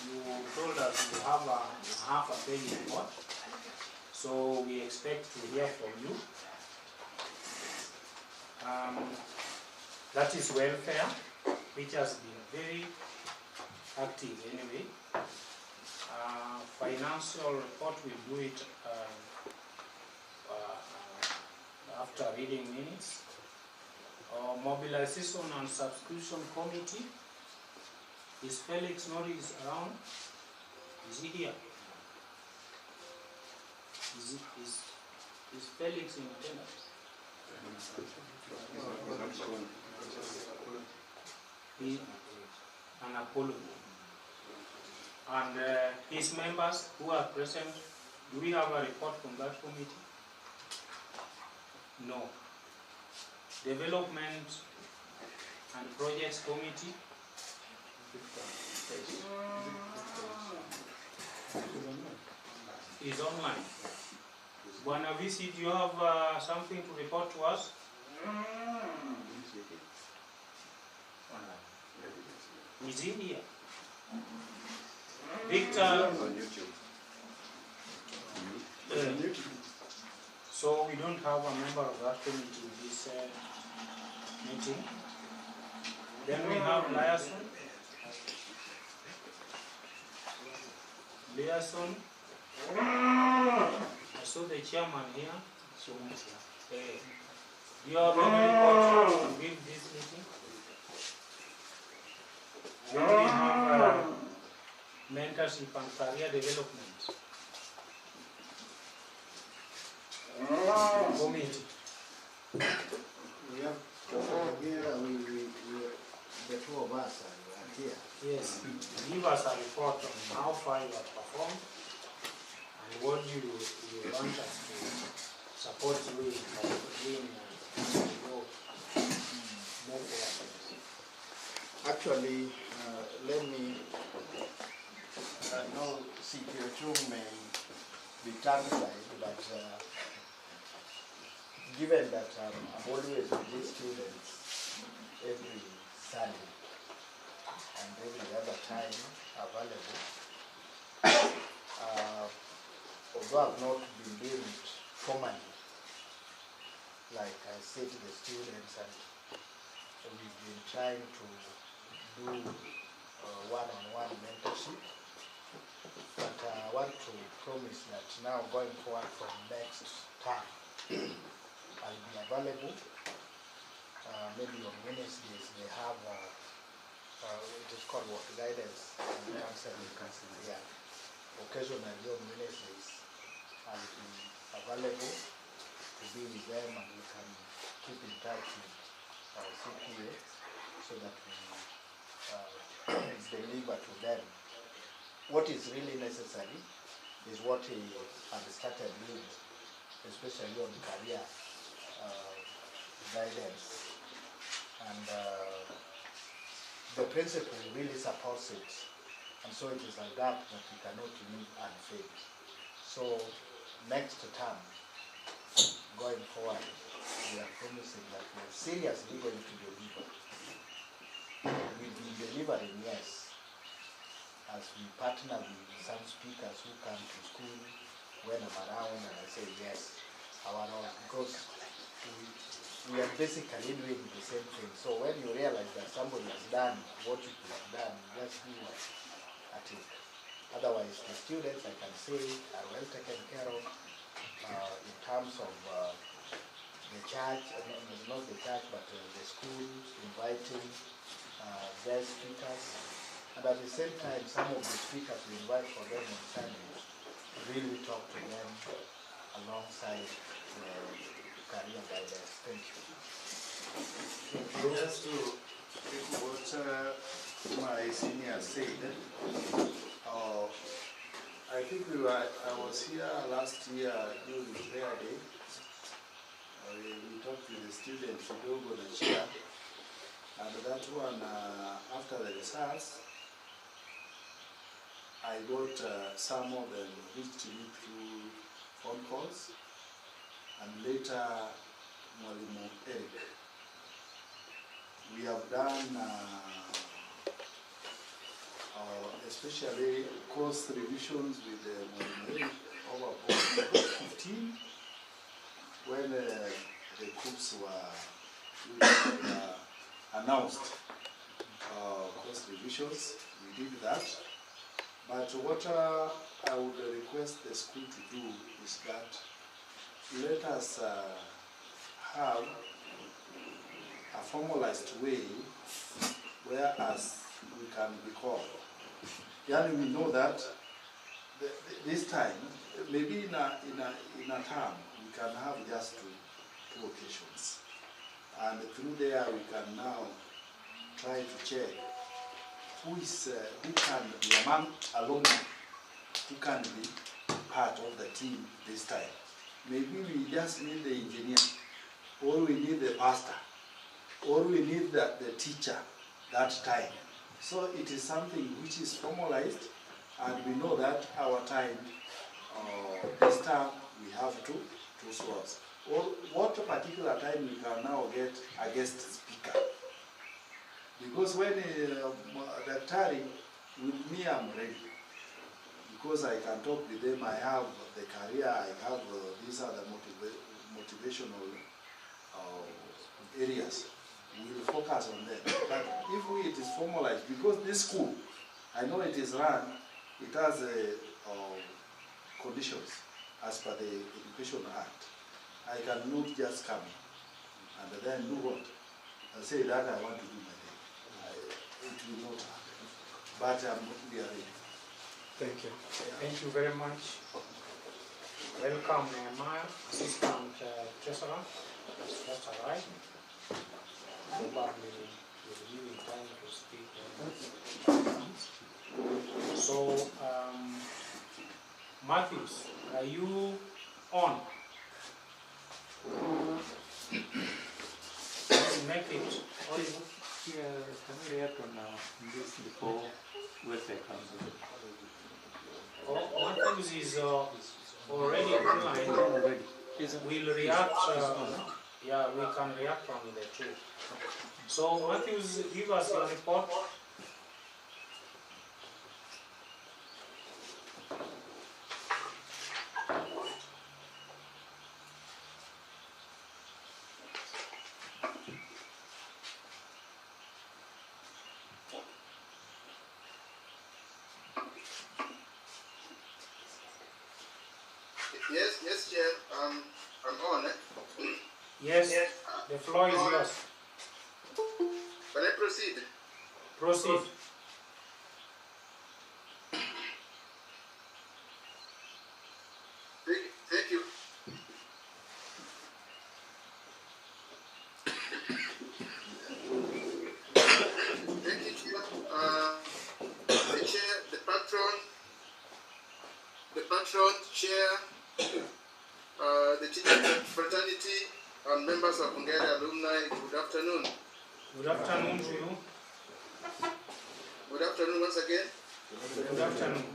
You told us you have a half a page report. So we expect to hear from you. That is welfare, which has been very active anyway. Financial report, we'll do it after reading minutes. mobilization and subscription committee. Is Felix Norris around? Is he here? Is Felix in attendance? He an Apollo. And his members who are present, do we have a report from that committee? No. Development and Projects Committee? Is online. Buana Visi, do you have something to report to us? Is he here? Victor? So we don't have a member of that committee in this meeting. Then we have Liaison. Liaison. I saw the chairman here. Do you have any report to give this meeting? Then we have mentorship and career development committee. We have Ngere, the two of us are here. Yes, give us a report on how far you have performed and what you want us to support you in move forward. Actually, let me know CPO2 may be tongue-tied, but given that I'm always with these students every Sunday and every other time available, although I've not been doing it formally, like I say to the students, and we've been trying to do one-on-one mentorship, but I want to promise that now going forward from next term, I'll be available. Maybe on Wednesdays they have it is called work guidance and counseling. Yeah. Occasionally on Wednesdays I'll be available to be with them, and we can keep in touch with our CPA so that we deliver to them. What is really necessary is what he had started doing, especially on career guidance. And the principle really supports it. And so it is a gap that we cannot leave unfilled. So next term, going forward, we are promising that we are seriously going to deliver. We've been delivering, yes, as we partner with some speakers who come to school when I'm around, and I say yes, our own, because we are basically doing the same thing. So when you realize that somebody has done what you could have done, just do at it. Otherwise, the students, I can say, are well taken care of in terms of the church, not the church, but the schools, inviting guest speakers. And at the same time, some of the speakers we invite for them on Sundays really talk to them alongside career guidance. Thank you. Just to take what my senior said, I think I was here last year during prayer day. We talked to the students to go on the chair, and that one, after the results, I got some of them reached me through phone calls, and later Mwalimu Eric. We have done especially course revisions with Mwalimu Eric over 15 when the groups were announced course revisions. We did that. But what I would request the school to do is that let us have a a formalized way, whereas we can be called. Yani we know that this time, maybe in a term, we can have just two occasions. And through there we can now try to check who can be among alumni, who can be part of the team this time. Maybe we just need the engineer, or we need the pastor, or we need the teacher that time. So it is something which is formalized, and we know that our time, this time we have two slots. Or what particular time we can now get a guest speaker. Because when the Daktari, with me I'm ready. Because I can talk with them, I have the career, I have these are the motivational areas. We will focus on them. But if it is formalized, because this school, I know it is run, it has conditions as per the Education Act. I cannot just come and then do what? And say that I want to do my thing. It will not happen. But we are ready. Thank you. Thank you very much. Welcome, Nehemiah, Assistant Treasurer. Just arrived. Probably will give you time to speak. So, Matthews, are you on? Make it. Can we react on this before website comes in? Matthews is already online. We'll react. Yeah, we can react on the two. So Matthews, give us your report. Yes, Chair. I'm on. Yes, the floor is yours. Can I proceed? Proceed. Thank you. Thank you, Chair. The Chair, the patron, Chair, the teaching fraternity, and members of Ngere Alumni, good afternoon. Good afternoon to you. Good afternoon once again. Good afternoon.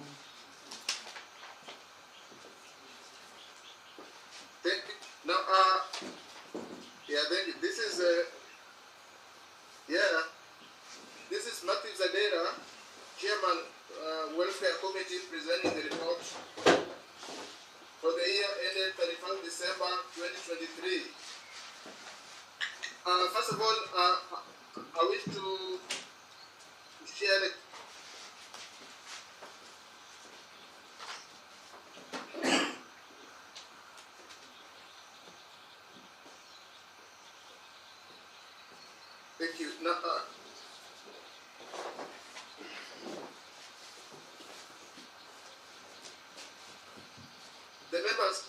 Thank you. Now, yeah, thank you. This is, this is Matthew Zadera, Chairman, Welfare Committee, presenting the report for the year ended 31st December 2023. First of all, I wish to share the thank you. Now, the members.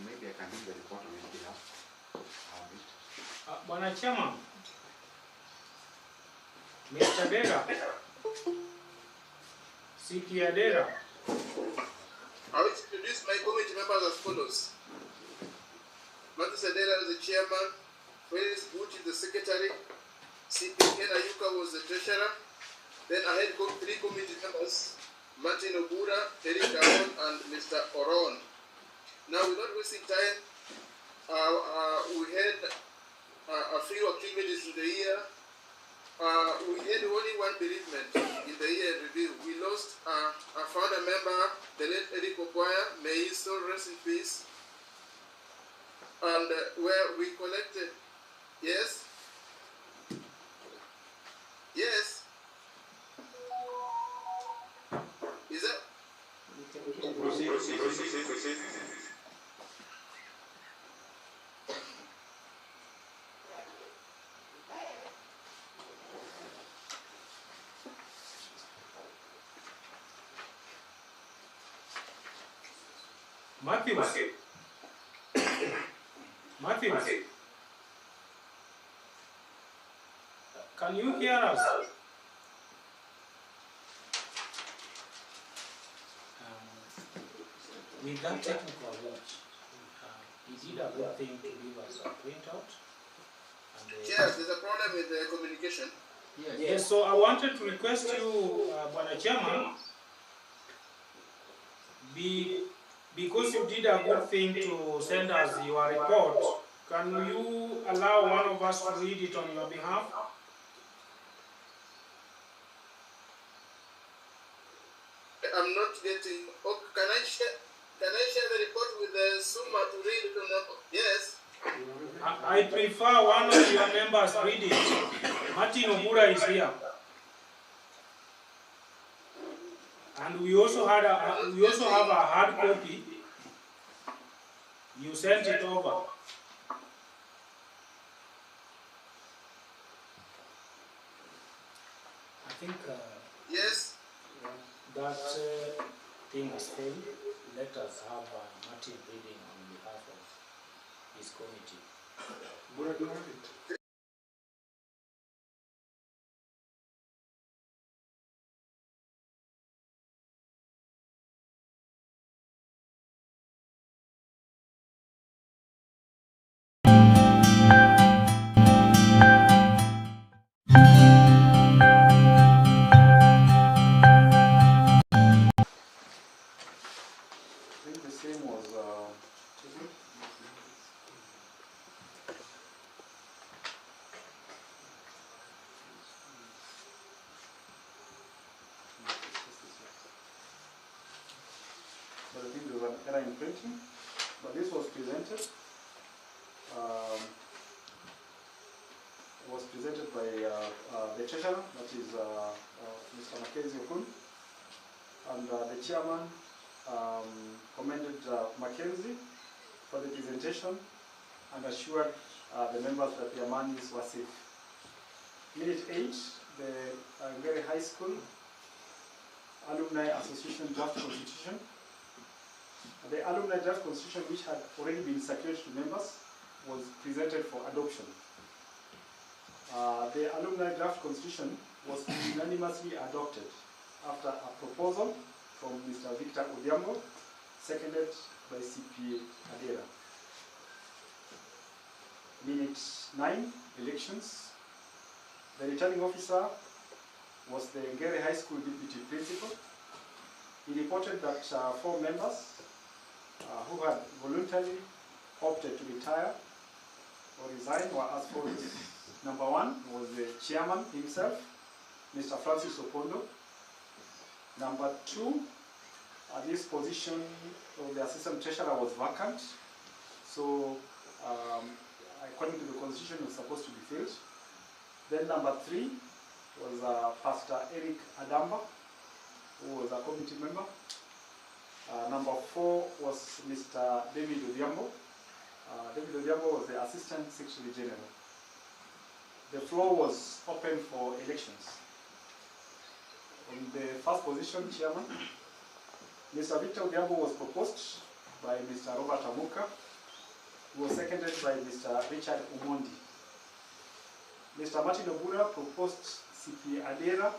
Maybe I can give the report on his behalf. Bwana Chairman, Mr. Dera, CP Adera. I will introduce my committee members as follows. Matthew Adera is the chairman, Felix Buchi the secretary, CP Ayuka was the treasurer. Then I had 3 committee members, Martin Obura, Eric Aron, and Mr. Oron. Now, without wasting time, we had a few activities in the year. We had only one bereavement in the year review. We lost a founder member, the late Eric Okwaya, may his soul rest in peace. And where we collected, yes? Yes? Matthews, can you hear us? With that technical watch, he did a good thing to give us a printout. Yes, there's a problem with the communication. Yes, so I wanted to request you, Bwana Chairman, because you did a good thing to send us your report, can you allow one of us to read it on your behalf? I'm not getting. Oh, can I share the report with the Suma to read it on the? Yes. I prefer one of your members read it. Martin Obura is here. And we also have a hard copy. You sent it over. I think yes. That thing has failed. Let us have Martin reading on behalf of his committee. I think the same was. But I think there was an error in printing. But this was presented. Was presented by the treasurer, that is Mr. Mackenzie Okun, and the chairman commended Mackenzie for the presentation and assured the members that their monies were safe. Minute 8, the Ngere High School Alumni Association Draft Constitution. The Alumni Draft Constitution, which had already been circulated to members, was presented for adoption. The Alumni Draft Constitution was unanimously adopted after a proposal from Mr. Victor Odhiambo, seconded by CPA Adera. Minute 9, elections. The returning officer was the Ngere High School Deputy Principal. He reported that 4 members who had voluntarily opted to retire or resign were as follows. Number 1 was the chairman himself, Mr. Francis Opondo. Number 2, this position of the assistant treasurer was vacant. So, according to the constitution, it was supposed to be filled. Then number 3 was Pastor Eric Adamba, who was a committee member. Number 4 was Mr. David Odhiambo. David Odhiambo was the Assistant Secretary General. The floor was open for elections. On the first position, Chairman, Mr. Victor Odhiambo was proposed by Mr. Robert Amuka, who was seconded by Mr. Richard Umondi. Mr. Martin Obura proposed CP Adera,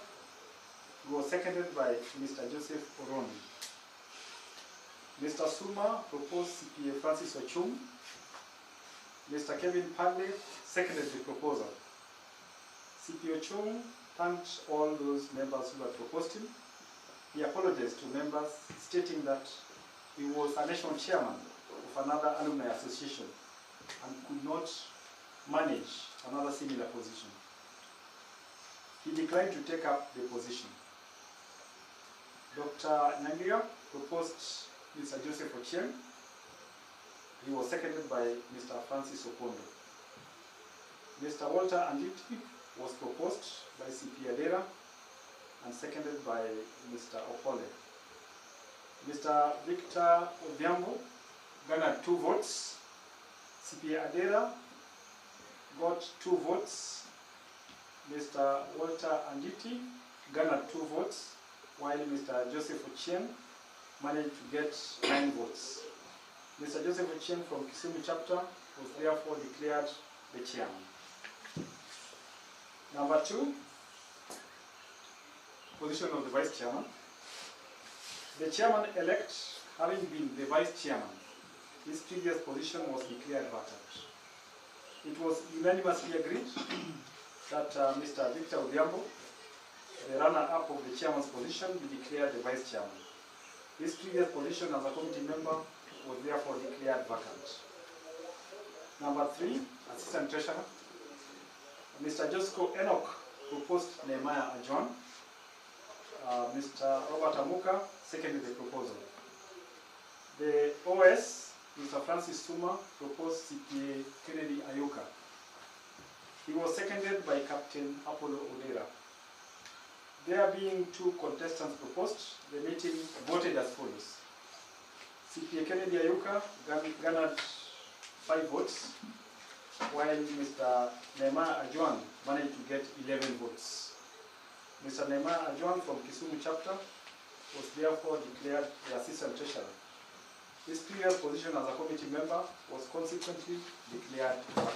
who was seconded by Mr. Joseph Oroni. Mr. Suma proposed CPA Francis Ochum. Mr. Kevin Pandey seconded the proposal. CPA Ochum thanked all those members who had proposed him. He apologized to members, stating that he was a national chairman of another alumni association and could not manage another similar position. He declined to take up the position. Dr. Ngere proposed Mr. Joseph Ochieng. He was seconded by Mr. Francis Opondo. Mr. Walter Anditi was proposed by CP Adera and seconded by Mr. Opole. Mr. Victor Odhiambo garnered 2 votes. CPA Adera got 2 votes. Mr. Walter Anditi garnered 2 votes, while Mr. Joseph Ochieng managed to get 9 votes. Mr. Joseph Ochieng from Kisumu chapter was therefore declared the chairman. Number 2, position of the vice chairman. The chairman-elect, having been the vice chairman, his previous position was declared vacant. It was unanimously agreed that Mr. Victor Odhiambo, the runner-up of the chairman's position, be declared the vice chairman. His previous position as a committee member was therefore declared vacant. Number 3, assistant treasurer. Mr. Josco Enoch proposed Nehemiah Ajuan. Mr. Robert Amuka seconded the proposal. The OS, Mr. Francis Suma, proposed CPA Kennedy Ayuka. He was seconded by Captain Apollo Odera. There being 2 contestants proposed, the meeting voted as follows. CPA Kennedy Ayuka garnered 5 votes, while Mr. Nehemiah Ajuan managed to get 11 votes. Mr. Nehemiah Ajuan from Kisumu chapter was therefore declared the assistant treasurer. His previous position as a committee member was consequently declared vacant.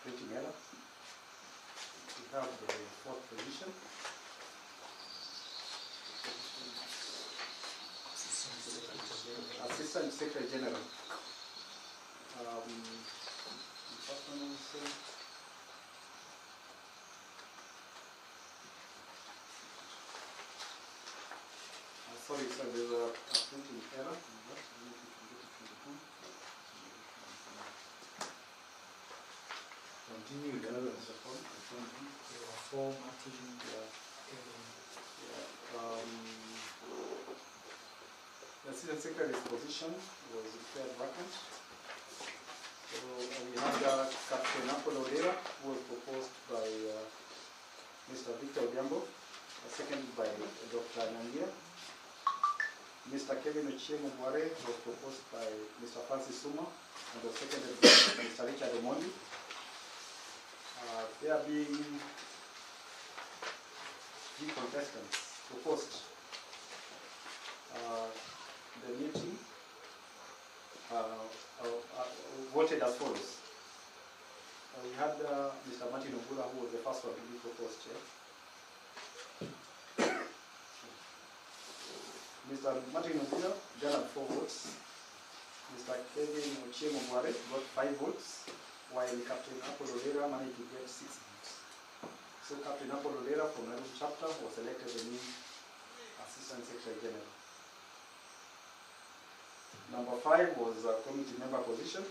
Printing error. We have the 4th position. Assistant Secretary General. Sorry, there's a printing error. Continue the other support. There were 4 Martin. The assistant secretary's position was declared vacant. So we had Captain Apollo Odera, who was proposed by Mr. Victor Odhiambo, seconded by Dr. Nangia. Mr. Kevin Ochieng Obware was proposed by Mr. Francis Suma and was seconded by Mr. Richard Omondi. There being 3 contestants proposed, the meeting voted as follows. We had Mr. Martin Ogula, who was the first one to be proposed here. Mr. Martin Ogula garnered 4 votes. Mr. Kevin Ochieng Obware got 5 votes, while Captain Apollo Odera managed to get 6 votes. So Captain Apollo Odera from Nairobi chapter was elected the new Assistant Secretary General. Number 5 was a committee member position.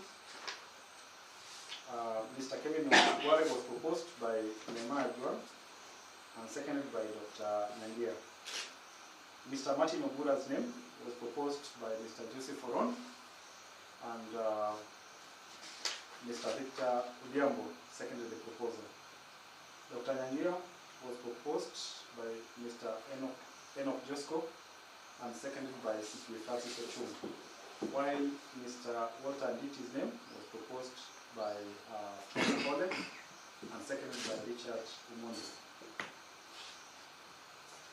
Mr. Kevin Obware was proposed by Nehemiah Ajuan and seconded by Dr. Nangia. Mr. Martin Ogura's name was proposed by Mr. Joseph Oron and Mr. Victor Odhiambo seconded the proposal. Dr. Nangia was proposed by Mr. Enoch Josco and seconded by CPA Francis Ochung, while Mr. Walter Nditi's name was proposed by Stakeholder and seconded by Richard Umondi.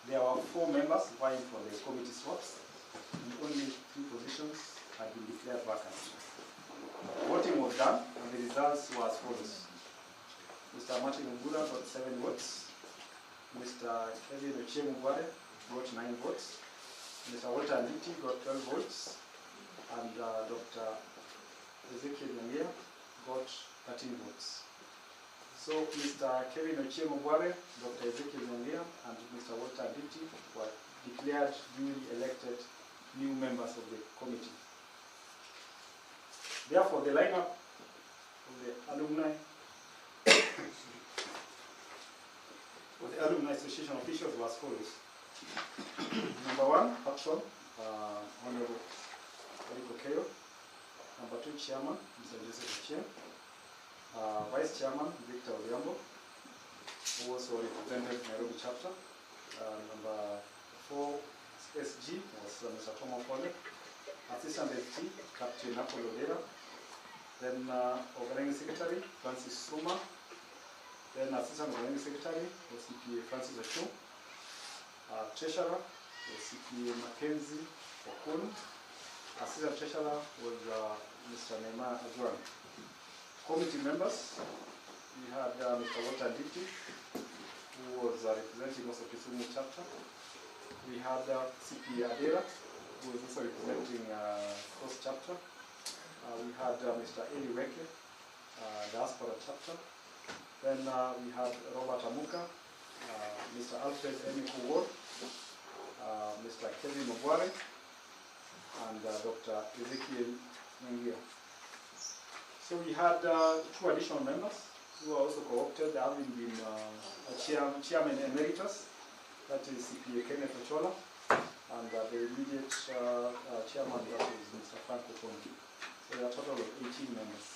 There were 4 members vying for the committee slots, and only 3 positions had been declared vacant. Voting was done, and the results were as follows. Mr. Martin Ogula got 7 votes. Mr. Kevin Ochieng Obware got 9 votes. Mr. Walter Nditi got 12 votes. And Dr. Ezekiel Nyangea got 13 votes. So Mr. Kevin Ochieng Obware, Dr. Ezekiel Nyangea, and Mr. Walter Nditi were declared duly elected new members of the committee. Therefore, the lineup of the alumni association officials were as follows. Number 1, patron, Honorable Eriko Keyo. Number 2, chairman, Mr. Joseph Ochien. Vice chairman, Victor Oliambo, who also represented Nairobi chapter. Number 4, SG was Mr. Tomo Pole. Assistant SG, Captain Apollo Odera. Then organizing secretary, Francis Suma. Then assistant organizing secretary was CPA Francis Osho. Treasurer was CPA Mackenzie Okun. Assistant treasurer was Mr. Neymar Azuan. Committee members, we had Mr. Walter Nditi, who was representing also Kisumu chapter. We had CPA Adera, who was also representing Coast chapter. We had Mr. Eli Weke, Diaspora chapter. Then we had Robert Amuka, Mr. Alfred Emiku Ward, Mr. Kevin Mogware, and Dr. Ezekiel Ngere. So we had 2 additional members who are also co-opted, having been chairman emeritus, that is CPA Kenneth Ochola, and the immediate chairman, that is Mr. Frank Okondi. So there are a total of 18 members.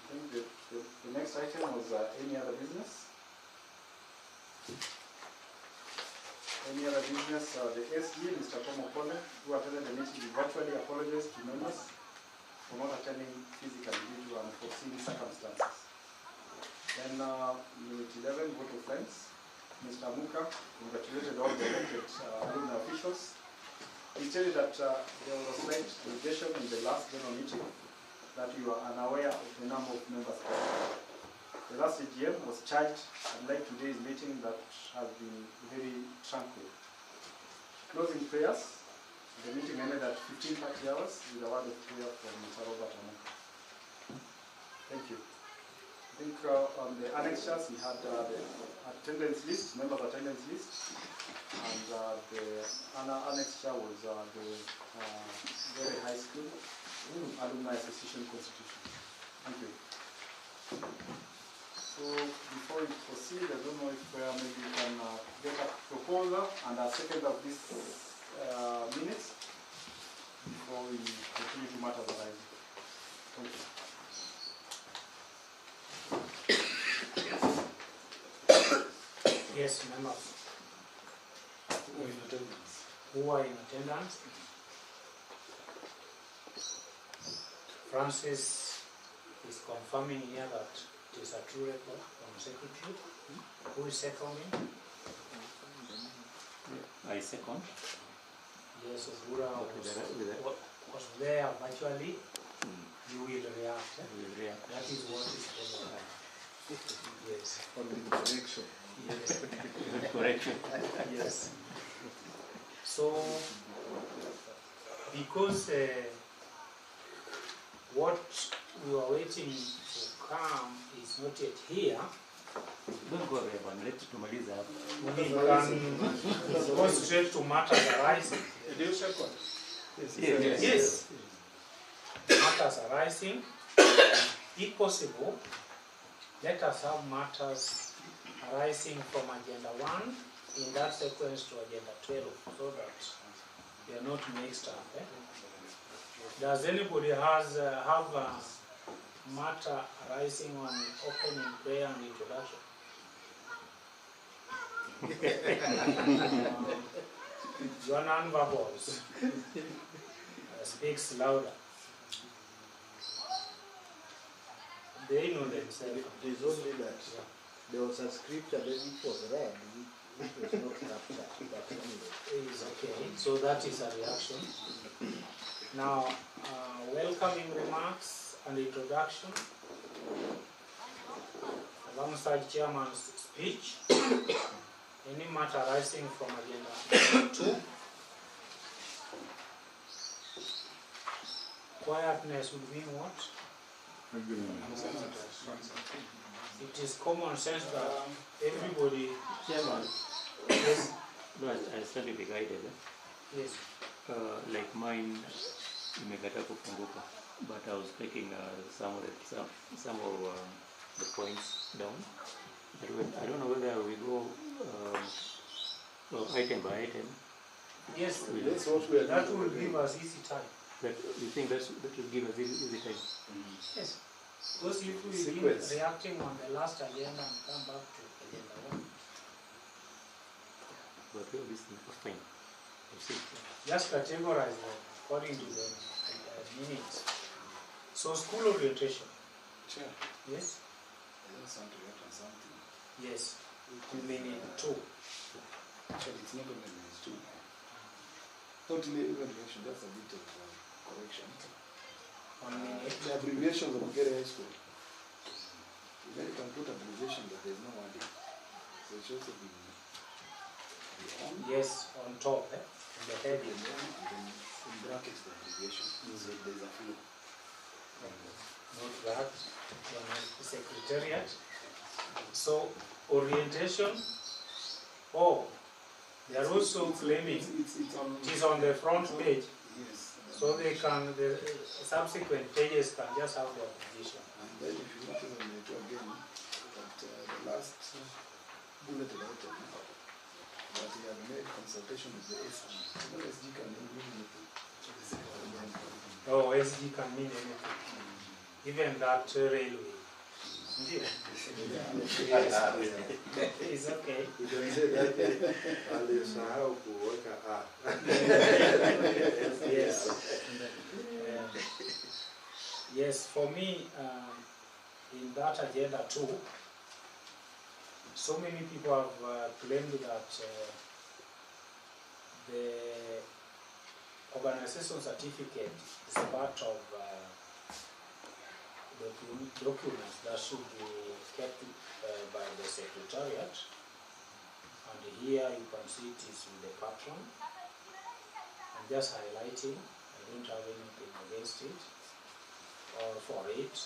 I think the next item was any other business. Any other business, the SG, Mr. Tomo Pole, who attended the meeting, virtually apologized to members for not attending physically due to unforeseen circumstances. Then, Unit 11, vote of thanks. Mr. Amuka congratulated all the elected alumni officials. He stated that there was a slight allegation in the last general meeting that you are unaware of the number of members present. The last AGM was charged, unlike today's meeting that has been very tranquil. Closing prayers, the meeting ended at 15:30 hours with a word of prayer from Mr. Robert Amuka. Thank you. I think on the annexures we had the attendance list, members' attendance list, and the annexure was the Ngere High School Alumni Association Constitution. Thank you. So before we proceed, I don't know if maybe we can get a proposer and a second of these minutes before we continue to matters arising. Thank you. Yes, members. Who are in attendance? Francis is confirming here that it is a true record from secretary. Who is seconding? I second. Yes, Obura was there virtually. You will react. That is what is going on. Yes. On the correction. Yes. Correction. Yes. So, because what we are waiting to come is not yet here, Don't go there, but let's tumaliza hapo. we can go straight to matters arising. Do you second? Yes. Matters arising. If possible, let us have matters arising from agenda 1 in that sequence to agenda 12 so that they are not mixed up. Does anybody have a matter arising on opening prayer and introduction? Your non-verbals speaks louder. They know themselves. It is only that there was a scripture that it was read, which was not captured, but anyway. Is okay. So that is a reaction. Now, welcoming remarks and introduction. Alongside chairman's speech, any matter arising from agenda 2. Quietness would mean what? It is common sense that everybody. Chairman. Yes. No, I still be guided. Yes. Like mine, imekataa kufunguka. but I was taking some of the points down. I don't know whether we go item by item. Yes, That's what we are that doing. will give us easy time. That you think that will give us easy time? Yes. Because if we begin Sequence. reacting on the last agenda and come back to agenda 1, But all these things are fine. You see. just categorize them according to the minutes. So school orientation. Chair, Yes? I just want to react on something. Yes. Minute 2. Actually, it's not only minutes two. Not really even reaction, that's a bit of correction. On minute. The abbreviations of Ngere High School. Then you can put abbreviation, but there's no wording. So it should also be on. Yes, on top. In the heading. And then in brackets the abbreviation. So there's a flow. Note that. Secretariat. So orientation. Oh, they are also claiming it is on the front page. Yes. So they can, the subsequent pages can just have the abbreviation. And then if you notice on the two again, that the last bulleted item, that we have made consultation with the SG. You know, SG can mean anything. Oh, SG can mean anything. Even that railway. Yes. It's okay. You can say that alisahau kuweka A. Yes. Yes, for me, in that agenda too, so many people have claimed that the organization certificate is part of the documents that should be kept by the secretariat. And here you can see it is with the patron. I'm just highlighting, I don't have anything against it or for it.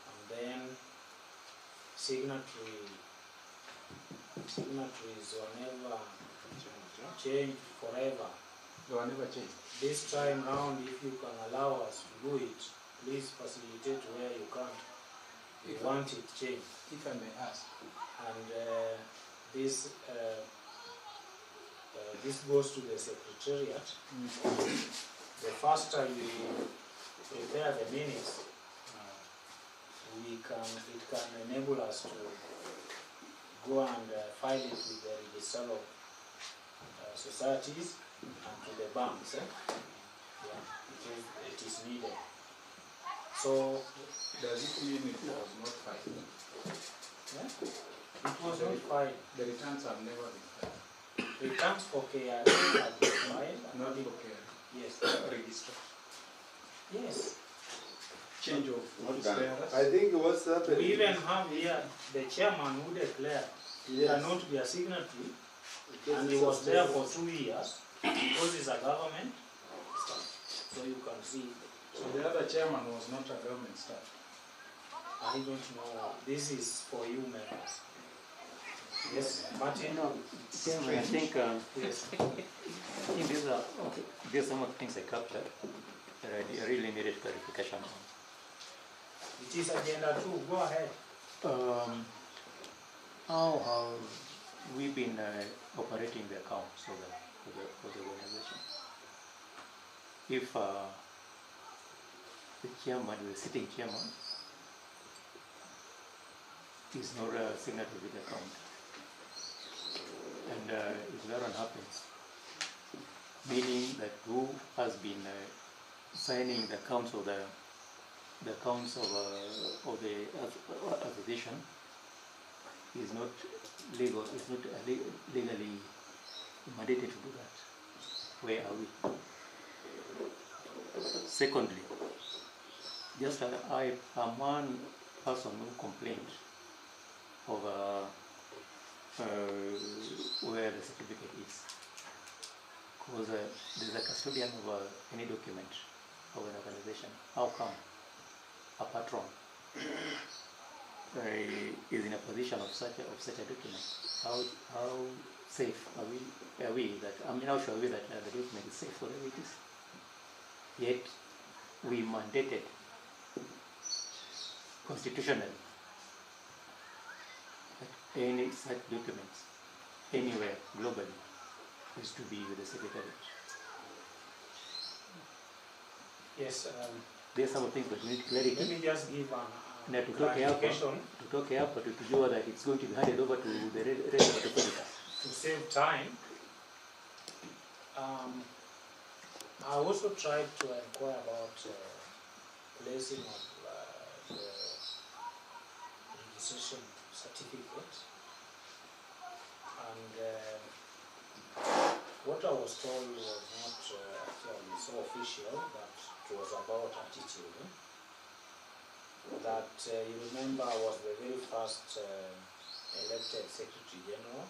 And then signatories were never changed forever. They were never changed. This time round, if you can allow us to do it, please facilitate where you can. We want it changed. If I may ask. And this goes to the secretariat. The faster you prepare the minutes, it can enable us to go and file it with the register of societies and to the banks. Yeah, it is needed. So, Does it mean it was not filed? yeah, it was not filed. The returns have never been filed. Returns for KRA have been filed. Not for care. Yes. Register. Yes. Change of Not done. I think what's happening. We even have here the chairman who declared he Yes. cannot be a signatory, Because and he it's was a there state- for 2 years because he's a government staff. So you can see. So the other chairman was not a government staff. I don't know. This is for you members. Yes, Martin. Chairman, I think Yes. I think these are some of the things I captured that I really needed clarification on. It is agenda 2. Go ahead. How have we been operating the accounts for the organization? If the chairman, the sitting chairman, is not a signatory with the account, and if that one happens, meaning that who has been signing the accounts of the accounts of the association is not legal, is not legally mandated to do that. Where are we? Secondly, just one person who complained of where the certificate is, because there's a custodian of any document of an organization. How come a patron is in a position of such a document? How safe are we that, I mean, how sure are we that the document is safe whatever it is? Yet we mandated constitutionally that any such documents anywhere globally is to be with the Secretariat. Yes. There's some things that need clarity. Let me just give Na clarification. tutoke hapa tukijua that it's going to be handed over to the rest of the authorities. To save time, I also tried to inquire about placing of the registration certificate, and what I was told was not actually so official, but it was about attitude. That you remember I was the very first elected Secretary General.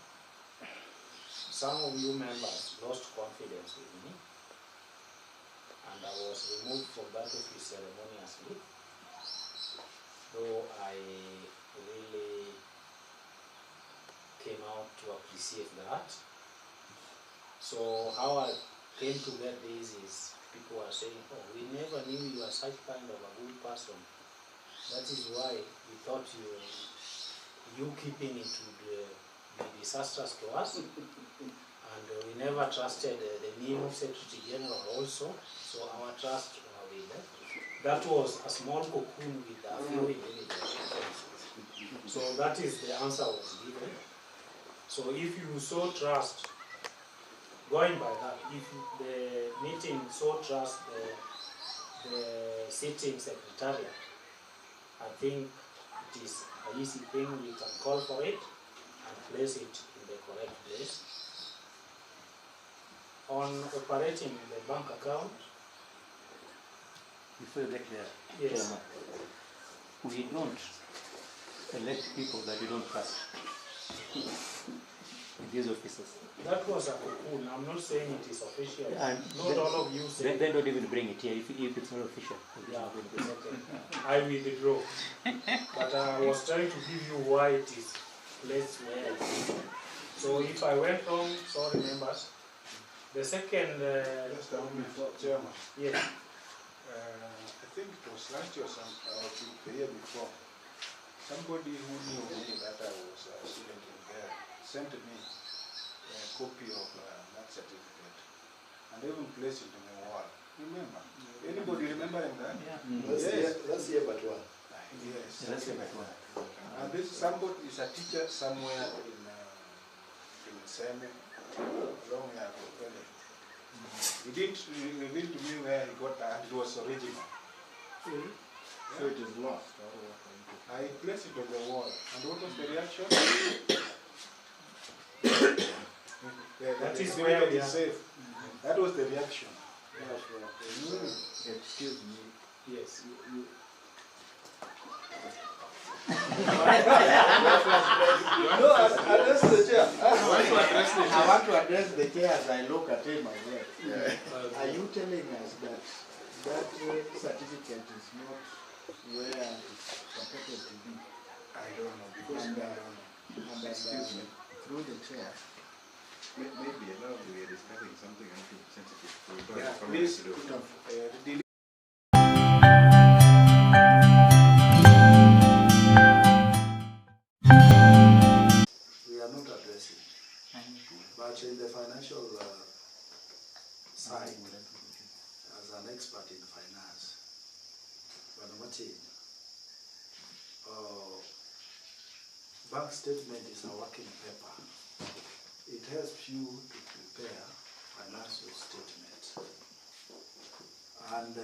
Some of you members lost confidence with me, and I was removed from that office ceremoniously, though I really came out to appreciate that. So how I came to get this is people are saying, oh, we never knew you are such kind of a good person. That is why we thought you keeping it would be disastrous to us. And we never trusted the new Secretary General also, so our trust with them. That was a small cocoon with a few individuals. So that is the answer was given. So if you so trust, going by that, if the meeting so trust the sitting Secretariat, I think it is an easy thing. We can call for it and place it in the correct place. On operating the bank account, Before you get there, yes. We don't elect people that we don't trust in these offices. That was a cocoon. I'm not saying it is official. Not then, all of you say. Then don't even bring it here if it's not official. Yeah, it's okay. I will withdraw. But I was trying to give you why it is placed where it is. So if I went wrong, sorry members. The second... Just a moment, Chairman. Yes. I think it was last year or the year before. Somebody who knew me that I was a student in Ngere sent me a copy of that certificate and even placed it on the wall. Remember? Anybody remembering that? Yeah. Yes. That's year but one. Yes. That's year but one. And this somebody is a teacher somewhere in Seme, long ago. He didn't reveal to me where he got that. It was original. Yeah. So it is lost. I placed it on the wall. And what was the reaction? That is where we are safe. That was the reaction. Excuse me. Yes. No, address the chair. I want to address the chair as I look at him as well. Are you telling us that certificate is not where it's supposed to be? I don't know because I don't know. Excuse me. Through the chair. Maybe now we are discussing something a little sensitive. So we don't Yeah, have please to do. put on We are not addressing. But in the financial side, as an expert in finance, bank statement is a working paper. It helps you to prepare financial statement. And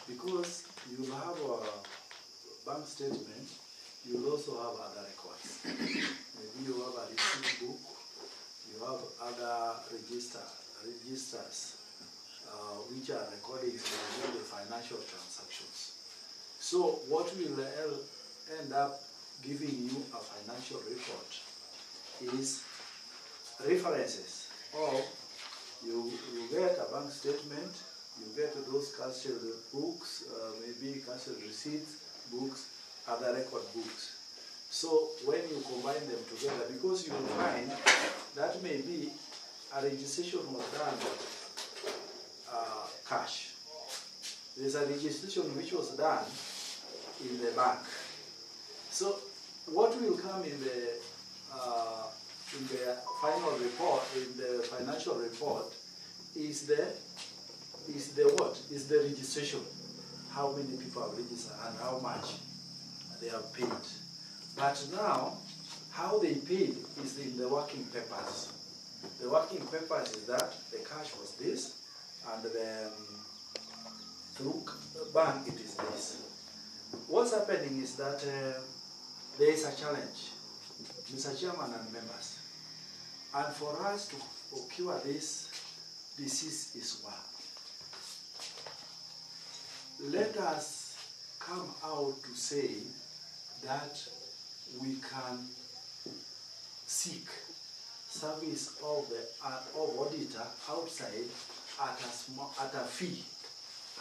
because you have a bank statement, you also have other records. Maybe you have a receipt book, you have other registers which are recording the financial transactions. So what will end up giving you a financial report is references. Or you get a bank statement, you get those cashier books, maybe cashier receipts, books, other record books. So when you combine them together, because you will find that maybe a registration was done cash, there's a registration which was done in the bank. So what will come in the final report, in the financial report, is the what? Is the registration. How many people have registered and how much they have paid. But now, how they paid is in the working papers. The working papers is that the cash was this, and the through bank it is this. What's happening is that there is a challenge, Mr. Chairman and members. And for us to cure this disease is one. Let us come out to say that we can seek service of the auditor outside at a fee,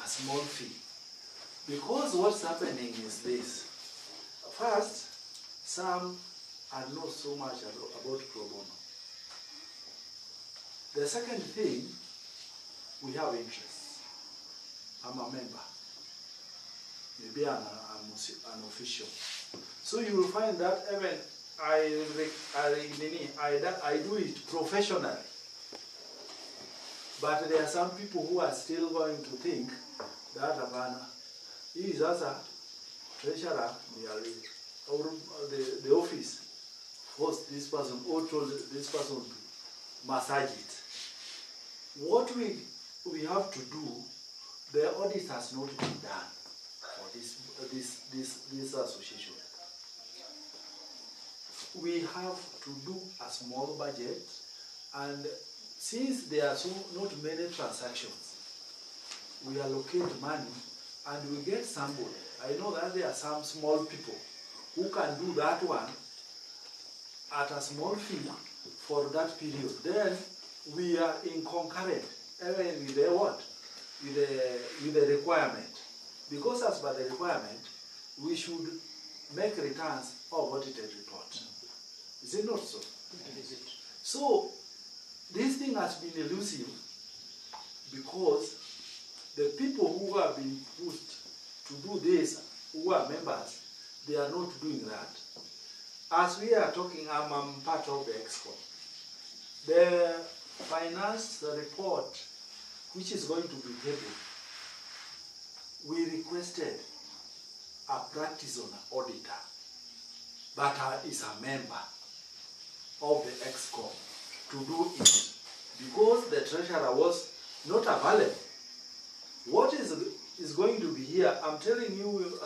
a small fee. Because what's happening is this. First, some are not so much about pro bono. The second thing, we have interests. I'm a member. Maybe an official. So you will find that even I do it professionally. But there are some people who are still going to think that he is as a treasurer, or the office forced this person or told this person to massage it. What we have to do, the audit has not been done for this association. We have to do a small budget, and since there are not many transactions, we allocate money and we get somebody. I know that there are some small people who can do that one at a small fee for that period. Then we are in concurrent, even with the what? With the requirement. Because as per the requirement, we should make returns of audited report. Is it not so? Is it? So this thing has been elusive because the people who have been pushed to do this, who are members, they are not doing that. As we are talking, I'm part of the EXCO. The finance report, which is going to be tabled, we requested a practitioner auditor, but is a member of the EXCO to do it, because the treasurer was not available. What is going to be here, I'm telling you,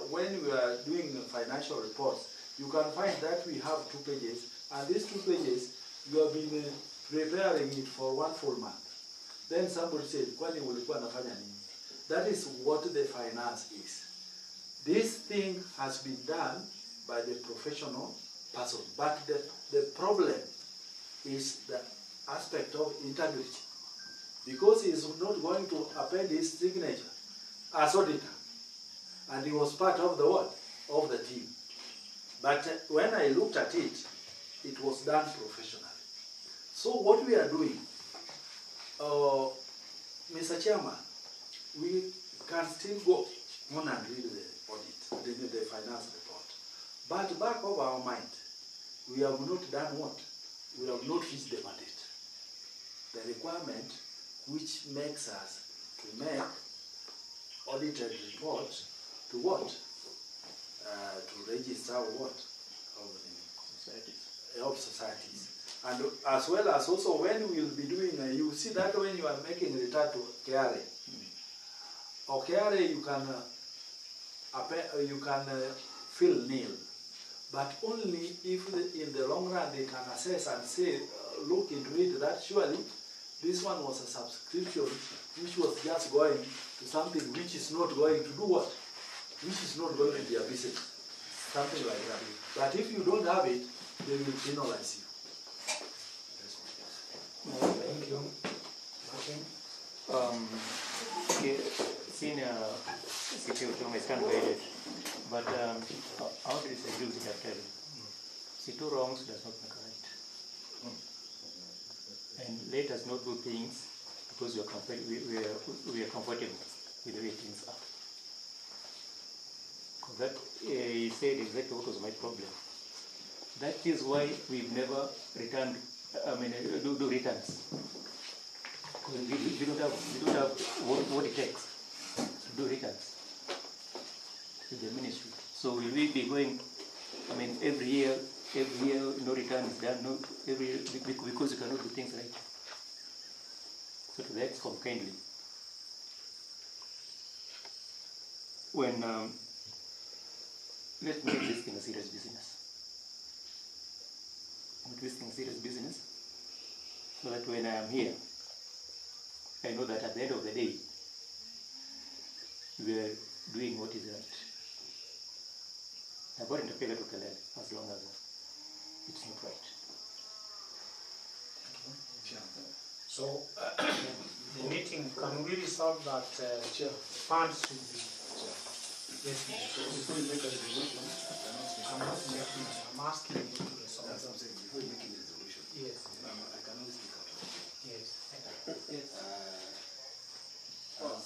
when we are doing financial reports, you can find that we have 2 pages, and these 2 pages, you have been preparing it for 1 full month. Then somebody said, that is what the finance is. This thing has been done by the professional person, but the problem is the aspect of integrity, because he is not going to append his signature as auditor, and he was part of the what? Of the team. But when I looked at it, it was done professionally. So what we are doing, Mr. Chairman, we can still go on and read the audit, the finance report. But back of our mind, we have not done what? We have not reached the mandate. The requirement which makes us to make audited reports to what? To register what? Of societies. And as well as also when we will be doing, you see that when you are making return to KRA, or KRA you can fill nil, but only if in the long run they can assess and say, look into it, that surely this one was a subscription which was just going to something which is not going to do what? Which is not going to be a business. Something like that. But if you don't have it, they will penalize you. Thank you. Okay, senior security is kind of guided, but how do you say do it after? See, 2 wrongs does not make right. And let us not do things because we are comfortable. with the way things are. That he said exactly what was my problem. That is why we've never returned. Do returns. Because we don't have what it takes to do returns to the ministry. So will we be going? Every year no return is done. No, every year, because you cannot do things right. So to the EXCOM kindly, when let me make this thing a serious business. Make this thing serious business, so that when I am here, I know that at the end of the day, we are doing what is right. I got into failure to Kelele as long as it's not right. So, the meeting, can we resolve that funds should be? Yes, So before you make a resolution, I'm not making it, I'm asking you to resolve. that's what I'm saying, before you make a resolution, Yes. I can only speak out. Yes. Yes.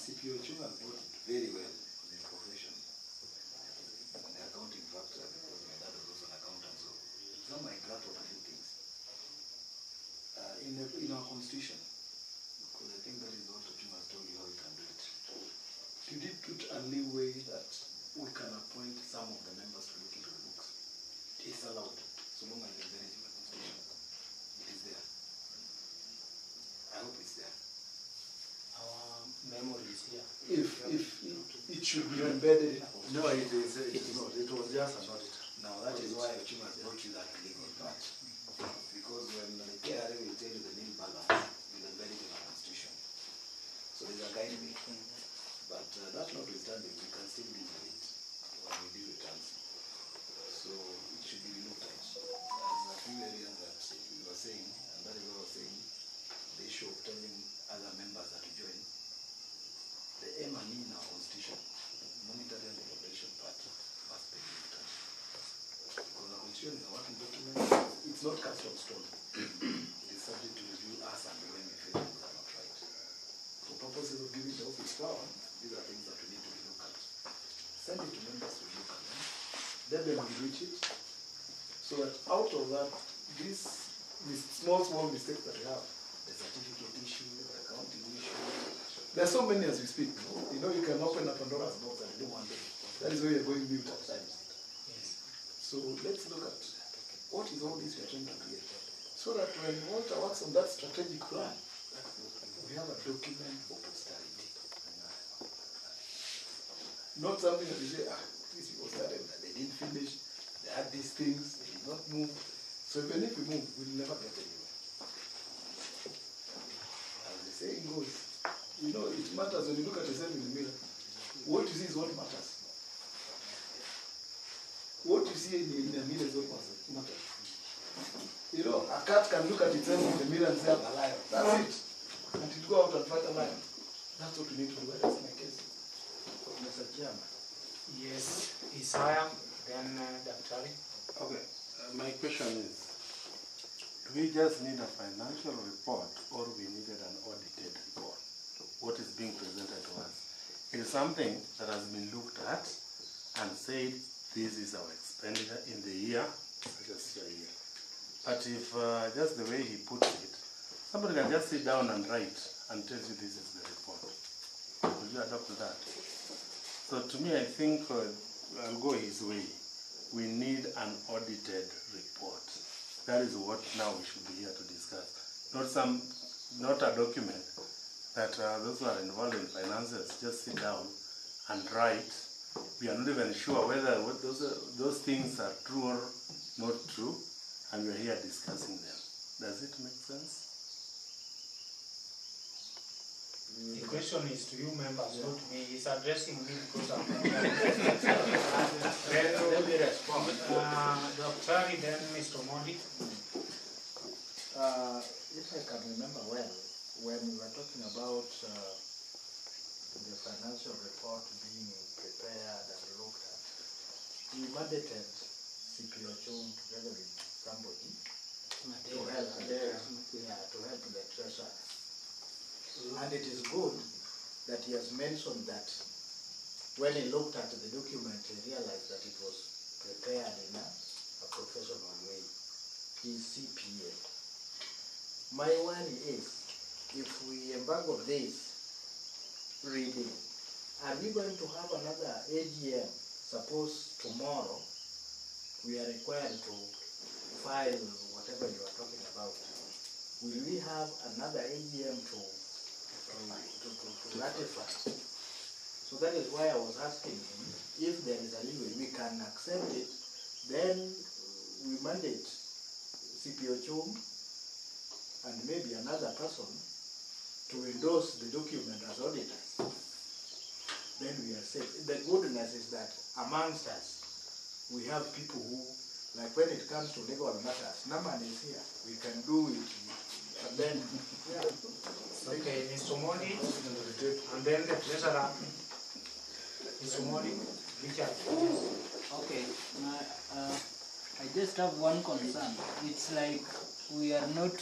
CPO Chung has worked very well in his profession. And the accounting factor, because my dad was also an accountant, so now I grapple with a few things. In our constitution, because I think that is what Chung has told you how we can do it. You did put a leeway that we can appoint some of the members to look into the books. It's allowed, so long as there is in the constitution. It is there. I hope it's there. Our memory is here. If it should be embedded. No, it is not. It was just an audit. Now that is why Ochima has brought you that legal part. Because when the KRA will tell you the nil balance, you'll embed it in the constitution. So there's a guiding. But that notwithstanding, we can still deal with it when we do returns. So it should be looked at. There's a few areas that you were saying, and that is what I was saying, the issue of telling other members that to join. The aim and in our constitution, monetary and evaluation part must be looked at. Because the constitution is a working document, it's not cast on stone. It is subject to review as and when we feel things are not right. For purposes of giving the office power, these are things that we need to look at. Send it to members to look at them. Let them reach it. So that out of that, these small mistakes that we have, the certificate issue, the accounting issue, there are so many as we speak. You know, you can open a Pandora's box and you don't want it. That is where you're going mute at times. Yes. So let's look at what is all this we're trying to create. So that when Walter works on that strategic plan, we have a document for posterity. Not something that you say, these people started, they didn't finish, they had these things, they did not move. So even if we move, we'll never get anywhere. As the saying goes, you know, it matters when you look at yourself in the mirror. What you see is what matters. What you see in the mirror is what matters. You know, a cat can look at itself in the mirror and say, I'm a lion. That's it. And it go out and fight a lion. That's what we need to do. That's my case. Mr. Chairman. Yes, Isaiah, then Daktari. Okay, my question is, do we just need a financial report or we needed an audited report? What is being presented to us? It is something that has been looked at and said, this is our expenditure in the year, just a year. But if just the way he puts it, somebody can just sit down and write and tell you this is the report. Will you adopt that? So to me, I think I'll go his way. We need an audited report. That is what now we should be here to discuss. Not a document that those who are involved in finances just sit down and write. We are not even sure whether those things are true or not true, and we are here discussing them. Does it make sense? The question is to you members, not me. He's addressing me because I'm Let me respond. Daktari, then Mr. Modi. If I can remember well, when we were talking about the financial report being prepared and looked at, we mandated CPO Chung together with somebody to help the treasurer. And it is good that he has mentioned that when he looked at the document, he realized that it was prepared in a professional way. He's CPA. My worry is, if we embargo this reading, are we going to have another AGM? Suppose tomorrow we are required to file whatever you are talking about. Will we have another AGM to ratify? So that is why I was asking him, if there is a leeway, we can accept it, then we mandate CPO Chum and maybe another person to endorse the document as auditors. Then we are safe. The goodness is that amongst us, we have people who, like when it comes to legal matters, Naman is here, we can do it, and then, yeah. Okay, Mr. Modi, and then the treasurer, Mr. Modi, Richard. Okay, I just have one concern. It's like we are not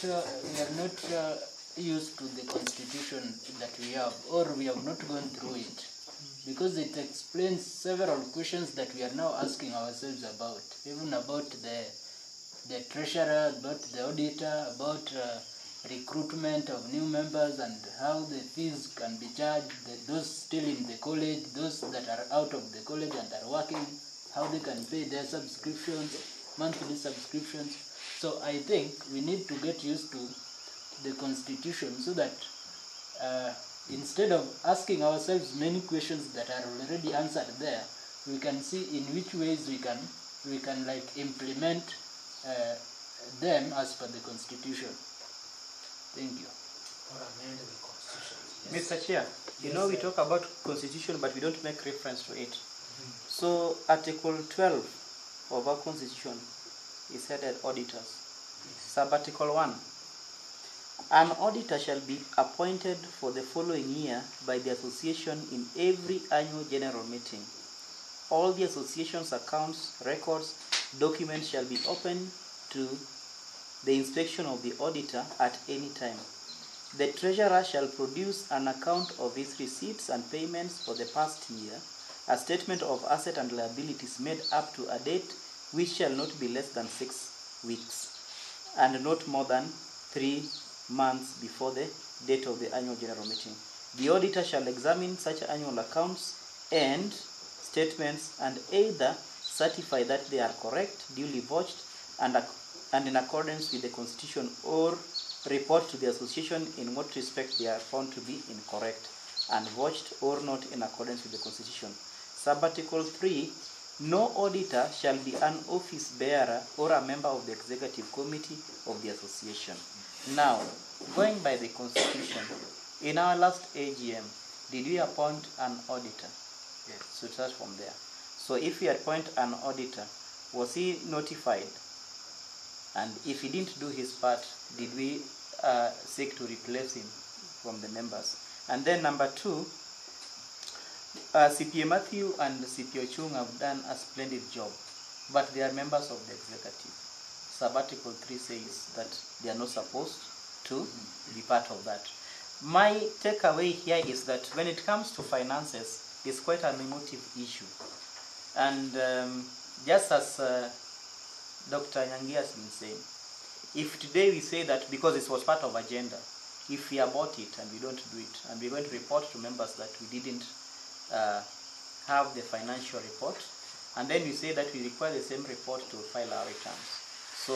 used to the constitution that we have, or we have not gone through it, because it explains several questions that we are now asking ourselves about, even about the treasurer, about the auditor, about recruitment of new members and how the fees can be charged, those still in the college, those that are out of the college and are working, how they can pay their subscriptions, monthly subscriptions. So I think we need to get used to the constitution so that instead of asking ourselves many questions that are already answered there, we can see in which ways we can like implement them as per the constitution. Thank you. Or amend the constitution. Yes. Mr. Chair, you know we talk about constitution but we don't make reference to it. So Article 12 of our constitution is headed auditors. Sub-Article 1. An auditor shall be appointed for the following year by the association in every annual general meeting. All the association's accounts, records, documents shall be open to the inspection of the auditor at any time. The treasurer shall produce an account of his receipts and payments for the past year, a statement of asset and liabilities made up to a date which shall not be less than 6 weeks and not more than 3 months before the date of the annual general meeting. The auditor shall examine such annual accounts and statements and either certify that they are correct, duly vouched, and in accordance with the Constitution, or report to the association in what respect they are found to be incorrect and vouched or not in accordance with the Constitution. Sub-Article 3, no auditor shall be an office bearer or a member of the executive committee of the association. Now, going by the Constitution, in our last AGM, did we appoint an auditor? Yes. So start from there. So if we appoint an auditor, was he notified? And if he didn't do his part, did we seek to replace him from the members? And then number 2, CPA Matthew and CPO Chung have done a splendid job, but they are members of the executive. Sub-Article 3 says that they are not supposed to be part of that. My takeaway here is that when it comes to finances, it's quite an emotive issue. And just as Dr. Nyangi has been saying, if today we say that because it was part of agenda, if we abort it and we don't do it, and we're going to report to members that we didn't have the financial report, and then we say that we require the same report to file our returns. So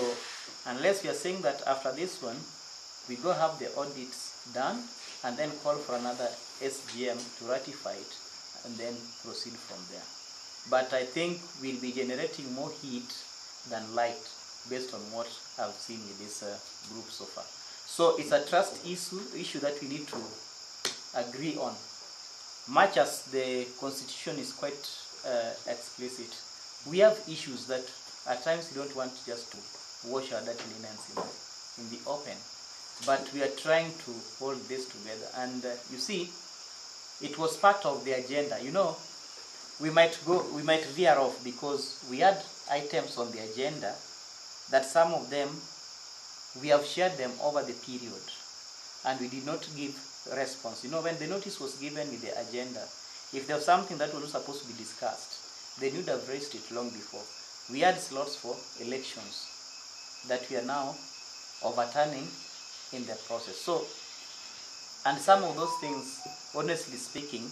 unless we are saying that after this one, we go have the audits done and then call for another SGM to ratify it and then proceed from there. But I think we'll be generating more heat than light based on what I've seen with this group so far. So it's a trust issue that we need to agree on. Much as the Constitution is quite explicit, we have issues that at times we don't want just to wash our dirty linens in the open. But we are trying to hold this together. And you see, it was part of the agenda. You know, we might veer off because we had items on the agenda that some of them we have shared them over the period, and we did not give response. You know, when the notice was given with the agenda, if there was something that was not supposed to be discussed, they would have raised it long before. We had slots for elections that we are now overturning in the process. So, and some of those things, honestly speaking,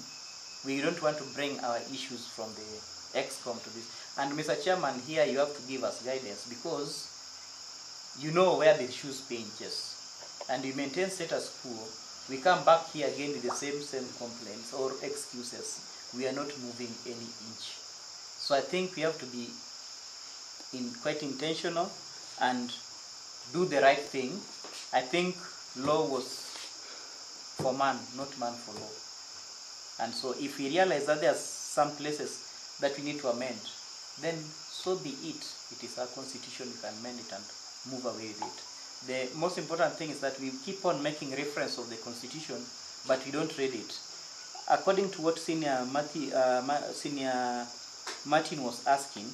we don't want to bring our issues from the ExCom to this. And Mr. Chairman, here you have to give us guidance because you know where the shoes pinches. And we maintain status quo. We come back here again with the same complaints or excuses. We are not moving any inch. So I think we have to be quite intentional and do the right thing. I think law was for man, not man for law. And so if we realize that there are some places that we need to amend, then so be it. It is our constitution, we can amend it and move away with it. The most important thing is that we keep on making reference of the constitution, but we don't read it. According to what Senior Martin was asking,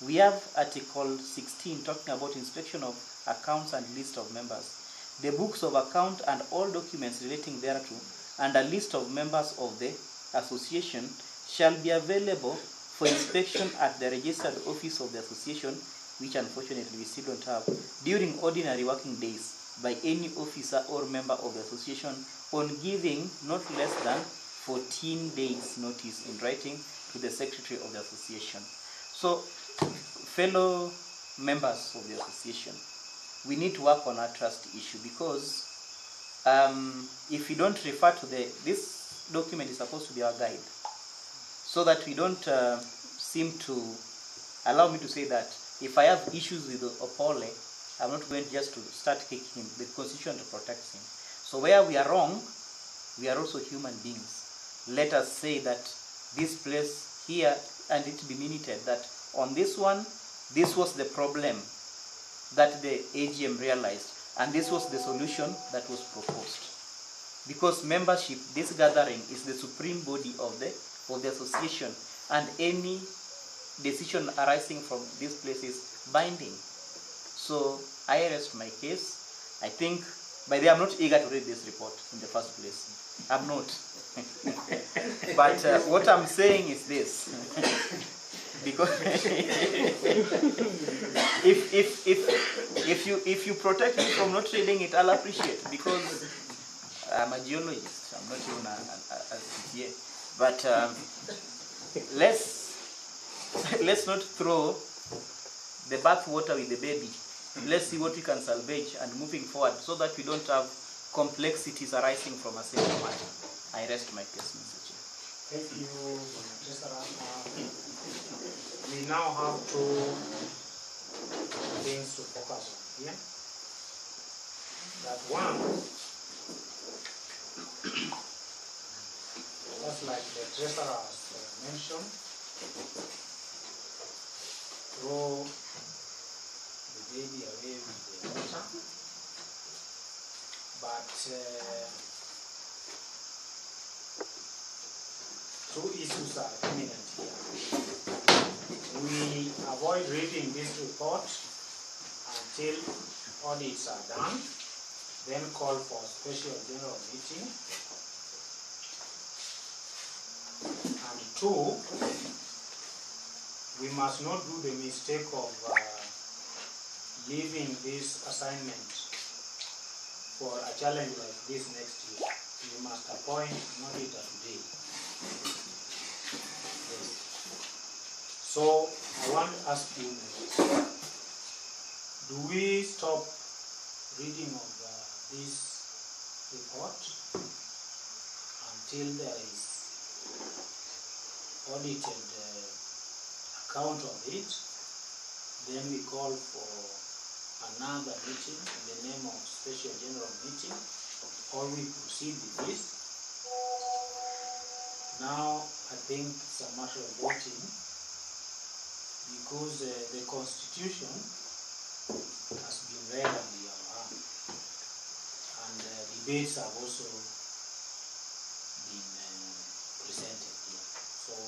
we have Article 16 talking about inspection of accounts and list of members. The books of account and all documents relating thereto, and a list of members of the association shall be available for inspection at the registered office of the association, which unfortunately we still don't have, during ordinary working days by any officer or member of the association on giving not less than 14 days notice in writing to the secretary of the association. So, fellow members of the association, we need to work on our trust issue because if we don't refer to this document is supposed to be our guide, so that we don't seem to, allow me to say that if I have issues with Opole, I'm not going just to start kicking him. The constitution protects him. So where we are wrong, we are also human beings. Let us say that this place here, and it be minuted that on this one, this was the problem that the AGM realized, and this was the solution that was proposed. Because membership, this gathering is the supreme body of the association, and any decision arising from this place is binding. So I rest my case. I think, by the way, I'm not eager to read this report in the first place. I'm not. But what I'm saying is this. Because if you protect me from not reading it, I'll appreciate, because I'm a geologist. I'm not even a CPA. But let's not throw the bathwater with the baby. Let's see what we can salvage and moving forward, so that we don't have complexities arising from a single matter. I rest my case, Mr. Chair. Thank you, Mr. We now have two things to focus on here. That one, just like the treasurer has mentioned, throw the baby away with the water. But two issues are imminent here. We avoid reading this report until audits are done, then call for a special general meeting. And two, we must not do the mistake of leaving this assignment for a challenge like this next year. We must appoint an auditor today. Yes. So I want to ask you, do we stop reading of this report until there is audited account of it? Then we call for another meeting in the name of special general meeting, or we proceed with this. Now I think it's a matter of voting, because the constitution has been read on the other hand, and debates have also been presented here. So,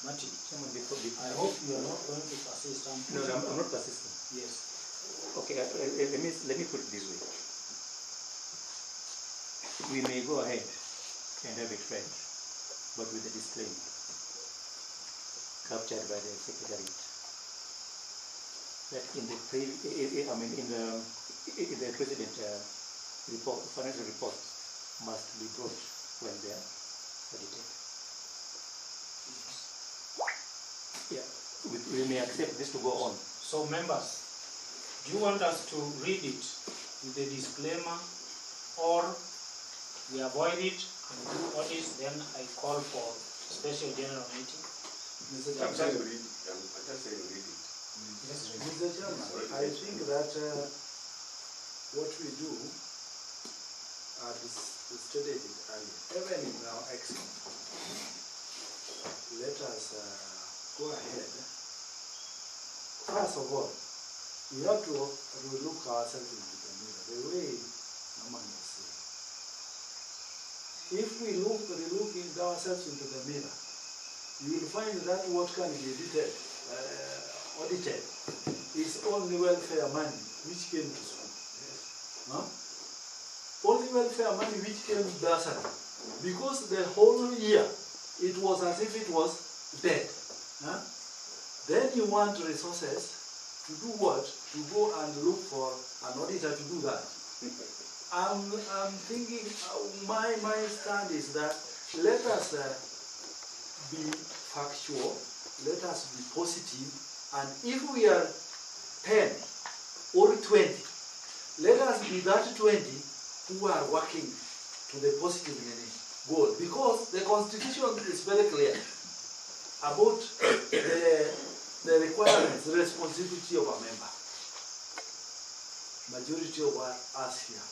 Martin, I hope you are not going to persist. No, I'm not persisting. Yes. Okay, let me put it this way. we may go ahead and have it read, but with the disclaimer captured by the Secretariat that in the President report, financial report must be brought when they are audited. Yeah, we may accept this to go on. So members, do you want us to read it with the disclaimer, or we avoid it and do audit, then I call for special general meeting? Mr. I'm Chairman, saying read it. I'm just saying read it. Mr. Chairman, I think that what we do, as stated it earlier, even in our action, let us go ahead. First of all, we have to look ourselves into the mirror, the way Naman was saying. If we look ourselves into the mirror, you will find that what can be audited is only welfare money which came to school. Huh? Only welfare money which came to bursary. Because the whole year it was as if it was dead. Huh? Then you want resources to do what? To go and look for an auditor to do that. I'm thinking, my stand is that let us be factual, let us be positive, and if we are 10 or 20, let us be that 20 who are working to the positive goal, because the Constitution is very clear about the requirements, the responsibility of a member. Majority of us here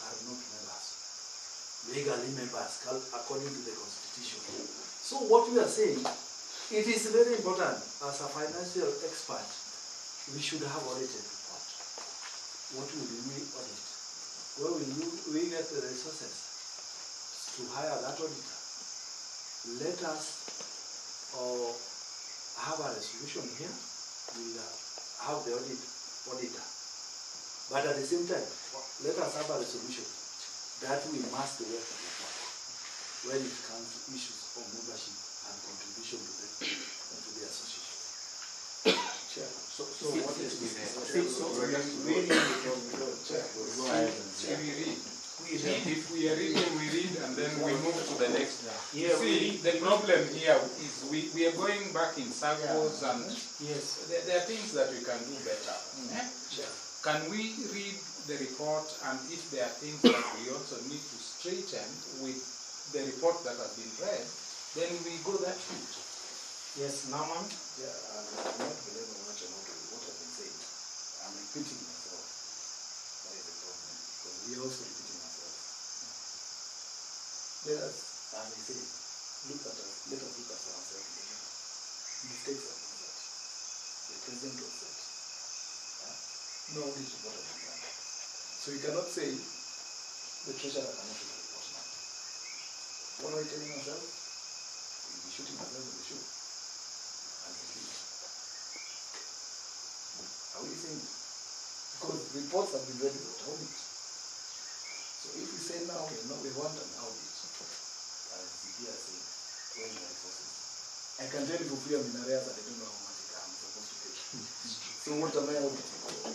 are not members, legally members according to the Constitution. So what we are saying, it is very important as a financial expert, we should have audited report. What will we audit? Where will we get the resources to hire that auditor? Let us have a resolution here, we'll have the auditor. But at the same time, let us have a resolution that we must work on the report when it comes to issues of membership and contribution to the association. Chair. So what is the if we are reading, we read, and then we move to the next. Yeah, see, the problem here is we are going back in circles, and yes, there are things that we can do better. Can we read the report, and if there are things that we also need to straighten with the report that has been read, then we go that route. Yes, Naman? Yeah, I'm not believing much about what I've been saying. I'm repeating myself. That is the problem. Because we are also repeating ourselves. Let us, as I say, let us look at ourselves in the mirror. Mistakes are not that. The president was that. No audit report has been done. So you cannot say the treasurer cannot do the report now. What are we telling ourselves? We'll be shooting ourselves in the shoe. Are we saying this? Because reports have been ready without audit. So if we say now we want an audit, as CP has said, where the resources? I can tell you for free I'm in areas that I don't know how much I'm supposed to pay. So what am I auditing?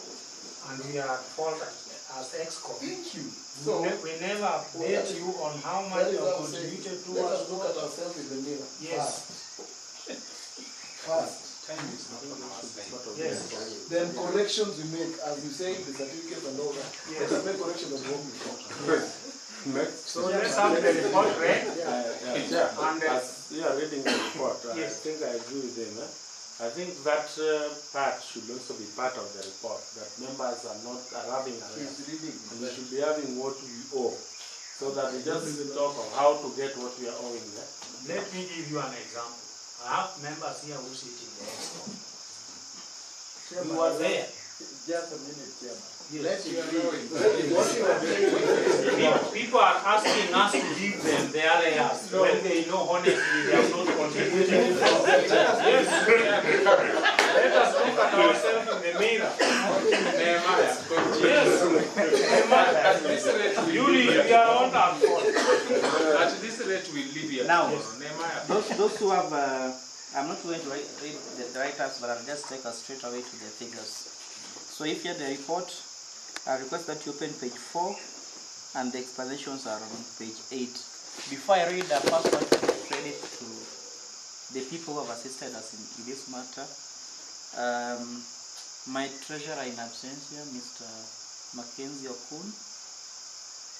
And we are at fault as EXCO. Thank you. So we never update you on how much you have contributed to let us. us look at ourselves in the mirror. Yes. First. Time is not on our side. Yes. Then corrections we make, as you say, the certificate and all that. Yes. Let us make corrections on what we got. So let's have the report read. As you are reading the report, Yes. I think I agree with him. I think that part should also be part of the report, that members are having arrears. And we should be having what we owe, so that we just talk of how to get what we are owing. Let me give you an example. I have members here who sit in the EXCO. You were there. Just a minute, Chairman. Yes. Let People are asking us to give them their arrears when they know honestly they have not contributed. Yes. Let us look at ourselves in the mirror. Nehemiah, Yes. At this rate, Julie, we are on our phone. At this rate, we'll leave here Now, tomorrow. Nehemiah. those who have, I'm not going to read the writers, but I'll just take us straight away to the figures. So if you have the report, I request that you open page 4, and the explanations are on page 8. Before I read, I first want to give credit to the people who have assisted us in this matter. My treasurer in absentia, Mr. Mackenzie Okun,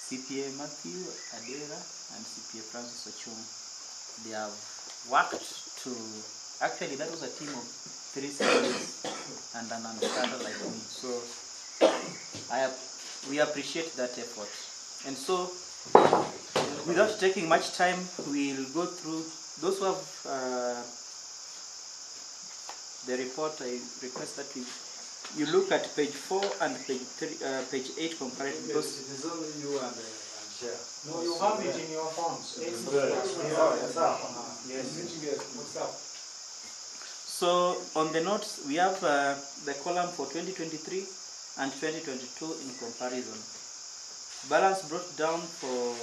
CPA Matthew Adera, and CPA Francis Ochung. They have worked to, actually that was a team of 3 CPAs and an understander like me. So we appreciate that effort. And so, without taking much time, we'll go through those who have the report. I request that you look at page 4 and page 8 comparative. Because it is only you and Chair. No, you have it in your phones. It's yes. So on the notes, we have the column for 2023 and 2022 in comparison. Balance brought down for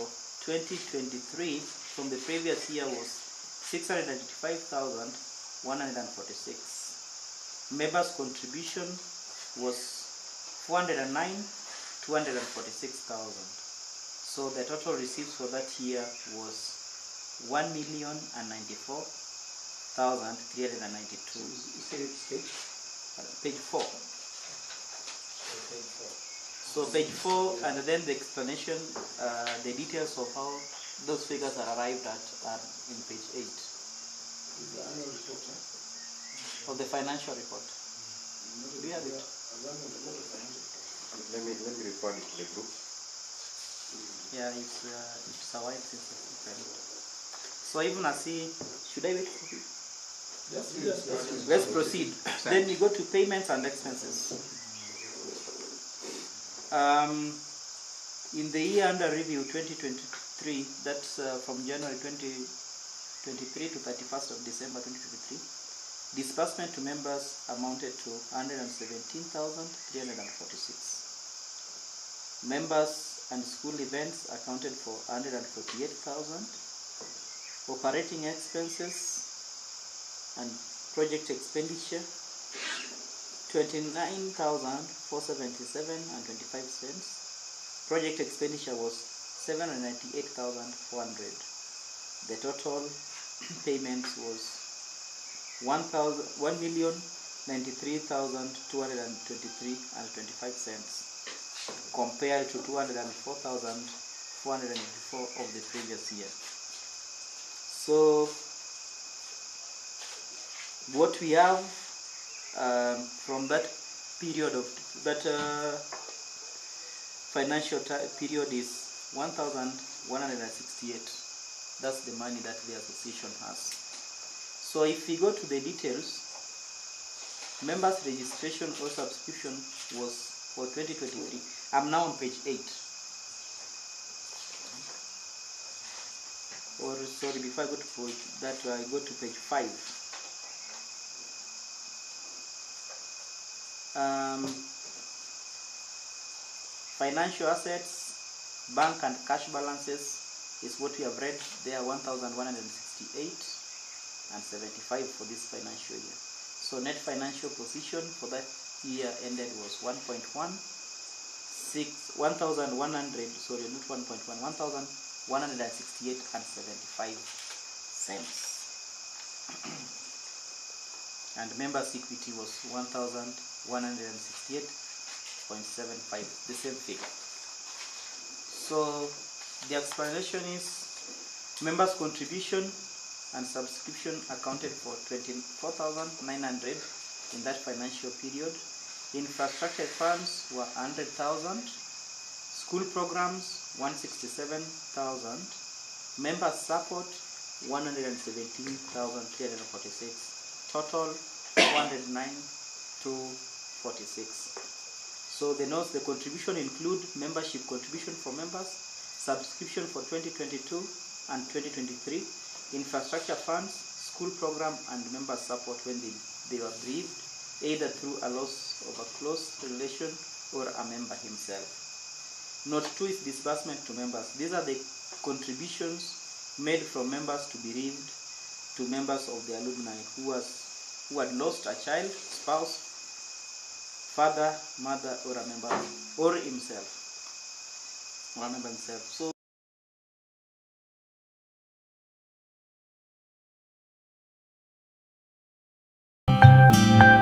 2023 from the previous year was 695,146. Members' contribution was 409,246,000. So the total receipts for that year was 1,094,392. Page 4. So page 4, and then the explanation, the details of how those figures are arrived at are in page 8. The annual report, Of the financial report. Do you have it? Let me report it to the group. Yeah, it's a while since I read. So even I see, should I wait for you? Yes, Let's proceed. Then we go to payments and expenses. In the year under review 2023, that's from January 2023 to 31st of December 2023, disbursement to members amounted to 117,346. Members and school events accounted for 148,000. Operating expenses and project expenditure 29,477.25 cents. Project expenditure was 798,400. The total payments was 1,093,223.25 cents, compared to 204,484 of the previous year. So what we have from that period of that financial period is 1,168. That's the money that the association has. So if we go to the details, members registration or subscription was for 2023. I'm now on page 8. Or sorry, before I go to page that, I go to page 5. Financial assets, bank and cash balances is what we have read. They are 1,168.75 for this financial year. So net financial position for that year ended was 1,100, sorry, not 1,100, 1,168.75 cents. And members' equity was 1,168.75, the same figure. So the explanation is members' contribution and subscription accounted for 24,900 in that financial period. Infrastructure funds were 100,000. School programs 167,000. Members' support 117,346. Total 209,246. So the notes, the contribution include membership contribution for members, subscription for 2022 and 2023, infrastructure funds, school program and member support when they were briefed, either through a loss of a close relation or a member himself. Note 2 is disbursement to members. These are the contributions made from members to bereaved, to members of the alumni who had lost a child, spouse, father, mother, or a member, or himself, or a member himself. So